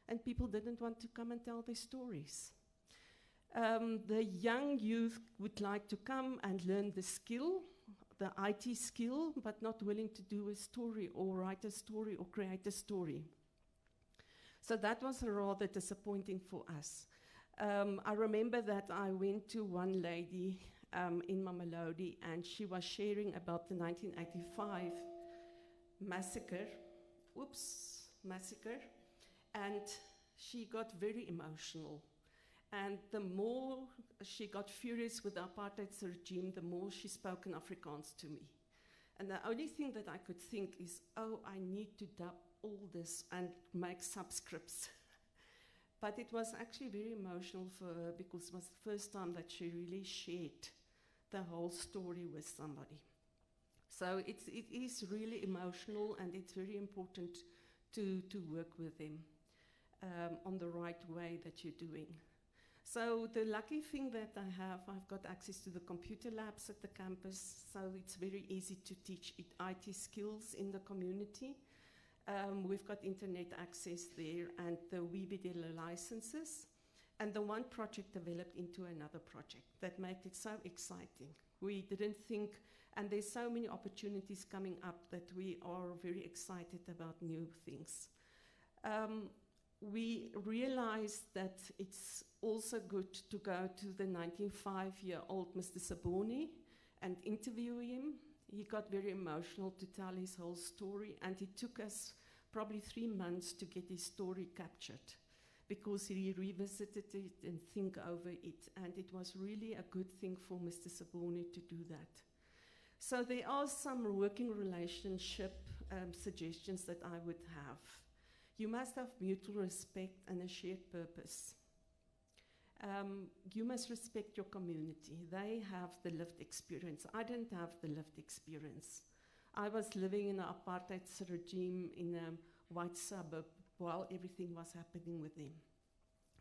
And people didn't want to come and tell their stories. The young youth would like to come and learn the skill, the IT skill, but not willing to do a story or write a story or create a story. So that was rather disappointing for us. I remember that I went to one lady in Mamelodi, and she was sharing about the 1985 massacre, and she got very emotional. And the more she got furious with the apartheid regime, the more she spoke in Afrikaans to me. And the only thing that I could think is, oh, I need to dub all this and make subscripts. But it was actually very emotional for her because it was the first time that she really shared the whole story with somebody. So it is really emotional, and it's very important to work with them on the right way that you're doing. So the lucky thing that I've got access to the computer labs at the campus, so it's very easy to teach IT skills in the community. We've got internet access there and the WeBDL licenses. And the one project developed into another project that made it so exciting. We didn't think, and there's so many opportunities coming up that we are very excited about new things. We realized that it's also good to go to the 95-year-old Mr. Saboni and interview him. He got very emotional to tell his whole story, and it took us probably 3 months to get his story captured, because he revisited it and think over it, and it was really a good thing for Mr. Saboni to do that. So there are some working relationship suggestions that I would have. You must have mutual respect and a shared purpose. You must respect your community. They have the lived experience. I didn't have the lived experience. I was living in an apartheid regime in a white suburb while everything was happening with them.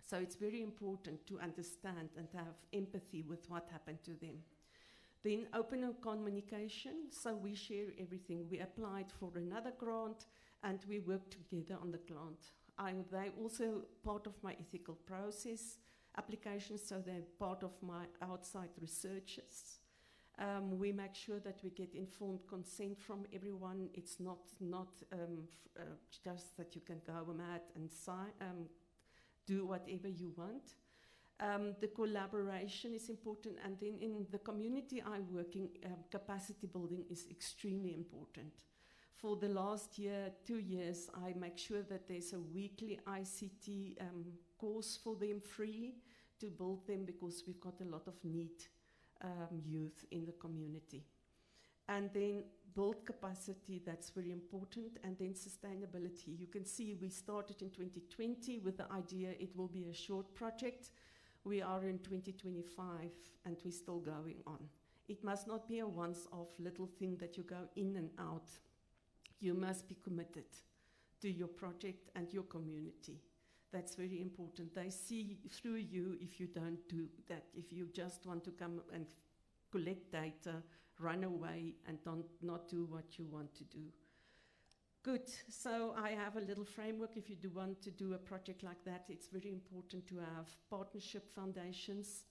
So it's very important to understand and to have empathy with what happened to them. Then open communication, so we share everything. We applied for another grant and we worked together on the grant. They also part of my ethical process applications, so they're part of my outside researchers. We make sure that we get informed consent from everyone. It's not just that you can go mad and do whatever you want. The collaboration is important, and then in the community I work in, capacity building is extremely important. For the last 2 years, I make sure that there's a weekly ICT course for them free to build them, because we've got a lot of need youth in the community. And then build capacity, that's very important, and then sustainability. You can see we started in 2020 with the idea it will be a short project. We are in 2025 and we're still going on. It must not be a once-off little thing that you go in and out. You must be committed to your project and your community. That's very important. They see through you if you don't do that, if you just want to come and collect data, run away, and not do what you want to do. Good, so I have a little framework. If you do want to do a project like that, it's very important to have partnership foundations.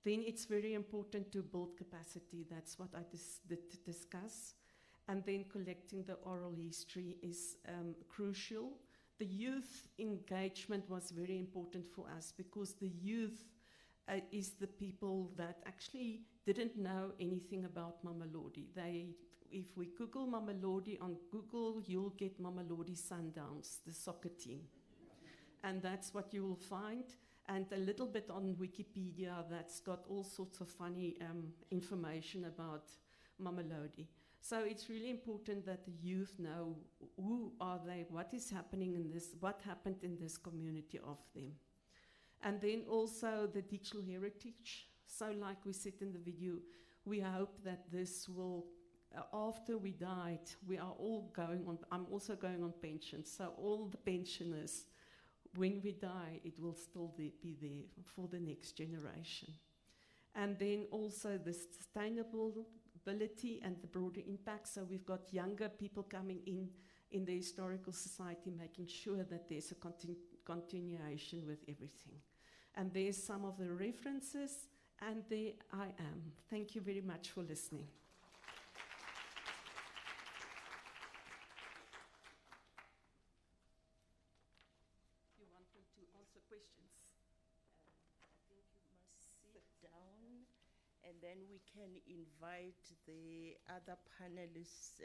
Then it's very important to build capacity. That's what I discuss. And then collecting the oral history is crucial. The youth engagement was very important for us, because the youth is the people that actually didn't know anything about Mamelodi. If we Google Mamelodi on Google, you'll get Mamelodi Sundowns, the soccer team. And that's what you will find. And a little bit on Wikipedia that's got all sorts of funny information about Mamelodi. So it's really important that the youth know who are they, what is happening in this, what happened in this community of them. And then also the digital heritage. So like we said in the video, we hope that this will, after we died, we are all going on, I'm also going on pension, so all the pensioners, when we die, it will still be there for the next generation. And then also the sustainability and the broader impact, so we've got younger people coming in the Historical Society, making sure that there's a continuation with everything. And there's some of the references, and there I am. Thank you very much for listening. You want me to answer questions? I think you must sit down, and then we can invite the other panelists,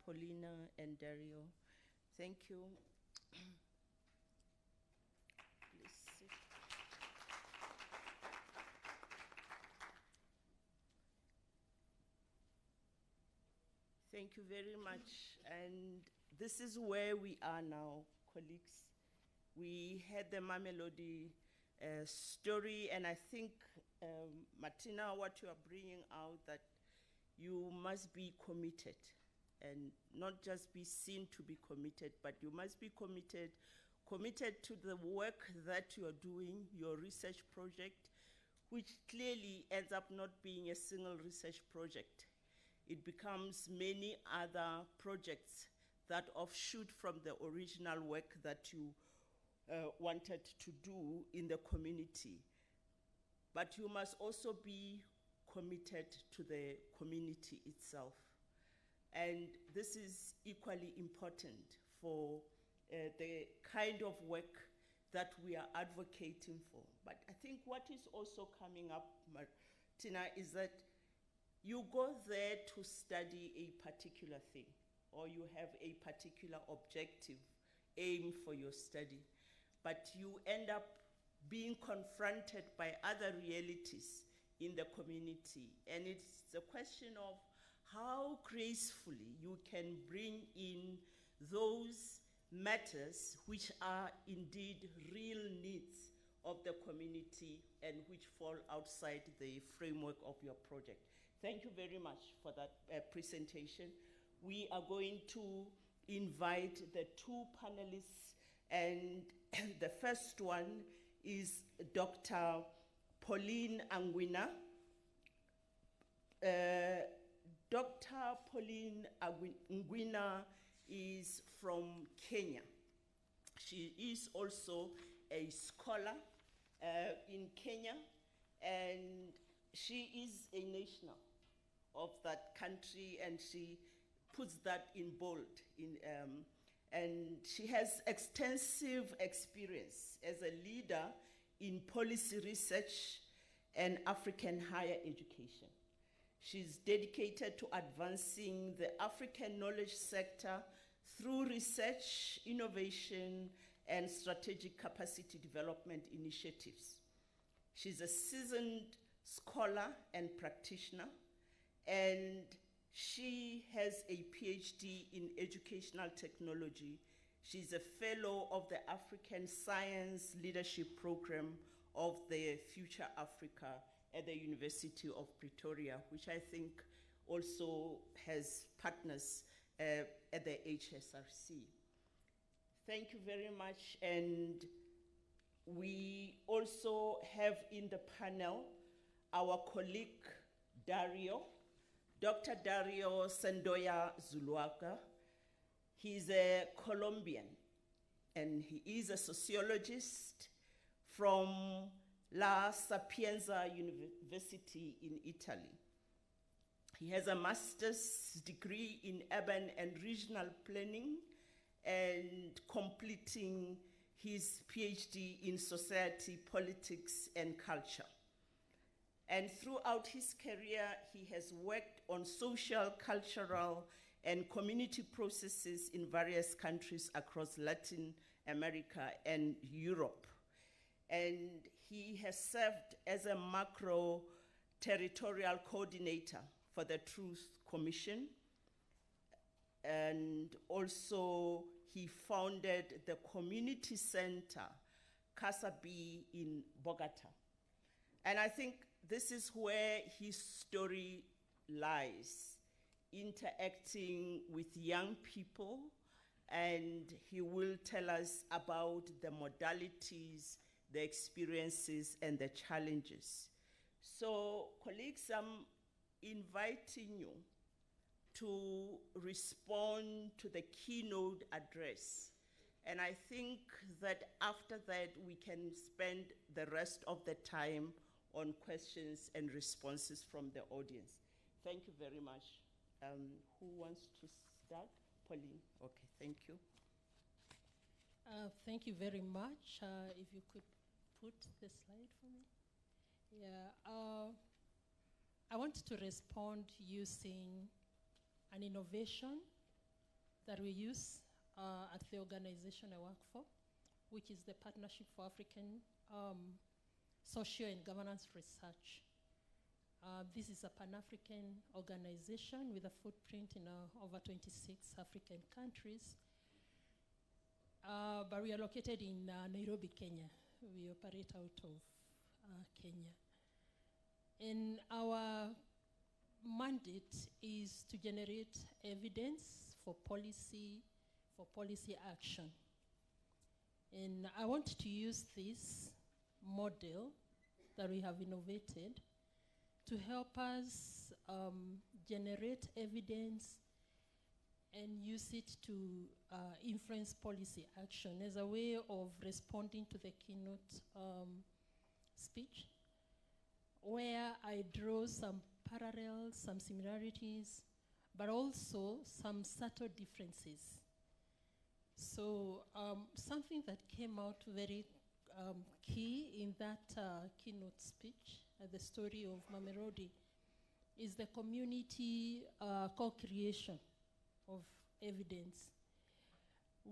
Paulina and Dario. Thank you. Please sit. Thank you very much. And this is where we are now, colleagues. We had the Mamelodi story, and I think, Martina, what you are bringing out, that you must be committed, and not just be seen to be committed, but you must be committed to the work that you are doing, your research project, which clearly ends up not being a single research project. It becomes many other projects that offshoot from the original work that you wanted to do in the community. But you must also be committed to the community itself. And this is equally important for the kind of work that we are advocating for. But I think what is also coming up, Martina, is that you go there to study a particular thing, or you have a particular objective aim for your study, but you end up being confronted by other realities in the community. And it's the question of how gracefully you can bring in those matters which are indeed real needs of the community and which fall outside the framework of your project. Thank you very much for that presentation. We are going to invite the two panelists, and the first one is Dr. Pauline Angwina. Dr. Pauline Angwina is from Kenya. She is also a scholar in Kenya, and she is a national of that country, and she puts that in bold. And she has extensive experience as a leader in policy research and African higher education. She's dedicated to advancing the African knowledge sector through research, innovation, and strategic capacity development initiatives. She's a seasoned scholar and practitioner, and she has a PhD in educational technology. She's a fellow of the African Science Leadership Program of the Future Africa at the University of Pretoria, which I think also has partners at the HSRC. Thank you very much. And we also have in the panel our colleague Dario, Dr. Dario Sendoya Zuluaga. He's a Colombian, and he is a sociologist from La Sapienza University in Italy. He has a master's degree in urban and regional planning, and completing his PhD in society, politics, and culture. And throughout his career, he has worked on social, cultural, and community processes in various countries across Latin America and Europe. And he has served as a macro territorial coordinator for the Truth Commission. And also he founded the community center, Casa B, in Bogota. And I think this is where his story lies, interacting with young people, and he will tell us about the modalities, the experiences, and the challenges. So, colleagues, I'm inviting you to respond to the keynote address. And I think that after that, we can spend the rest of the time on questions and responses from the audience. Thank you very much. Who wants to start? Pauline. Okay, thank you. Thank you very much. If you could put the slide for me. Yeah, I want to respond using an innovation that we use at the organization I work for, which is the Partnership for African Social and Governance Research. This is a Pan-African organization with a footprint in over 26 African countries. But we are located in Nairobi, Kenya. We operate out of Kenya. And our mandate is to generate evidence for policy action. And I want to use this model that we have innovated to help us generate evidence and use it to influence policy action as a way of responding to the keynote speech, where I draw some parallels, some similarities, but also some subtle differences. So something that came out very key in that keynote speech, the story of Mamelodi, is the community co-creation of evidence.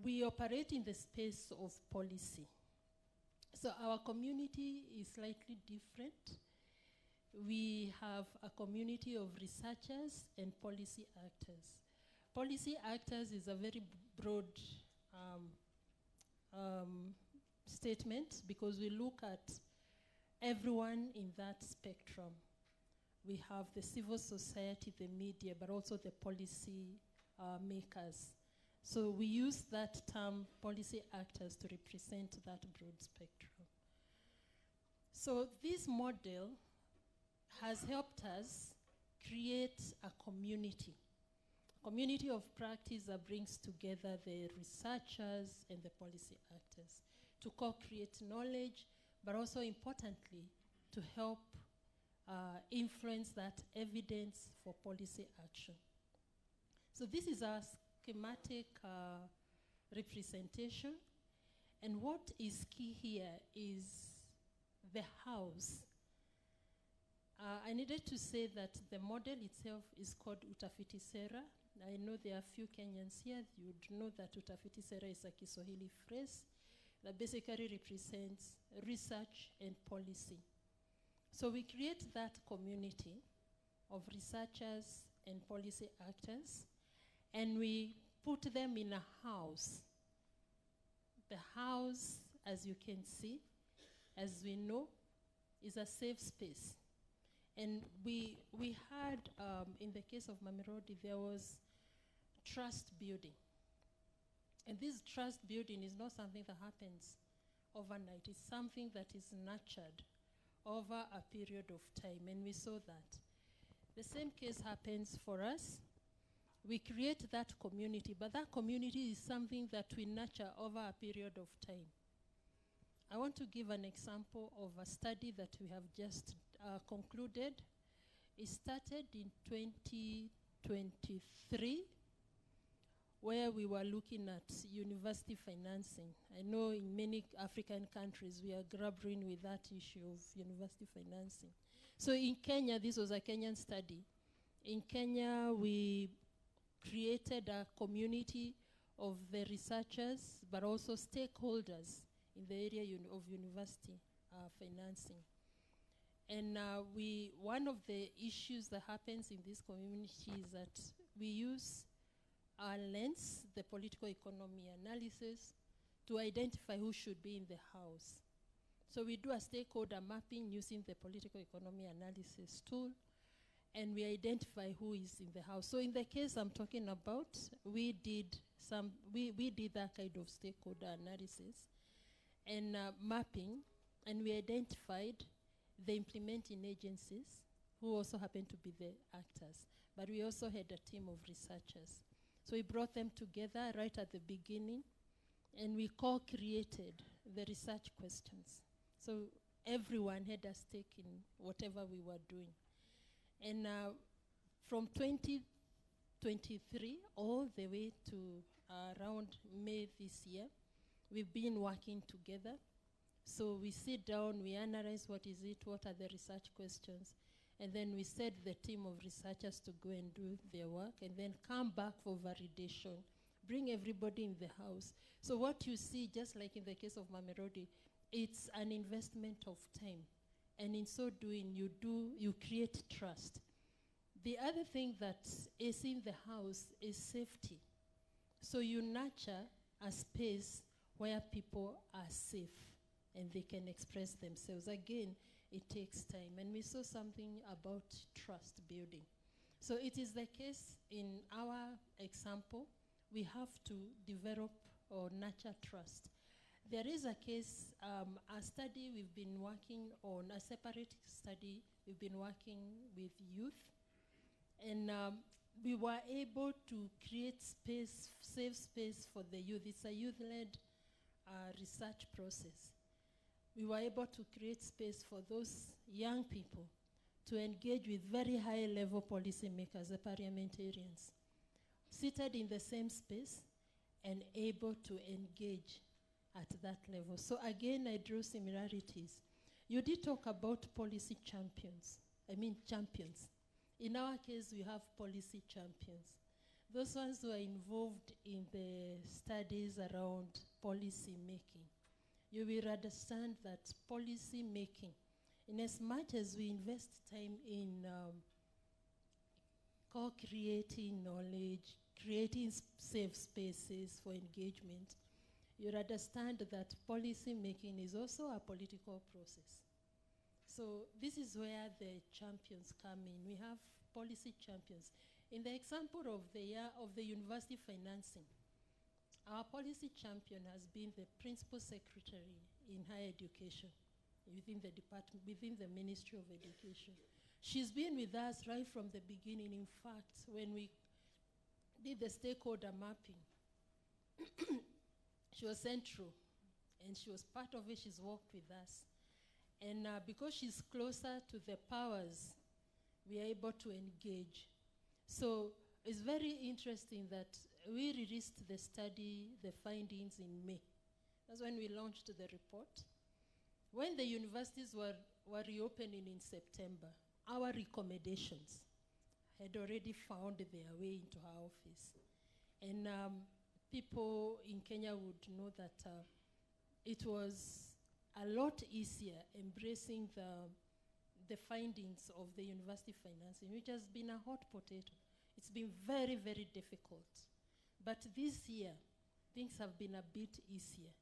We operate in the space of policy. So our community is slightly different. We have a community of researchers and policy actors. Policy actors is a very broad statement because we look at everyone in that spectrum. We have the civil society, the media, but also the policy makers. So we use that term policy actors to represent that broad spectrum. So this model has helped us create a community of practice that brings together the researchers and the policy actors to co-create knowledge, but also importantly, to help influence that evidence for policy action. So this is a schematic representation, and what is key here is the house. I needed to say that the model itself is called Utafiti Sera. I know there are a few Kenyans here. You would know that Utafiti Sera is a Kiswahili phrase that basically represents research and policy. So we create that community of researchers and policy actors, and we put them in a house. The house, as you can see, as we know, is a safe space. And we had, in the case of Mamelodi, there was trust building. And this trust building is not something that happens overnight. It's something that is nurtured over a period of time, and we saw that. The same case happens for us. We create that community, but that community is something that we nurture over a period of time. I want to give an example of a study that we have just concluded. It started in 2023, where we were looking at university financing. I know in many African countries we are grappling with that issue of university financing. So in Kenya, this was a Kenyan study. In Kenya, we created a community of the researchers, but also stakeholders in the area of university financing. And one of the issues that happens in this community is that we use our lens, the political economy analysis, to identify who should be in the house. So we do a stakeholder mapping using the political economy analysis tool, and we identify who is in the house. So in the case I'm talking about, we did that kind of stakeholder analysis and mapping, and we identified the implementing agencies who also happened to be the actors. But we also had a team of researchers. So we brought them together right at the beginning, and we co-created the research questions. So everyone had a stake in whatever we were doing. And from 2023 all the way to around May this year, we've been working together. So we sit down, we analyze what is it, what are the research questions, and then we set the team of researchers to go and do their work, and then come back for validation, bring everybody in the house. So what you see, just like in the case of Mamelodi, it's an investment of time. And in so doing, you create trust. The other thing that is in the house is safety. So you nurture a space where people are safe and they can express themselves. Again, it takes time. And we saw something about trust building. So it is the case in our example, we have to develop or nurture trust. There is a case, a study we've been working on, a separate study, we've been working with youth, and we were able to create space, safe space for the youth. It's a youth-led research process. We were able to create space for those young people to engage with very high-level policymakers, the parliamentarians, seated in the same space and able to engage at that level. So again, I drew similarities. You did talk about policy champions. Champions. In our case, we have policy champions. Those ones who are involved in the studies around policy making. You will understand that policy making, in as much as we invest time in co-creating knowledge, creating safe spaces for engagement, you understand that policy making is also a political process. So this is where the champions come in. We have policy champions. In the example of the university financing, our policy champion has been the principal secretary in higher education within the department, within the Ministry of Education. She's been with us right from the beginning. In fact, when we did the stakeholder mapping, she was central, and she was part of it. She's worked with us. And because she's closer to the powers, we are able to engage. So it's very interesting that we released the study, the findings in May. That's when we launched the report. When the universities were reopening in September, our recommendations had already found their way into our office. And people in Kenya would know that it was a lot easier embracing the findings of the university financing, which has been a hot potato. It's been very, very difficult. But this year, things have been a bit easier,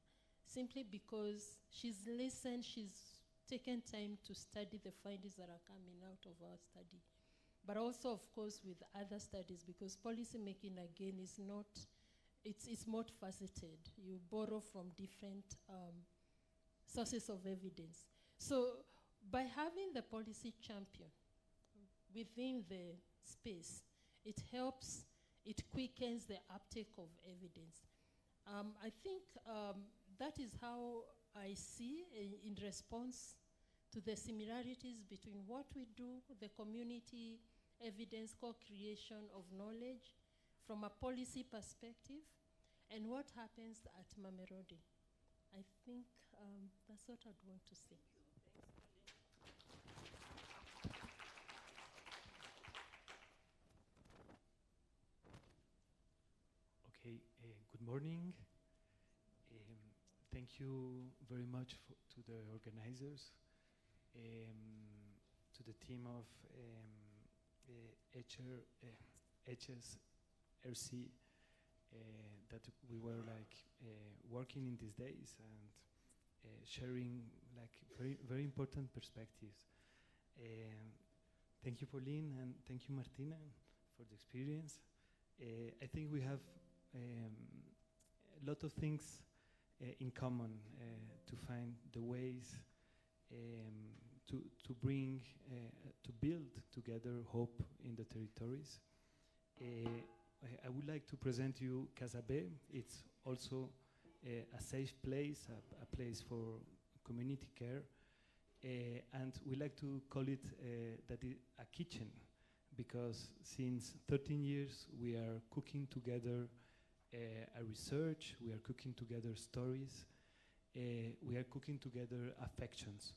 simply because she's listened, she's taken time to study the findings that are coming out of our study. But also, of course, with other studies, because policy making, again, is not, it's multifaceted. You borrow from different sources of evidence. So by having the policy champion within the space, it helps, it quickens the uptake of evidence. I think that is how I see in response to the similarities between what we do, the community evidence co-creation of knowledge from a policy perspective, and what happens at Mamelodi. I think that's what I'd want to say. Okay, good morning. Thank you very much to the organizers, to the team of HSRC that we were working in these days and sharing very, very important perspectives. Thank you, Pauline, and thank you, Martina, for the experience. I think we have a lot of things in common to find the ways to bring, to build together hope in the territories. I would like to present you Casabe. It's also a safe place, a place for community care. And we like to call it a kitchen, because since 13 years we are cooking together a research, we are cooking together stories, we are cooking together affections.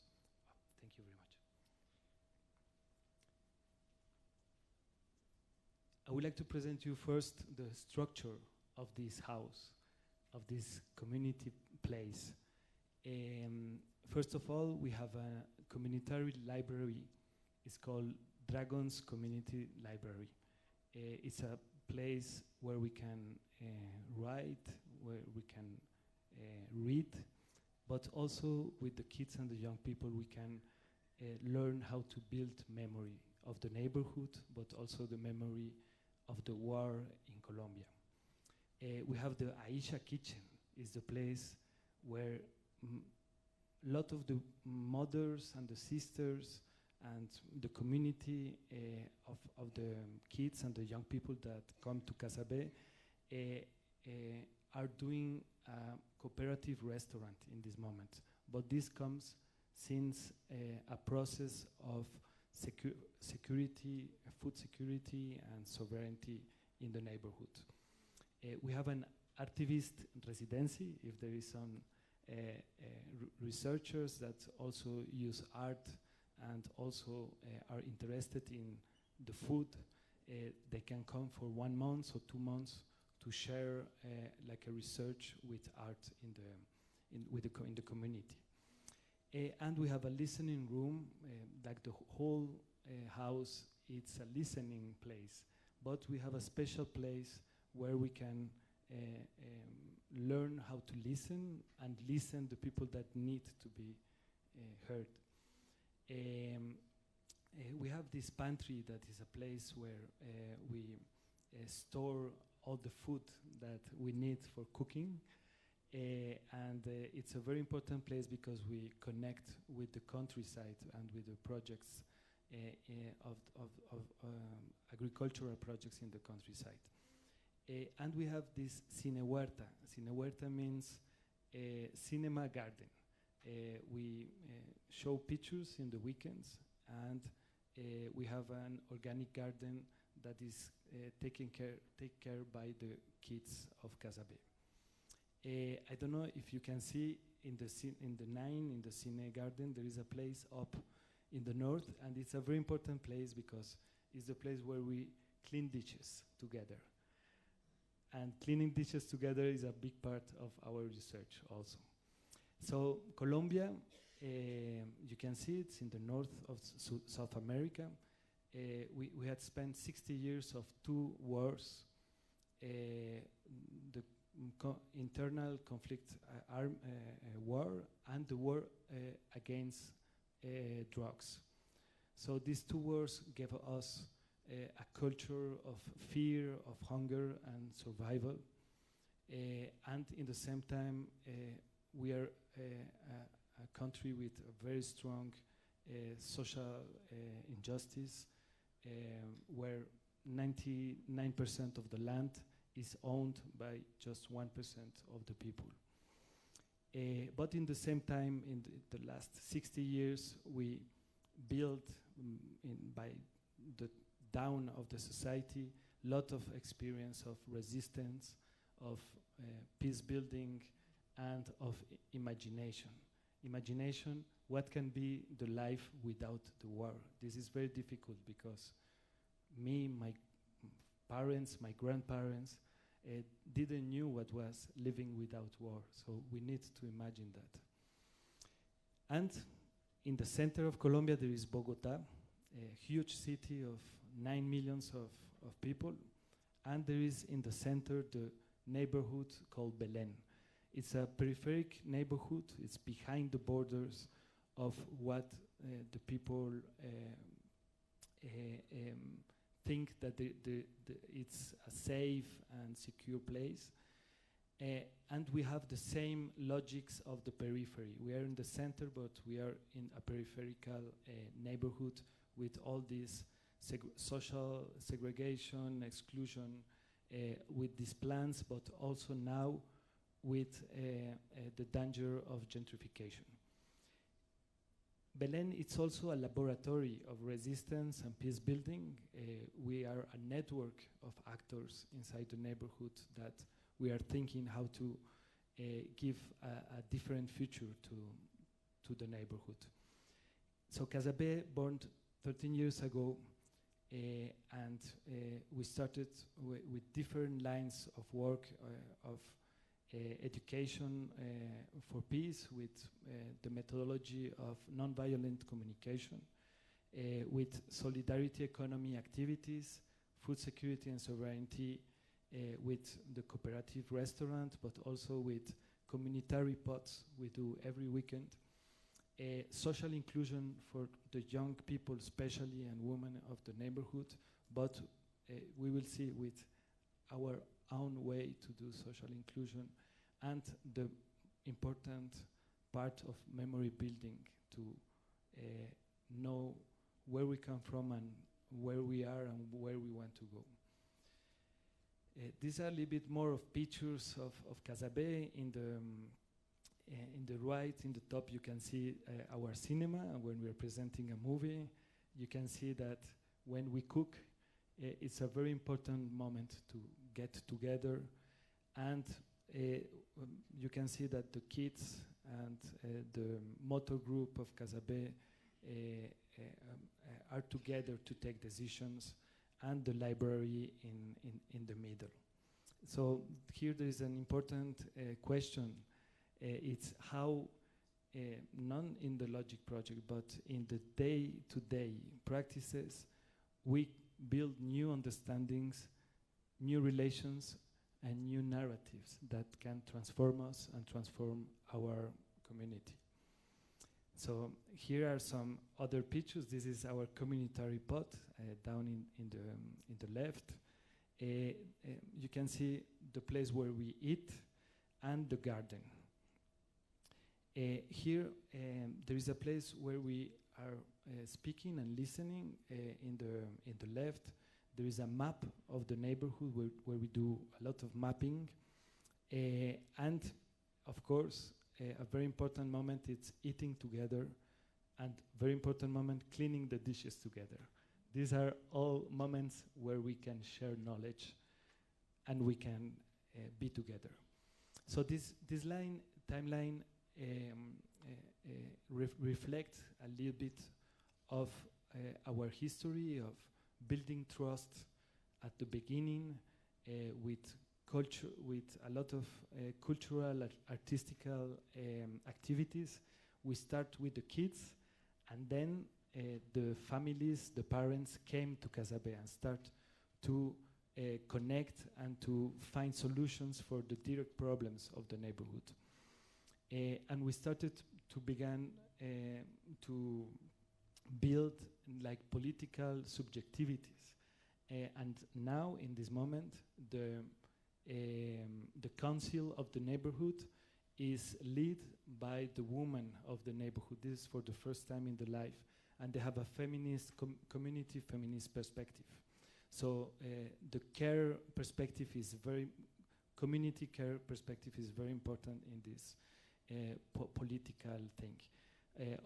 Thank you very much. I would like to present you first the structure of this house, of this community place. First of all, we have a communitary library. It's called Dragon's Community Library. It's a place where we can write, where we can read, but also with the kids and the young people we can learn how to build memory of the neighborhood, but also the memory of the war in Colombia. We have the Aisha Kitchen. It's the place where a lot of the mothers and the sisters and the community of the kids and the young people that come to Casabe are doing a cooperative restaurant in this moment. But this comes since a process of security, food security and sovereignty in the neighborhood. We have an artivist residency, if there is some researchers that also use art and also are interested in the food, they can come for 1 month or 2 months to share like a research with art in the community. And we have a listening room, like the whole house, it's a listening place, but we have a special place where we can learn how to listen and listen to people that need to be heard. We have this pantry that is a place where we store all the food that we need for cooking. And it's a very important place because we connect with the countryside and with the projects of agricultural projects in the countryside. And we have this Cine Huerta. Cine Huerta means cinema garden. We show pictures in the weekends, and we have an organic garden that is taken care by the kids of Casabe. I don't know if you can see in the Cine garden, there is a place up in the north, and it's a very important place because it's the place where we clean dishes together. And cleaning dishes together is a big part of our research also. So Colombia, you can see it's in the north of South America. We had spent 60 years of 2 wars, the internal conflict war and the war against drugs. So these 2 wars gave us a culture of fear, of hunger and survival. And in the same time, we are a country with a very strong social injustice, where 99% of the land is owned by just 1% of the people. But in the same time, in the last 60 years, we built by the down of the society, lot of experience of resistance, of peace building, and of imagination. Imagination, what can be the life without the war? This is very difficult because me, my parents, my grandparents didn't knew what was living without war. So we need to imagine that. And in the center of Colombia, there is Bogota, a huge city of 9 million of people. And there is in the center the neighborhood called Belén. It's a peripheric neighborhood. It's behind the borders of what the people think that it's a safe and secure place. And we have the same logics of the periphery. We are in the center, but we are in a peripheral neighborhood with all this social segregation, exclusion, with these plans, but also now with the danger of gentrification. Belém, it's also a laboratory of resistance and peace building. We are a network of actors inside the neighborhood that we are thinking how to give a different future to the neighborhood. So Casabé born 13 years ago, and we started with different lines of work of education for peace, with the methodology of nonviolent communication, with solidarity economy activities, food security and sovereignty, with the cooperative restaurant, but also with communitary pots we do every weekend, social inclusion for the young people especially and women of the neighborhood, but we will see with our own way to do social inclusion, and the important part of memory building to know where we come from and where we are and where we want to go. These are a little bit more of pictures of Casabé. In the right, in the top, you can see our cinema, and when we are presenting a movie, you can see that when we cook, it's a very important moment to get together, and you can see that the kids and the motor group of Casabé are together to take decisions, and the library in the middle. So here there is an important question. It's how, not in the logic project, but in the day-to-day practices, we build new understandings, new relations, and new narratives that can transform us and transform our community. So here are some other pictures. This is our communitary pot down in the left. You can see the place where we eat and the garden. Here there is a place where we are speaking and listening. In the left, there is a map of the neighborhood where we do a lot of mapping, and of course, a very important moment is eating together, and very important moment cleaning the dishes together. These are all moments where we can share knowledge and we can be together. So this timeline reflects a little bit of our history of building trust at the beginning with culture, with a lot of cultural, artistical activities. We start with the kids, and then the families, the parents came to Casabé and start to connect and to find solutions for the direct problems of the neighborhood. And we started to begin to build like political subjectivities. And now, in this moment, the council of the neighborhood is led by the woman of the neighborhood. This is for the first time in their life. And they have a feminist, community feminist perspective. So the care perspective is community care perspective is very important in this political thing.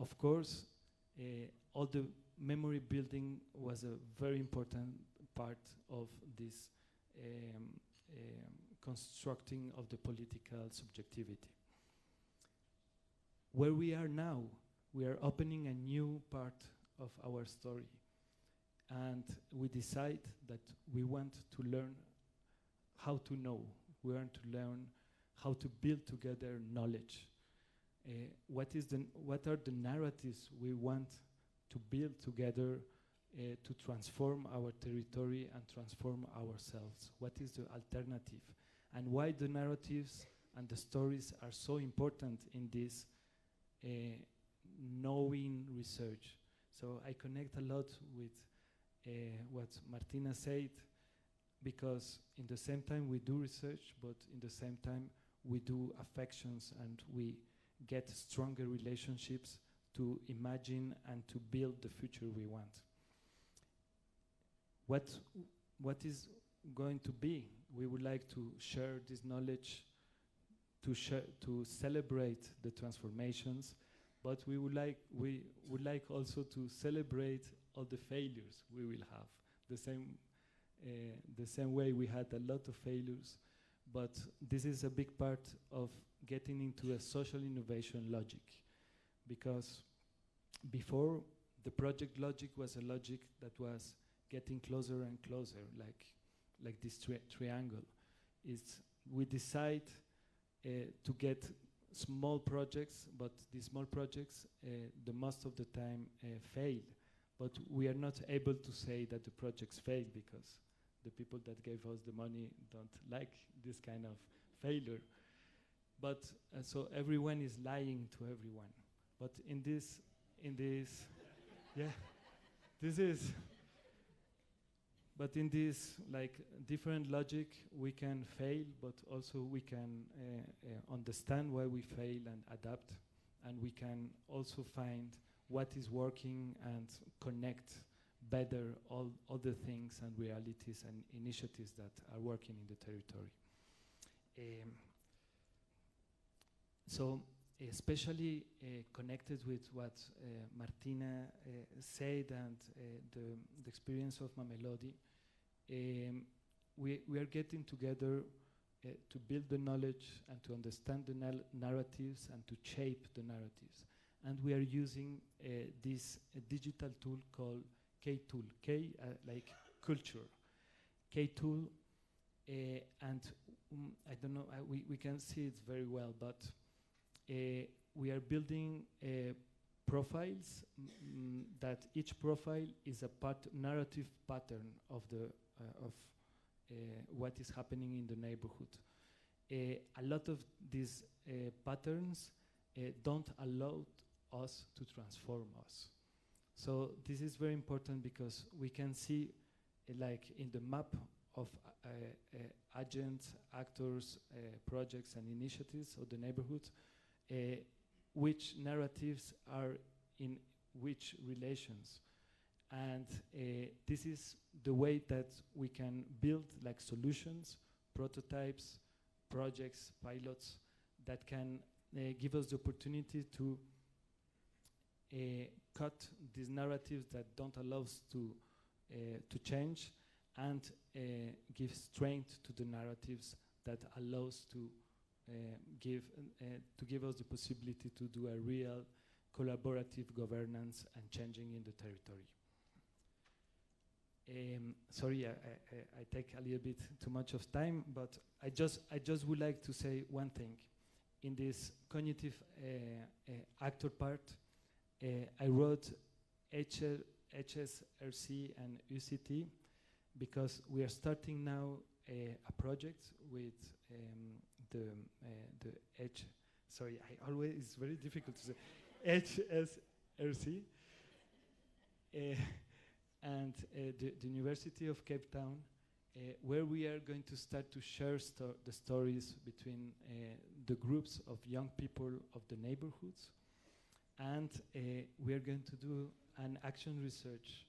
Of course, all the memory building was a very important part of this constructing of the political subjectivity. Where we are now, we are opening a new part of our story. And we decide that we want to learn how to know. We want to learn how to build together knowledge. What are the narratives we want to build together to transform our territory and transform ourselves? What is the alternative? And why the narratives and the stories are so important in this knowing research. So I connect a lot with what Martina said, because in the same time we do research, but in the same time we do affections and we get stronger relationships to imagine and to build the future we want. What is going to be? We would like to share this knowledge, to celebrate the transformations, but we would like also to celebrate all the failures we will have. The same way we had a lot of failures, but this is a big part of getting into a social innovation logic, because before the project logic was a logic that was getting closer and closer, like this triangle. We decide to get small projects, but these small projects, the most of the time, fail. But we are not able to say that the projects fail because the people that gave us the money don't like this kind of failure. But so everyone is lying to everyone. But in this, yeah, this is. But in this different logic, we can fail, but also we can understand why we fail and adapt, and we can also find what is working and connect better all the things and realities and initiatives that are working in the territory. So especially connected with what Martina said and the experience of Mamelodi, we are getting together to build the knowledge and to understand the narratives and to shape the narratives. And we are using this digital tool called K-Tool, like culture. K-Tool, and I don't know, we can see it very well, but we are building profiles that each profile is a narrative pattern of what is happening in the neighborhood. A lot of these patterns don't allow us to transform us. So this is very important because we can see, like in the map of agents, actors, projects, and initiatives of the neighborhood, which narratives are in which relations. And this is the way that we can build like solutions, prototypes, projects, pilots that can give us the opportunity to cut these narratives that don't allow us to change, and give strength to the narratives that allows to give us the possibility to do a real collaborative governance and changing in the territory. Sorry, I take a little bit too much of time, but I just would like to say one thing. In this cognitive actor part, I wrote HSRC and UCT because we are starting now a project with the H. Sorry, it's very difficult to say HSRC and the University of Cape Town, where we are going to start to share the stories between the groups of young people of the neighborhoods, and we are going to do an action research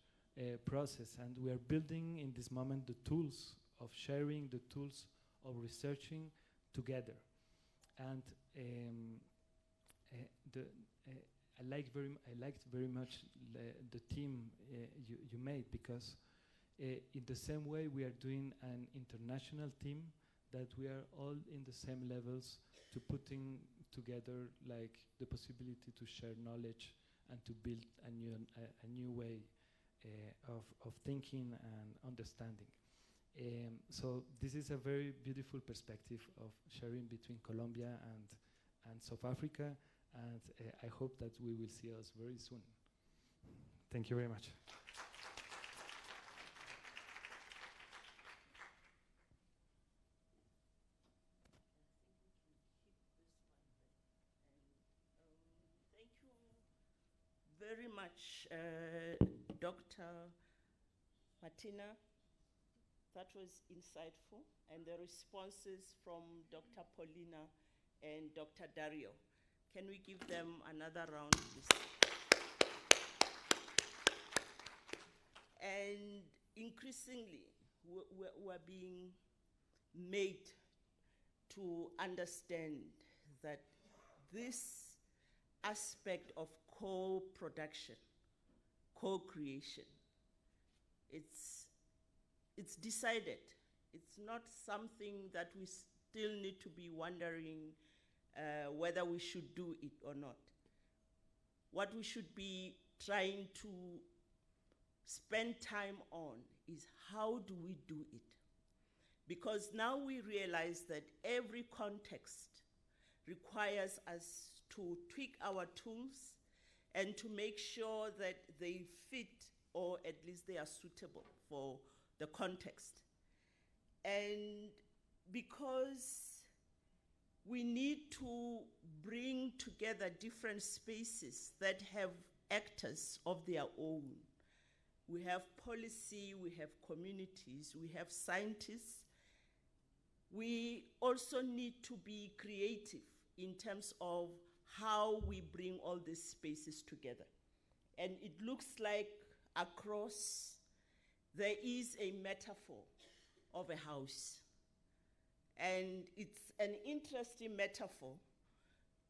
process, and we are building in this moment the tools of sharing, the tools of researching together. And I liked very much the team you made, because in the same way we are doing an international team, that we are all in the same levels to putting together like the possibility to share knowledge and to build a new way of thinking and understanding. So this is a very beautiful perspective of sharing between Colombia and South Africa, and I hope that we will see us very soon. Thank you very much. Thank you very much, Dr. Martina, that was insightful, and the responses from Dr. Paulina and Dr. Dario. Can we give them another round, please? And increasingly, we're being made to understand that this aspect of co-production, co-creation, it's decided. It's not something that we still need to be wondering whether we should do it or not. What we should be trying to spend time on is how do we do it? Because now we realize that every context requires us to tweak our tools and to make sure that they fit, or at least they are suitable for the context. And because we need to bring together different spaces that have actors of their own. We have policy, we have communities, we have scientists. We also need to be creative in terms of how we bring all these spaces together. And it looks like across there is a metaphor of a house. And it's an interesting metaphor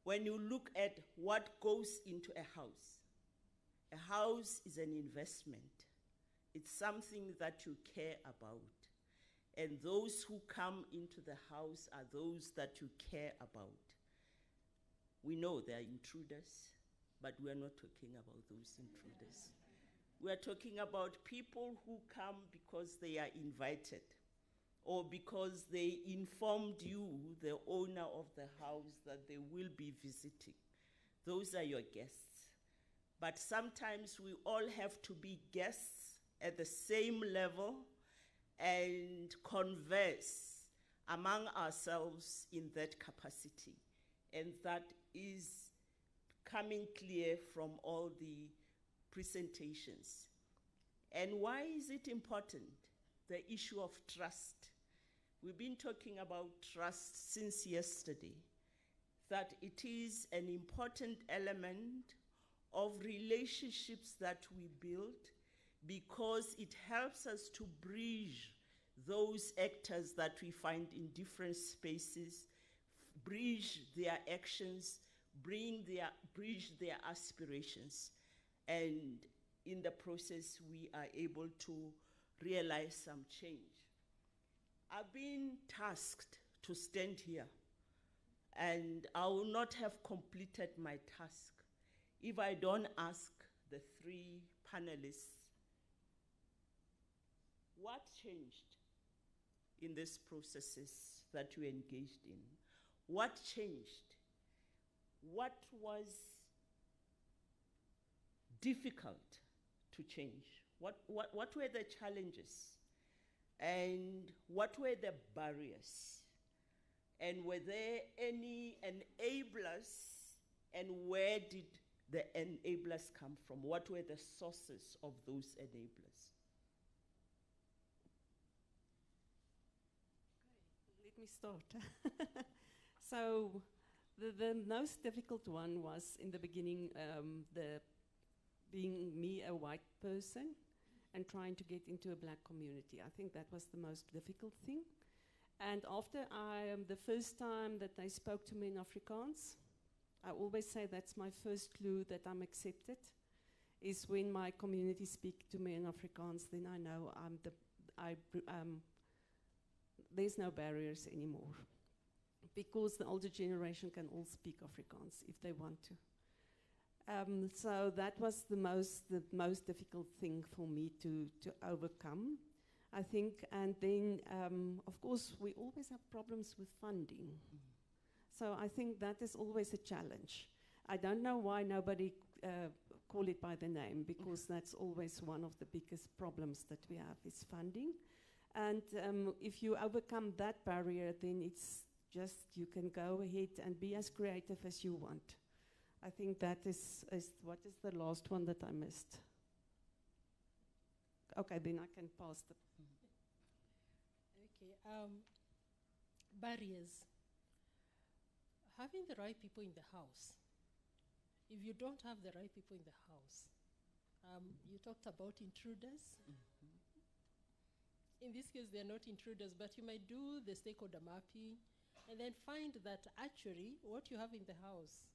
when you look at what goes into a house. A house is an investment. It's something that you care about. And those who come into the house are those that you care about. We know they are intruders, but we are not talking about those intruders. We are talking about people who come because they are invited, or because they informed you, the owner of the house, that they will be visiting. Those are your guests. But sometimes we all have to be guests at the same level and converse among ourselves in that capacity. And that is coming clear from all the presentations. And why is it important? The issue of trust. We've been talking about trust since yesterday, that it is an important element of relationships that we build, because it helps us to bridge those actors that we find in different spaces, bridge their actions, bridge their aspirations. And in the process, we are able to realize some change. I've been tasked to stand here, and I will not have completed my task if I don't ask the three panelists, what changed in these processes that you engaged in? What changed? What was difficult to change? What were the challenges? And what were the barriers? And were there any enablers? And where did the enablers come from? What were the sources of those enablers? Let me start. So the most difficult one was in the beginning, being me, a white person, and trying to get into a black community. I think that was the most difficult thing. And after the first time that they spoke to me in Afrikaans, I always say that's my first clue that I'm accepted, is when my community speak to me in Afrikaans, then I know there's no barriers anymore. Because the older generation can all speak Afrikaans if they want to. So that was the most difficult thing for me to overcome, I think. And then, of course, we always have problems with funding. So I think that is always a challenge. I don't know why nobody call it by the name, because that's always one of the biggest problems that we have is funding. And if you overcome that barrier, then it's just you can go ahead and be as creative as you want. I think that is what is the last one that I missed? Okay, then I can pass the. Okay. Barriers. Having the right people in the house. If you don't have the right people in the house, you talked about intruders. In this case, they're not intruders, but you might do the stakeholder mapping and then find that actually what you have in the house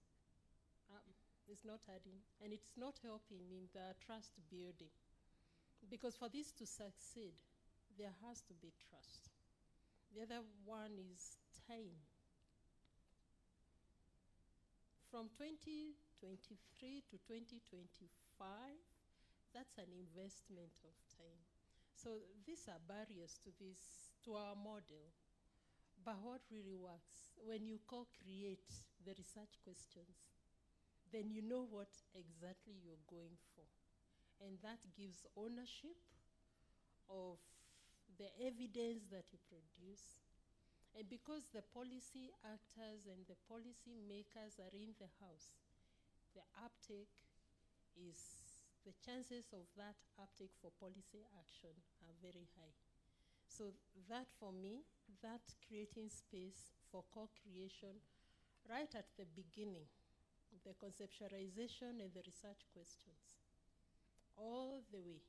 is not adding, and it's not helping in the trust building. Because for this to succeed, there has to be trust. The other one is time. From 2023 to 2025, that's an investment of time. So these are barriers to our model. But what really works, when you co-create the research questions, then you know what exactly you're going for. And that gives ownership of the evidence that you produce. And because the policy actors and the policy makers are in the house, the chances of that uptake for policy action are very high. So that, for me, that creating space for co-creation right at the beginning, the conceptualization and the research questions, all the way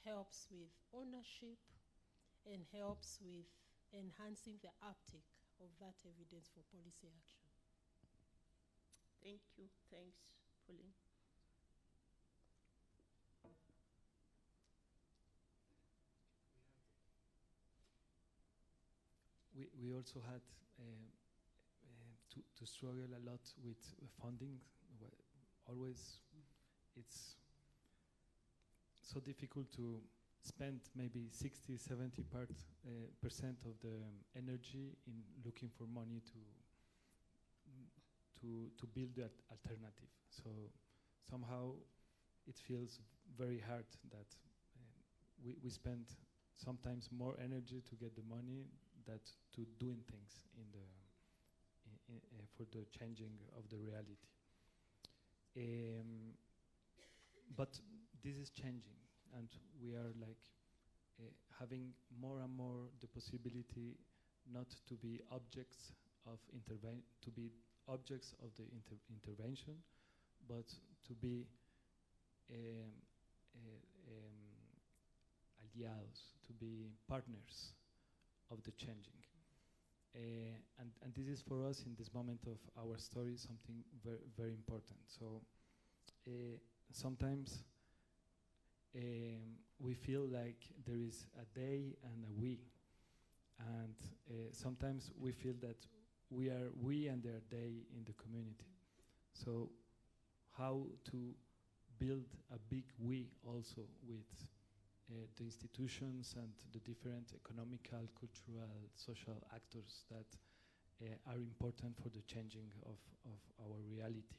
helps with ownership and helps with enhancing the uptake of that evidence for policy action. Thank you. Thanks, Pauline. We also had to struggle a lot with funding. Always, it's so difficult to spend maybe 60–70% of the energy in looking for money to build that alternative. So somehow it feels very hard that we spend sometimes more energy to get the money than to doing things for the changing of the reality. But this is changing, and we are like having more and more the possibility not to be objects of objects of the intervention, but to be aliados, to be partners of the changing. And this is for us in this moment of our story something very, very important. So sometimes we feel like there is a they and a we. And sometimes we feel that we are we and they are they in the community. So how to build a big we also with the institutions and the different economical, cultural, social actors that are important for the changing of our reality.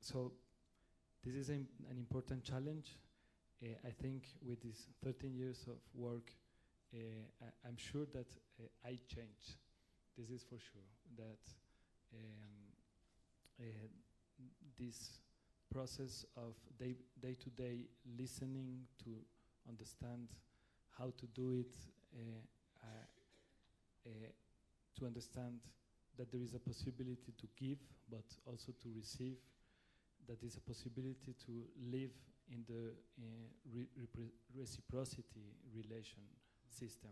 So this is an important challenge. I think with these 13 years of work, I'm sure that I changed. This is for sure, that this process of day-to-day listening to understand how to do it, to understand that there is a possibility to give, but also to receive, that there is a possibility to live in the reciprocity relation system,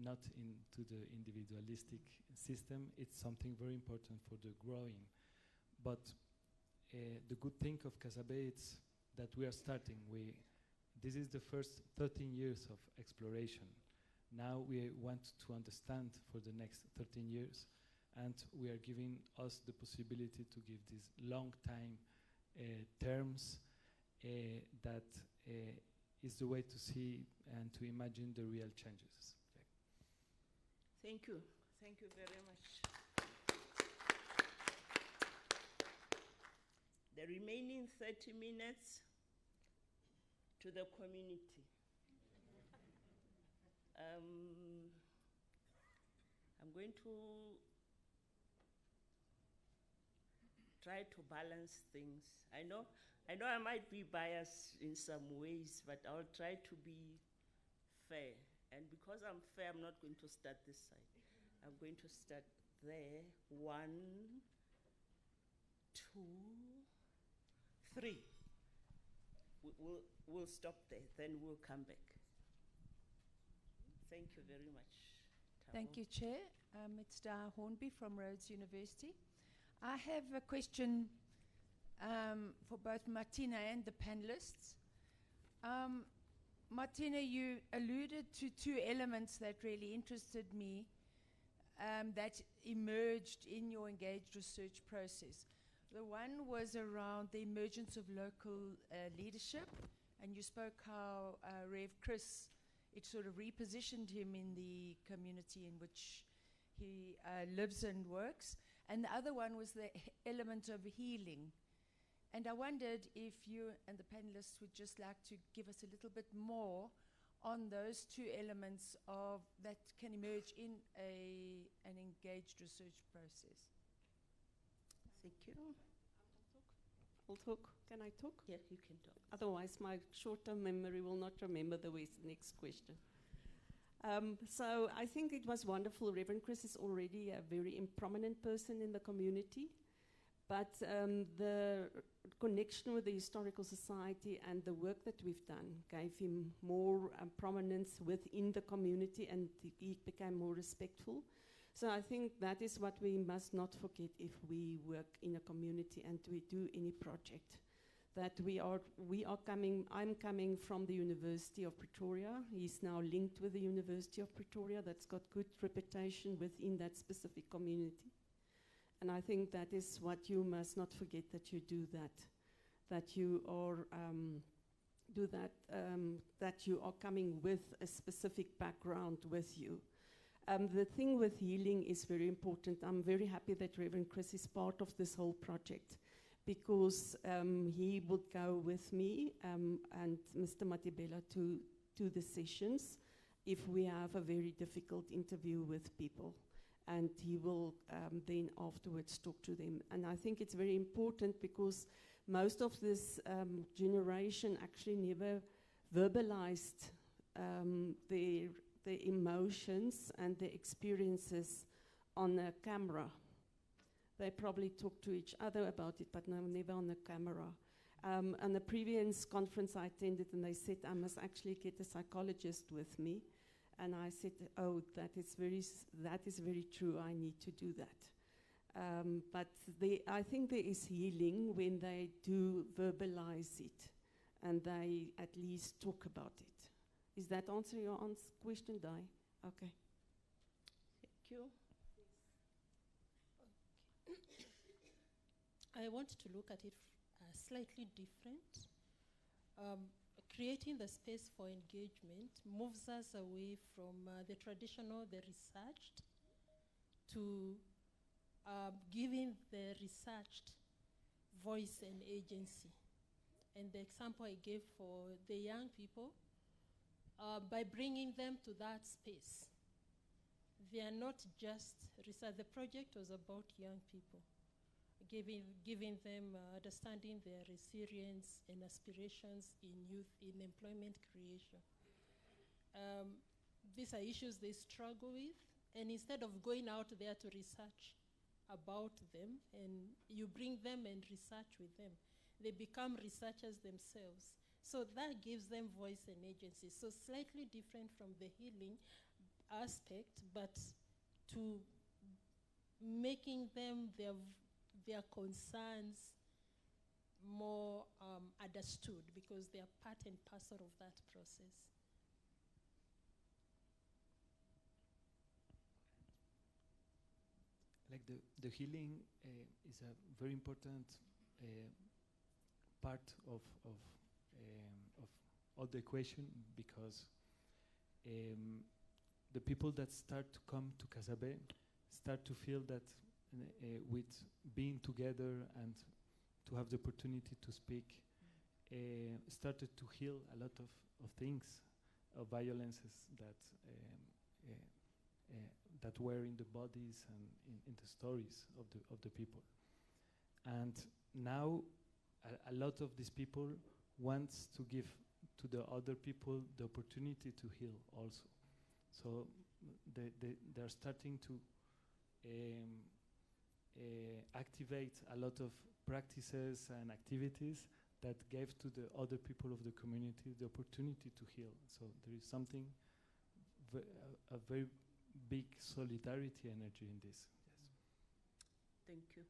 not into the individualistic system. It's something very important for the growing. But the good thing of Casabe is that we are starting. This is the first 13 years of exploration. Now we want to understand for the next 13 years, and we are giving us the possibility to give these long time terms that is the way to see and to imagine the real changes. Okay. Thank you. Thank you very much. The remaining 30 minutes to the community. I'm going to try to balance things. I know I know I might be biased in some ways, but I'll try to be fair. And because I'm fair, I'm not going to start this side. I'm going to start there. 1, 2, 3. We'll stop there, then we'll come back. Thank you very much. Thank you, Chair. It's Di Hornby from Rhodes University. I have a question for both Martina and the panelists. Martina, you alluded to 2 elements that really interested me that emerged in your engaged research process. The one was around the emergence of local leadership, and you spoke how Rev Chris, it sort of repositioned him in the community in which he lives and works. And the other one was the element of healing. And I wondered if you and the panelists would just like to give us a little bit more on those 2 elements of that can emerge in an engaged research process. Thank you. I'll talk. Can I talk? Yeah, you can talk. Otherwise, my short-term memory will not remember the next question. So I think it was wonderful. Reverend Chris is already a very prominent person in the community, but the connection with the Historical Society and the work that we've done gave him more prominence within the community, and he became more respectful. So I think that is what we must not forget if we work in a community and we do any project. That I'm coming from the University of Pretoria. He's now linked with the University of Pretoria. That's got good reputation within that specific community. And I think that is what you must not forget, that you do that you are that you are coming with a specific background with you. The thing with healing is very important. I'm very happy that Reverend Chris is part of this whole project, because he would go with me and Mr. Matibela to the sessions if we have a very difficult interview with people. And he will then afterwards talk to them. And I think it's very important because most of this generation actually never verbalized their emotions and their experiences on a camera. They probably talk to each other about it, but no, never on the camera. On the previous conference I attended, and they said I must actually get a psychologist with me. And I said, oh, that is very true, I need to do that. But I think there is healing when they do verbalize it, and they at least talk about it. Is that answer your question, Di? Okay. Thank you. I want to look at it slightly different. Creating the space for engagement moves us away from the traditional, the researched, to giving the researched voice and agency. And the example I gave for the young people, by bringing them to that space, they are not just research. The project was about young people, giving them understanding their resilience and aspirations in youth, in employment creation. These are issues they struggle with, and instead of going out there to research about them, and you bring them and research with them, they become researchers themselves. So that gives them voice and agency. So slightly different from the healing aspect, but to making them their concerns more understood, because they are part and parcel of that process. Like the healing is a very important part of all the equation, because the people that start to come to Casabe start to feel that with being together and to have the opportunity to speak, started to heal a lot of things, of violences that were in the bodies and in the stories of the people. And now a lot of these people wants to give to the other people the opportunity to heal also. So they're starting to activate a lot of practices and activities that gave to the other people of the community the opportunity to heal. So there is something, a very big solidarity energy in this. Yes. Thank you.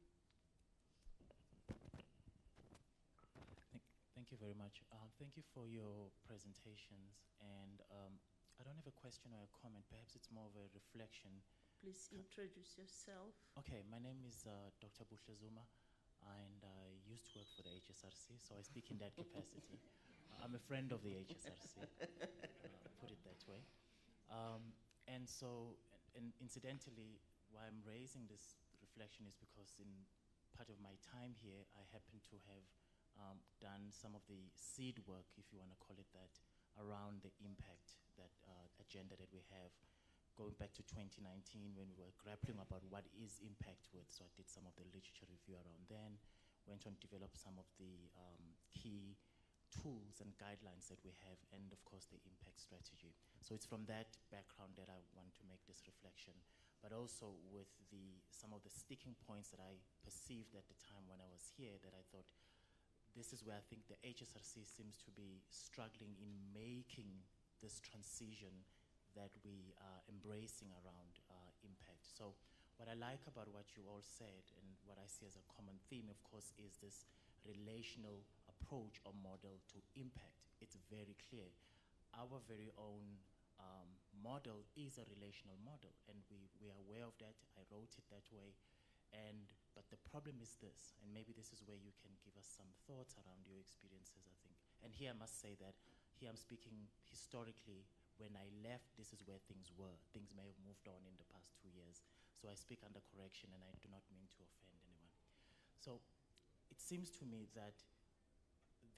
Thank you very much. Thank you for your presentations. And I don't have a question or a comment. Perhaps it's more of a reflection. Please introduce yourself. Okay, my name is Dr. Buhle Zuma, and I used to work for the HSRC, so I speak in that capacity. I'm a friend of the HSRC, put it that way. And so, and incidentally, why I'm raising this reflection is because in part of my time here, I happen to have done some of the seed work, if you want to call it that, around the impact that agenda that we have, going back to 2019 when we were grappling about what is impact with. So I did some of the literature review around then, went on to develop some of the key tools and guidelines that we have, and of course the impact strategy. So it's from that background that I want to make this reflection, but also with some of the sticking points that I perceived at the time when I was here, that I thought this is where I think the HSRC seems to be struggling in making this transition that we are embracing around impact. So what I like about what you all said, and what I see as a common theme, of course, is this relational approach or model to impact. It's very clear. Our very own model is a relational model, and we are aware of that. I wrote it that way. But the problem is this, and maybe this is where you can give us some thoughts around your experiences, I think. And here I must say that here I'm speaking historically. When I left, this is where things were. Things may have moved on in the past 2 years. So I speak under correction, and I do not mean to offend anyone. So it seems to me that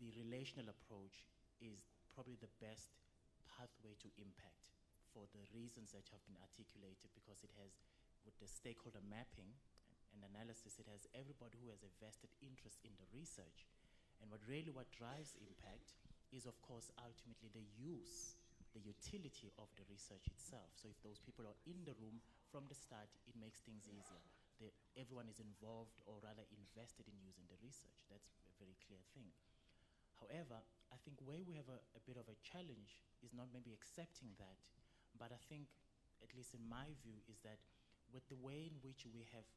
the relational approach is probably the best pathway to impact for the reasons that have been articulated, because it has, with the stakeholder mapping and analysis, it has everybody who has a vested interest in the research. And what drives impact is, of course, ultimately the use, the utility of the research itself. So if those people are in the room from the start, it makes things easier. Everyone is involved, or rather invested in using the research. That's a very clear thing. However, I think where we have a bit of a challenge is not maybe accepting that, but I think, at least in my view, is that with the way in which we have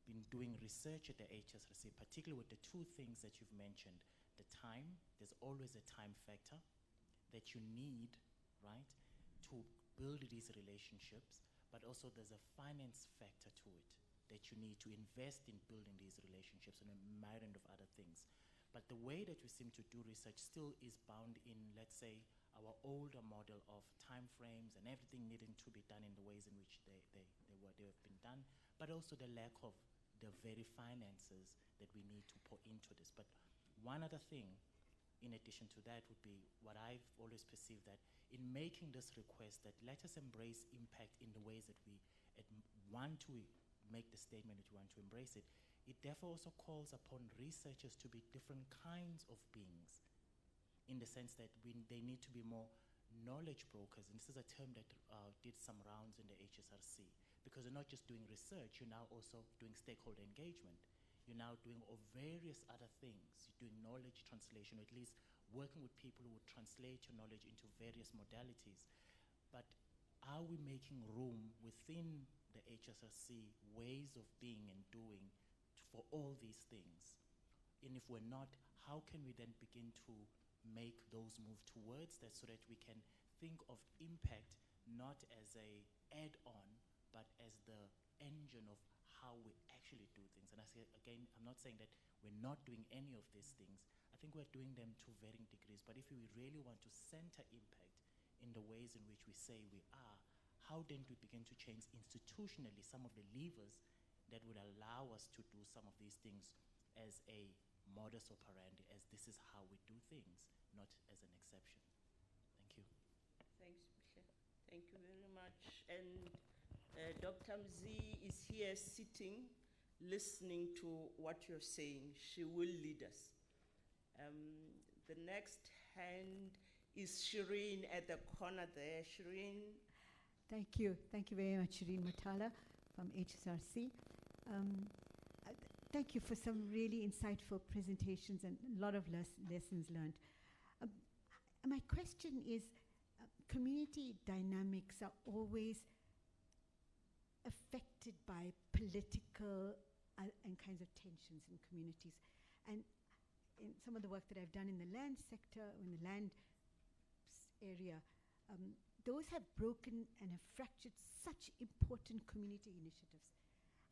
been doing research at the HSRC, particularly with the two things that you've mentioned, the time, there's always a time factor that you need, right, to build these relationships, but also there's a finance factor to it that you need to invest in building these relationships and a myriad of other things. But the way that we seem to do research still is bound in, let's say, our older model of time frames and everything needing to be done in the ways in which they have been done, but also the lack of the very finances that we need to pour into this. But one other thing, in addition to that, would be what I've always perceived, that in making this request that let us embrace impact in the ways that we want to make the statement that we want to embrace it, it therefore also calls upon researchers to be different kinds of beings, in the sense that they need to be more knowledge brokers. And this is a term that did some rounds in the HSRC, because you're not just doing research, you're now also doing stakeholder engagement. You're now doing various other things. You're doing knowledge translation, or at least working with people who would translate your knowledge into various modalities. But are we making room within the HSRC ways of being and doing for all these things? And if we're not, how can we then begin to make those move towards that, so that we can think of impact not as a add-on, but as the engine of how we actually do things? And I say, again, I'm not saying that we're not doing any of these things. I think we're doing them to varying degrees. But if we really want to center impact in the ways in which we say we are, how then do we begin to change institutionally some of the levers that would allow us to do some of these things as a modus operandi, as this is how we do things, not as an exception? Thank you. Thanks, Buhle. Thank you very much. And Dr. Mzi is here sitting, listening to what you're saying. She will lead us. The next hand is Shireen at the corner there. Shireen. Thank you. Thank you very much, Shireen Mutala from HSRC. Thank you for some really insightful presentations and a lot of lessons learned. My question is, community dynamics are always affected by political and kinds of tensions in communities. And in some of the work that I've done in the land sector, in the land area, those have broken and have fractured such important community initiatives.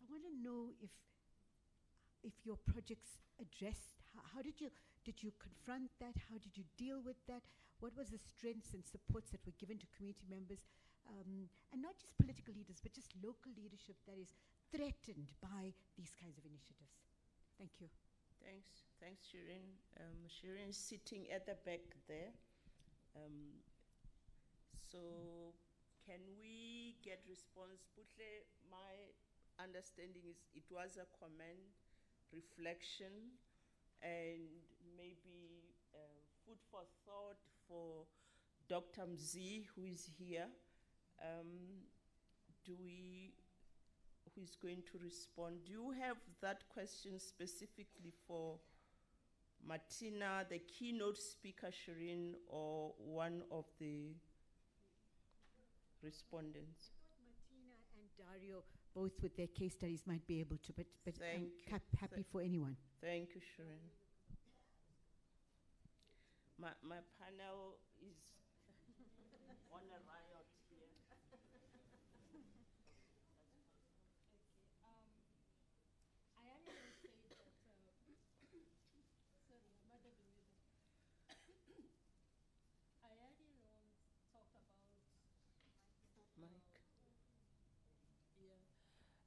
I want to know if your projects addressed, how did you confront that? How did you deal with that? What was the strengths and supports that were given to community members? And not just political leaders, but just local leadership that is threatened by these kinds of initiatives. Thank you. Thanks, Shireen. Shireen sitting at the back there. So can we get response? Butle, my understanding is it was a comment, reflection, and maybe food for thought for Dr. Mzi, who is here. Who is going to respond? Do you have that question specifically for Martina, the keynote speaker, Shireen, or one of the respondents? Martina and Dario, both with their case studies, might be able to, but I'm happy for anyone. Thank you, Shireen. My panel is on a riot here.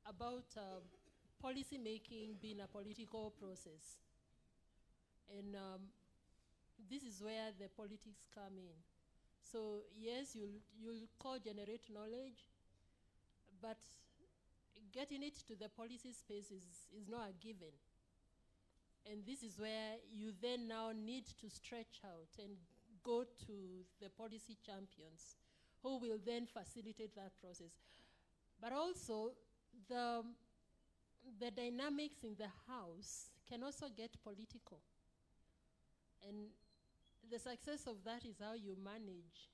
About policy making being a political process. And this is where the politics come in. So yes, you'll co-generate knowledge, but getting it to the policy space is not a given. And this is where you then now need to stretch out and go to the policy champions who will then facilitate that process. But also, the dynamics in the house can also get political. And the success of that is how you manage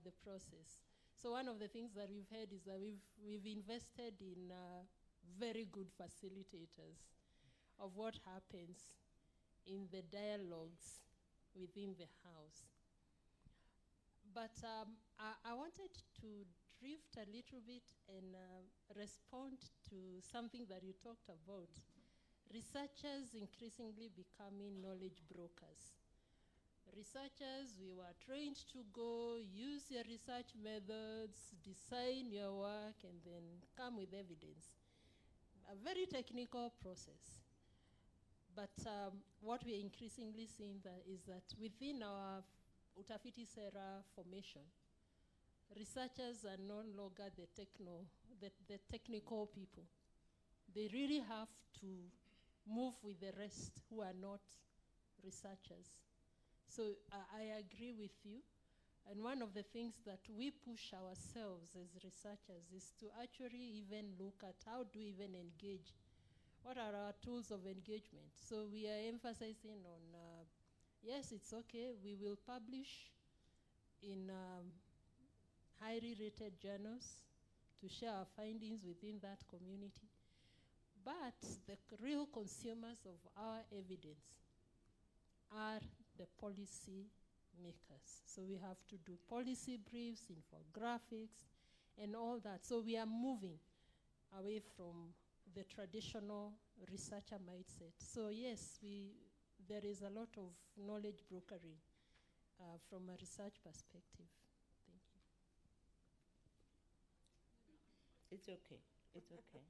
the process. So one of the things that we've heard is that we've invested in very good facilitators of what happens in the dialogues within the house. But I wanted to drift a little bit and respond to something that you talked about. Researchers increasingly becoming knowledge brokers. Researchers, we were trained to go, use your research methods, design your work, and then come with evidence. A very technical process. But what we're increasingly seeing is that within our Utafiti Sera formation, researchers are no longer the technical people. They really have to move with the rest who are not researchers. So I agree with you. And one of the things that we push ourselves as researchers is to actually even look at how do we even engage. What are our tools of engagement? So we are emphasizing on, yes, it's okay, we will publish in highly rated journals to share our findings within that community. But the real consumers of our evidence are the policy makers. So we have to do policy briefs, infographics, and all that. So we are moving away from the traditional researcher mindset. So yes, there is a lot of knowledge brokering from a research perspective. Thank you. It's okay. It's okay.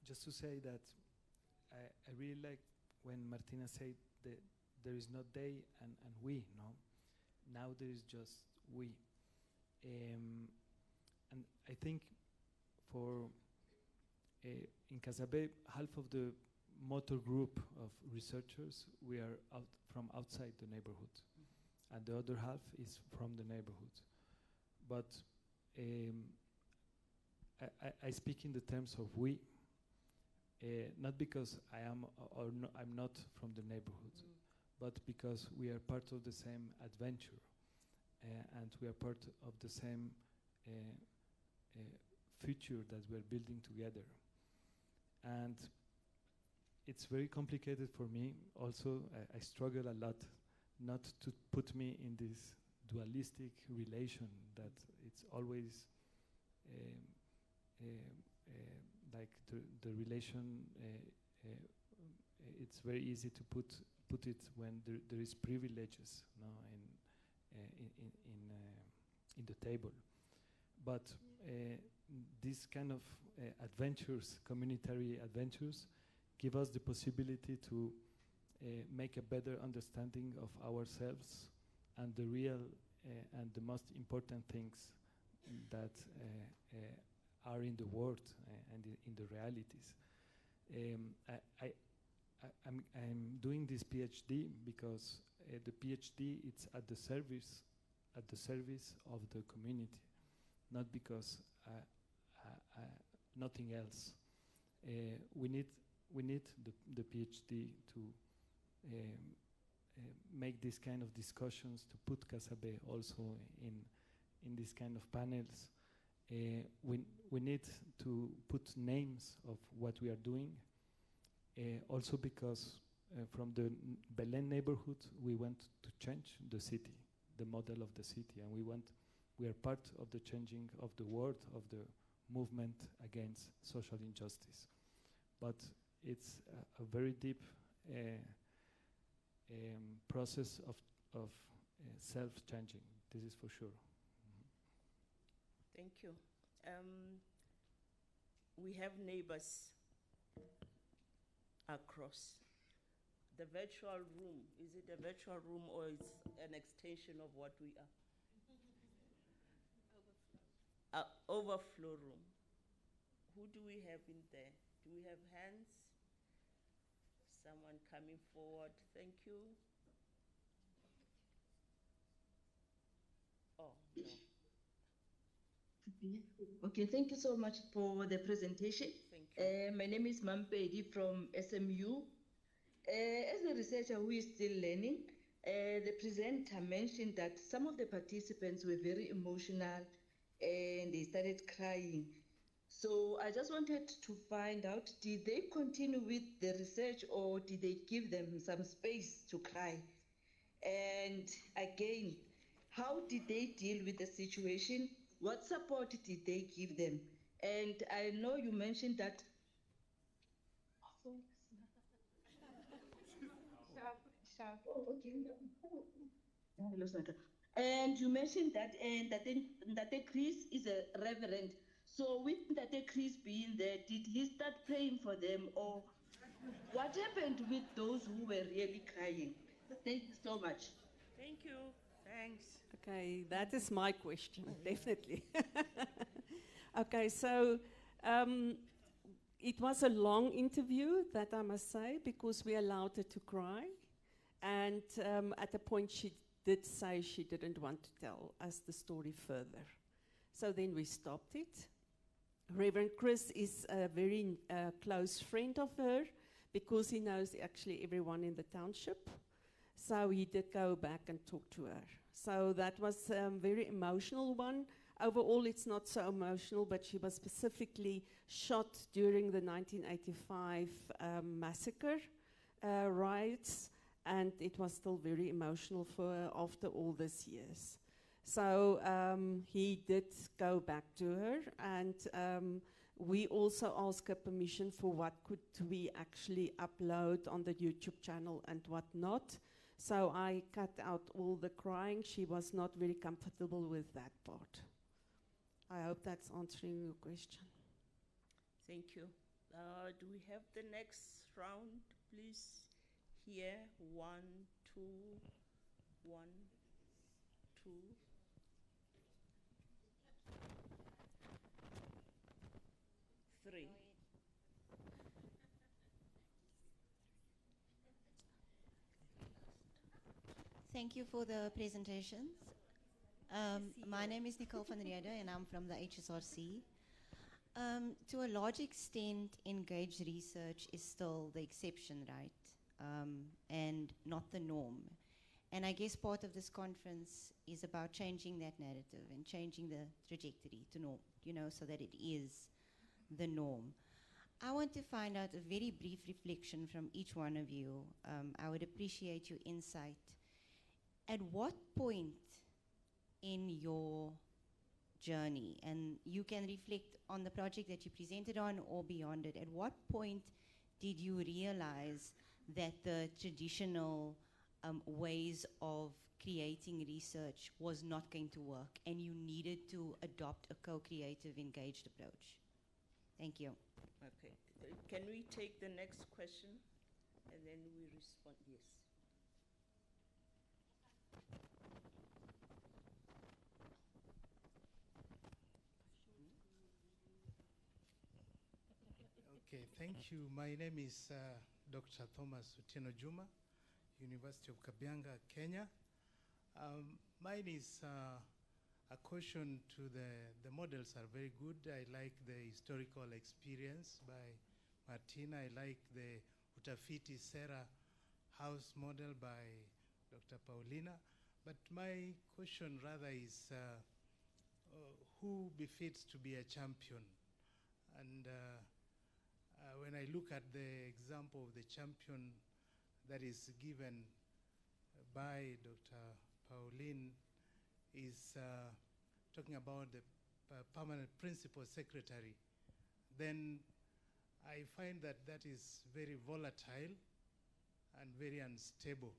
Just to say that I really like when Martina said that there is not they and we, no? Now there is just we. And I think for in Casabe, half of the motor group of researchers, we are from outside the neighborhood, and the other half is from the neighborhood. But I speak in the terms of we, not because I am or no, I'm not from the neighborhood, but because we are part of the same adventure, and we are part of the same future that we're building together. And it's very complicated for me. Also, I struggle a lot not to put me in this dualistic relation that it's always like the relation. It's very easy to put it when there is privileges, no, in the table. But these kind of adventures, communitary adventures, give us the possibility to make a better understanding of ourselves and the real and the most important things that are in the world and in the realities. I'm doing this PhD because the PhD it's at the service of the community, not because nothing else. We need the PhD to make this kind of discussions, to put Casabe also in this kind of panels. We need to put names of what we are doing. Also because from the Belen neighborhood, we want to change the city, the model of the city, and we are part of the changing of the world, of the movement against social injustice. But it's a very deep process of self-changing. This is for sure. Thank you. We have neighbors across. The virtual room, is it a virtual room or is an extension of what we are? Overflow room. Who do we have in there? Do we have hands? Someone coming forward. Thank you. Oh, no. Okay, thank you so much for the presentation. Thank you. My name is Mampedi from SMU. As a researcher who is still learning, the presenter mentioned that some of the participants were very emotional and they started crying. So I just wanted to find out, did they continue with the research or did they give them some space to cry? And again, how did they deal with the situation? What support did they give them? And I know you mentioned that. Oh, okay. I lost my track. And you mentioned that Ndate Chris is a reverend. So with Ndate Chris being there, did he start praying for them, or what happened with those who were really crying? Thank you so much. Thank you. Thanks. Okay, that is my question, definitely. Okay, so it was a long interview, that I must say, because we allowed her to cry. And at a point she did say she didn't want to tell us the story further. So then we stopped it. Reverend Chris is a very close friend of her because he knows actually everyone in the township. So he did go back and talk to her. So that was a very emotional one. Overall, it's not so emotional, but she was specifically shot during the 1985 massacre riots, and it was still very emotional for her after all these years. So he did go back to her, and we also asked her permission for what could we actually upload on the YouTube channel and what not. So I cut out all the crying. She was not very comfortable with that part. I hope that's answering your question. Thank you. Do we have the next round, please? Here, 1, 2, 1, 2. Three. Thank you for the presentations. My name is Nicole van Riede and I'm from the HSRC. To a large extent, engaged research is still the exception, right? And not the norm. And I guess part of this conference is about changing that narrative and changing the trajectory to norm, so that it is the norm. I want to find out a very brief reflection from each one of you. I would appreciate your insight. At what point in your journey, and you can reflect on the project that you presented on or beyond it, at what point did you realize that the traditional ways of creating research was not going to work and you needed to adopt a co-creative, engaged approach? Thank you. Okay. Can we take the next question and then we respond? Yes. Okay, thank you. My name is Dr. Thomas Otieno Juma, University of Kabianga, Kenya. Mine is a caution to the models are very good. I like the historical experience by Martina. I like the Utafiti Sera house model by Dr. Paulina. But my question rather is who befits to be a champion? And when I look at the example of the champion that is given by Dr. Pauline, is talking about the permanent principal secretary, then I find that that is very volatile and very unstable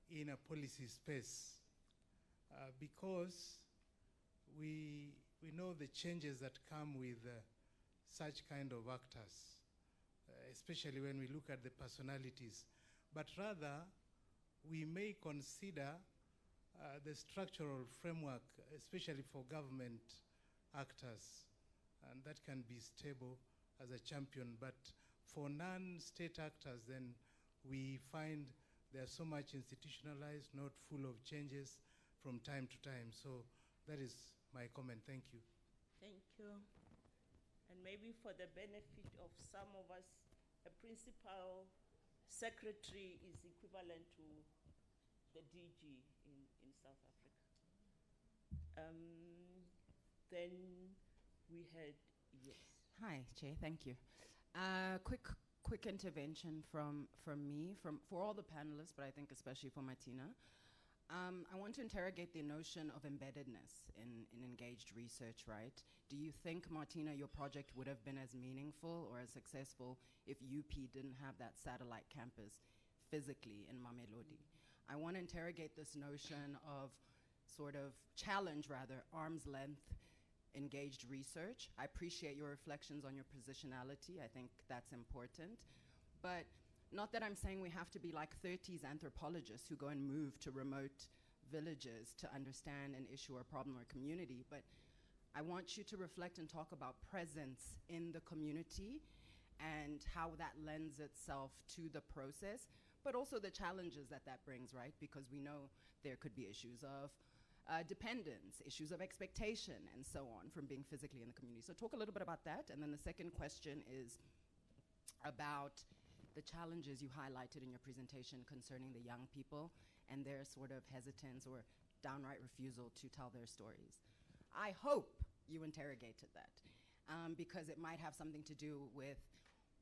in a policy space because we know the changes that come with such kind of actors, especially when we look at the personalities. But rather, we may consider the structural framework, especially for government actors, and that can be stable as a champion. But for non-state actors, then we find they are so much institutionalized, not full of changes from time to time. So that is my comment. Thank you. Thank you. And maybe for the benefit of some of us, a principal secretary is equivalent to the DG in South Africa. Then we had, yes. Hi, Chair, thank you. Quick intervention from me, for all the panelists, but I think especially for Martina. I want to interrogate the notion of embeddedness in engaged research, right? Do you think, Martina, your project would have been as meaningful or as successful if UP didn't have that satellite campus physically in Mamelodi? I want to interrogate this notion of sort of challenge, rather, arm's length engaged research. I appreciate your reflections on your positionality. I think that's important. But not that I'm saying we have to be like 30s anthropologists who go and move to remote villages to understand an issue or problem or community, but I want you to reflect and talk about presence in the community and how that lends itself to the process, but also the challenges that brings, right? Because we know there could be issues of dependence, issues of expectation, and so on from being physically in the community. So talk a little bit about that. And then the second question is about the challenges you highlighted in your presentation concerning the young people and their sort of hesitance or downright refusal to tell their stories. I hope you interrogated that because it might have something to do with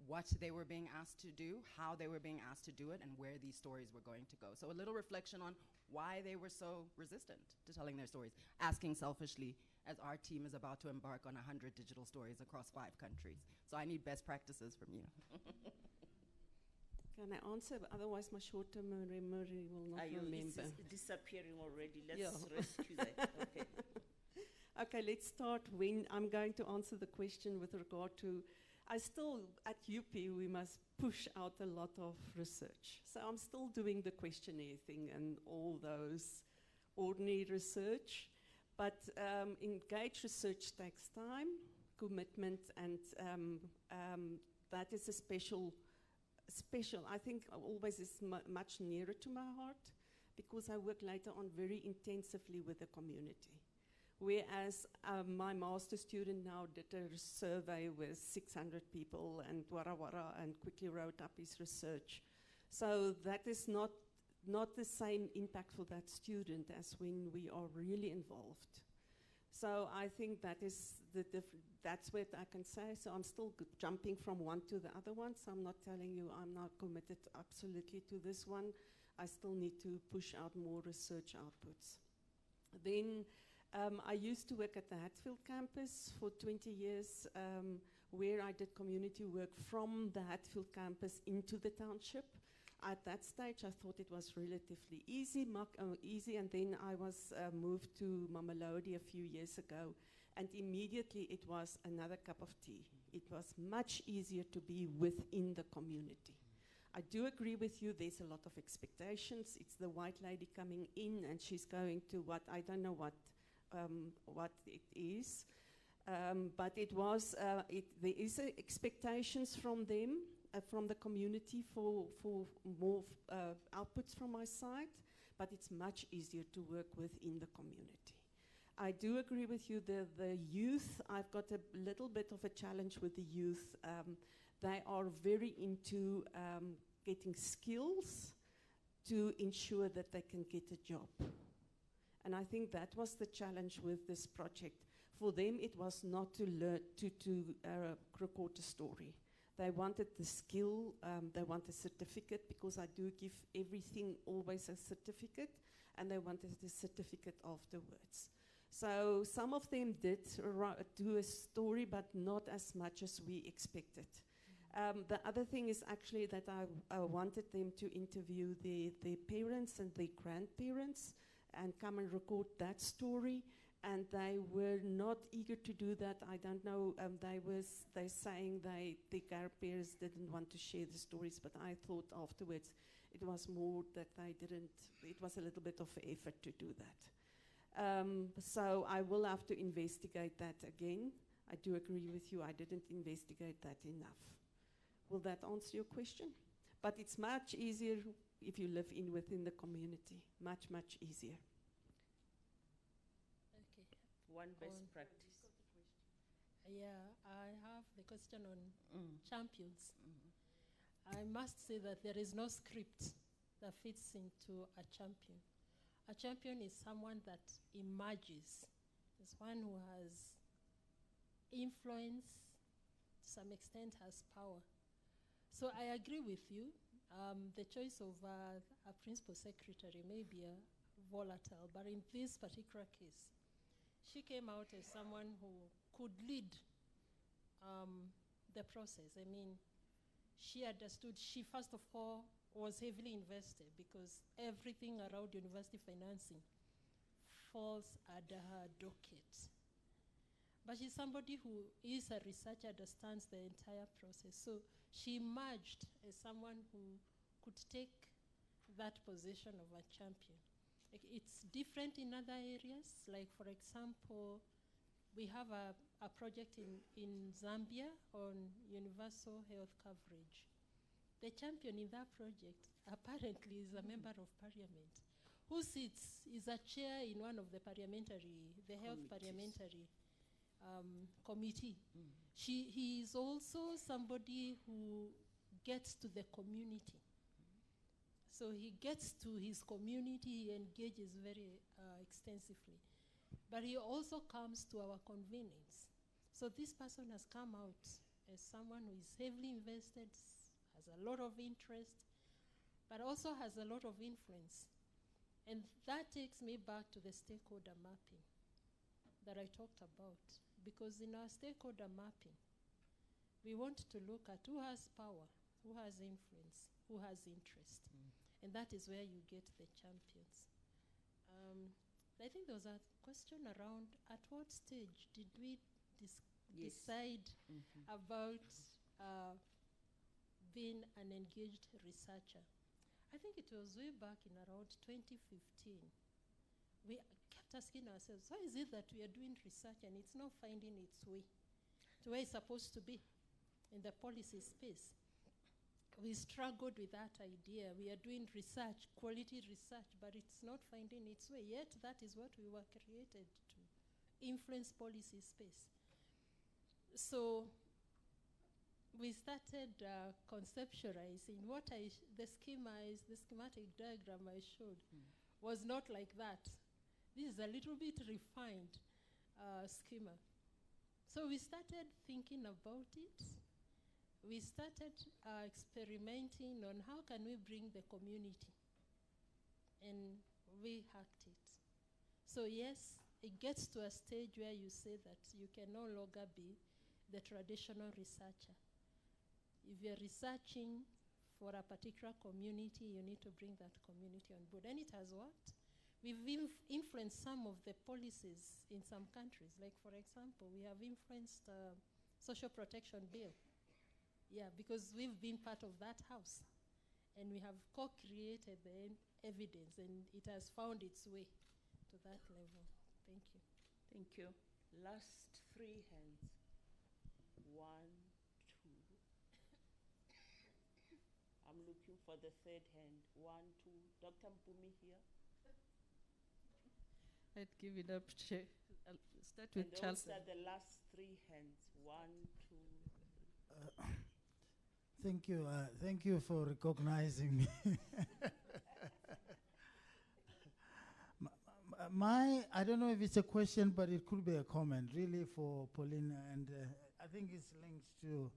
what they were being asked to do, how they were being asked to do it, and where these stories were going to go. So a little reflection on why they were so resistant to telling their stories, asking selfishly, as our team is about to embark on 100 digital stories across 5 countries. So I need best practices from you. Can I answer? Otherwise, my short-term memory will not remember. It's disappearing already. Let's rescue that. Okay. Okay, let's start when I'm going to answer the question with regard to, at UP, we must push out a lot of research. So I'm still doing the questionnaire thing and all those ordinary research, but engaged research takes time, commitment, and that is a special special. I think always is much nearer to my heart because I work later on very intensively with the community. Whereas my master student now did a survey with 600 people and wara wara and quickly wrote up his research. So that is not the same impact for that student as when we are really involved. So I think that is that's what I can say. So I'm still jumping from one to the other one. So I'm not telling you I'm not committed absolutely to this one. I still need to push out more research outputs. Then I used to work at the Hatfield campus for 20 years, where I did community work from the Hatfield campus into the township. At that stage, I thought it was relatively easy, and then I was moved to Mamelodi a few years ago, and immediately it was another cup of tea. It was much easier to be within the community. I do agree with you, there's a lot of expectations. It's the white lady coming in, and she's going to what, I don't know what it is, but it was, there is expectations from them, from the community for more outputs from my side, but it's much easier to work within the community. I do agree with you, the youth, I've got a little bit of a challenge with the youth. They are very into getting skills to ensure that they can get a job. And I think that was the challenge with this project. For them, it was not to learn to record a story. They wanted the skill, they want a certificate, because I do give everything always a certificate, and they wanted the certificate afterwards. So some of them did do a story, but not as much as we expected. The other thing is actually that I wanted them to interview their parents and their grandparents and come and record that story, and they were not eager to do that. I don't know, they're saying the grandparents didn't want to share the stories, but I thought afterwards it was more that they didn't, it was a little bit of effort to do that. So I will have to investigate that again. I do agree with you, I didn't investigate that enough. Will that answer your question? But it's much easier if you live within the community, much, much easier. Okay. One best practice. Yeah, I have the question on champions. I must say that there is no script that fits into a champion. A champion is someone that emerges, is one who has influence, to some extent has power. So I agree with you. The choice of a principal secretary may be volatile, but in this particular case, she came out as someone who could lead the process. I mean, she understood, she first of all was heavily invested because everything around university financing falls under her docket. But she's somebody who is a researcher, understands the entire process. So she emerged as someone who could take that position of a champion. Like, it's different in other areas. Like, for example, we have a project in Zambia on universal health coverage. The champion in that project apparently is a member of parliament who sits, is a chair in one of the parliamentary, the health parliamentary committee. He is also somebody who gets to the community. So he gets to his community, he engages very extensively. But he also comes to our convenings. So this person has come out as someone who is heavily invested, has a lot of interest, but also has a lot of influence. And that takes me back to the stakeholder mapping that I talked about. Because in our stakeholder mapping, we want to look at who has power, who has influence, who has interest. And that is where you get the champions. I think there was a question around at what stage did we decide about being an engaged researcher? I think it was way back in around 2015. We kept asking ourselves, why is it that we are doing research and it's not finding its way to where it's supposed to be in the policy space? we struggled with that idea. We are doing research, quality research, but it's not finding its way. Yet that is what we were created to, influence policy space. So we started conceptualizing what the schematic diagram I showed was not like that. This is a little bit refined schema. So we started thinking about it. We started experimenting on how can we bring the community, and we hacked it. So yes, it gets to a stage where you say that you can no longer be the traditional researcher. If you're researching for a particular community, you need to bring that community on board, and it has worked. We've influenced some of the policies in some countries. Like, for example, we have influenced social protection bill. Yeah, because we've been part of that house, and we have co-created the evidence, and it has found its way to that level. Thank you. Thank you. Last three hands. 1, 2. I'm looking for the third hand. 1, 2. Dr. Mpumi here. I'd give it up, Chair. I'll start with Charles. Those are the last three hands. 1, 2, 3. Thank you for recognizing me. I don't know if it's a question, but it could be a comment, really, for Pauline, and I think it's linked to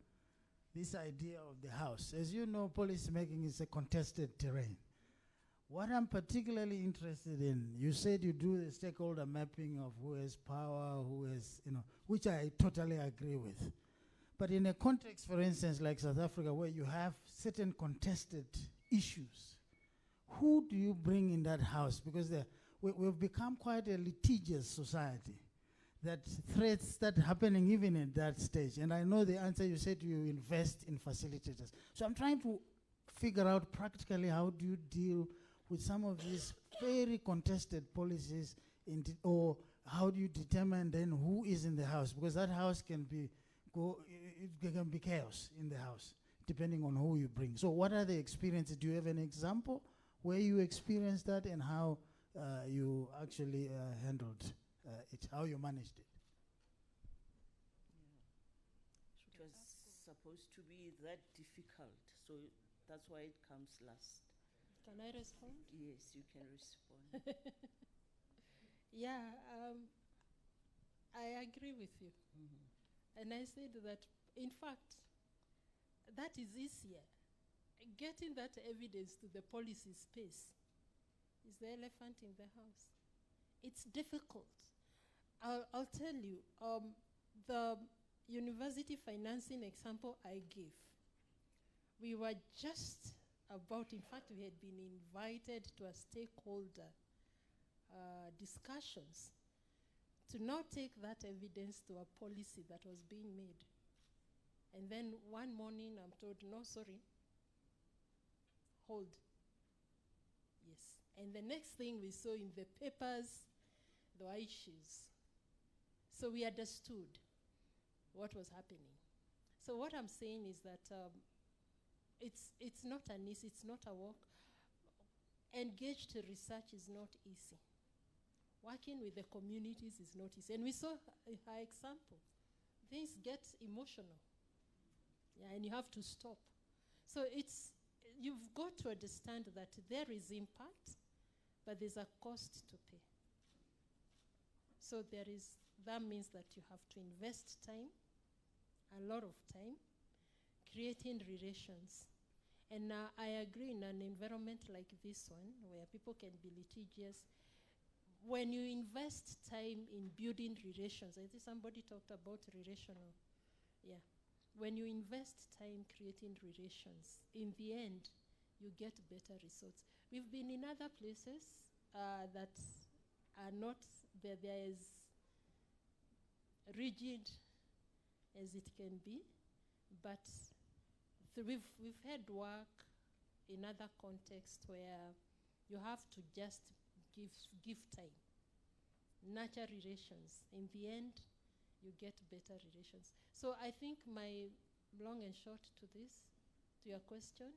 this idea of the house. As you know, policy making is a contested terrain. What I'm particularly interested in, you said you do the stakeholder mapping of who has power, who has, which I totally agree with. But in a context, for instance, like South Africa, where you have certain contested issues, who do you bring in that house? Because we've become quite a litigious society, that threats start happening even at that stage. And I know the answer, you said you invest in facilitators. So I'm trying to figure out practically how do you deal with some of these very contested policies, or how do you determine then who is in the house? Because that house can be it can be chaos in the house, depending on who you bring. So what are the experiences? Do you have an example where you experienced that and how you actually handled it, how you managed it? It was supposed to be that difficult, so that's why it comes last. Can I respond? Yes, you can respond. Yeah, I agree with you. And I said that, in fact, that is easier. Getting that evidence to the policy space is the elephant in the house. It's difficult. I'll tell you, the university financing example I give, we were just about, in fact, we had been invited to a stakeholder discussions to now take that evidence to a policy that was being made. And then one morning I'm told, no, sorry, hold. Yes. And the next thing we saw in the papers, there were issues. So we understood what was happening. So what I'm saying is that it's not an easy, it's not a walk. Engaged research is not easy. Working with the communities is not easy. And we saw her example. Things get emotional. Yeah, and you have to stop. So you've got to understand that there is impact, but there's a cost to pay. So that means that you have to invest time, a lot of time, creating relations. And I agree, in an environment like this one, where people can be litigious, when you invest time in building relations, I think somebody talked about relational, yeah. When you invest time creating relations, in the end, you get better results. We've been in other places that are not, they're as rigid as it can be, but we've had work in other contexts where you have to just give time, nurture relations. In the end, you get better relations. So I think my long and short to this to your question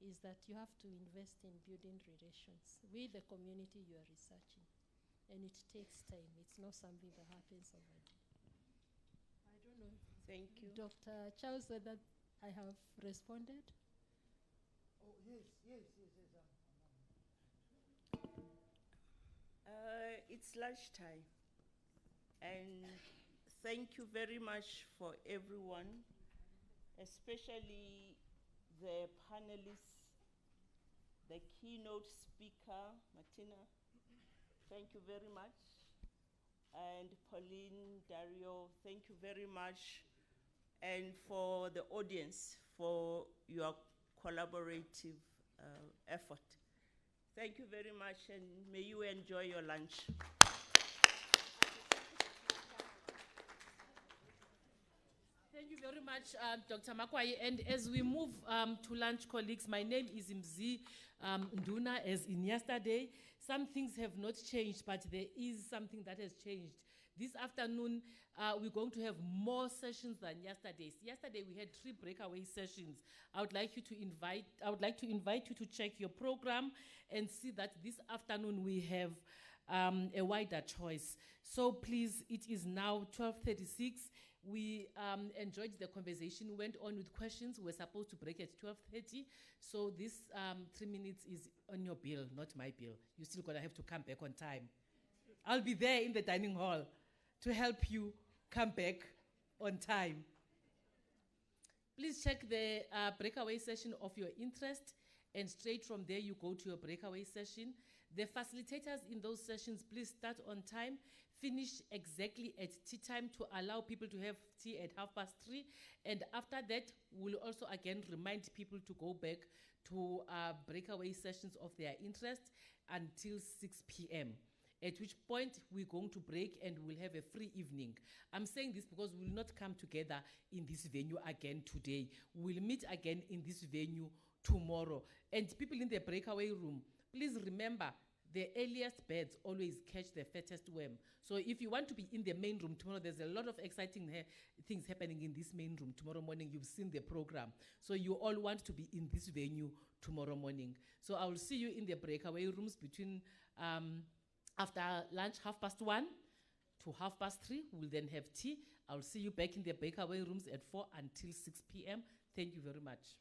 is that you have to invest in building relations with the community you are researching. And it takes time. It's not something that happens overnight. I don't know. Thank you. Dr. Charles said that I have responded. Oh, yes. It's lunchtime. And thank you very much for everyone, especially the panelists, the keynote speaker, Martina. Thank you very much. And Pauline, Dario, thank you very much. And for the audience, for your collaborative effort. Thank you very much, and may you enjoy your lunch. Thank you very much, Dr. Makwai. And as we move to lunch, colleagues, my name is Mzi Nduna, as in yesterday. Some things have not changed, but there is something that has changed. This afternoon, we're going to have more sessions than yesterday's. Yesterday, we had 3 breakaway sessions. I would like to invite you to check your program and see that this afternoon we have a wider choice. So please, it is now 12:36. We enjoyed the conversation, went on with questions. We're supposed to break at 12:30. So this 3 minutes is on your bill, not my bill. You're still gonna have to come back on time. I'll be there in the dining hall to help you come back on time. Please check the breakaway session of your interest, and straight from there you go to your breakaway session. The facilitators in those sessions, please start on time, finish exactly at tea time to allow people to have tea at 3:30. And after that, we'll also again remind people to go back to breakaway sessions of their interest until 6 p.m. At which point we're going to break and we'll have a free evening. I'm saying this because we'll not come together in this venue again today. We'll meet again in this venue tomorrow. And people in the breakaway room, please remember, the earliest birds always catch the fattest worm. So if you want to be in the main room tomorrow, there's a lot of exciting things happening in this main room tomorrow morning. You've seen the program. So you all want to be in this venue tomorrow morning. So I will see you in the breakaway rooms between after lunch, 1:30 to 3:30. We'll then have tea. I'll see you back in the breakaway rooms at 4 until 6 p.m. Thank you very much.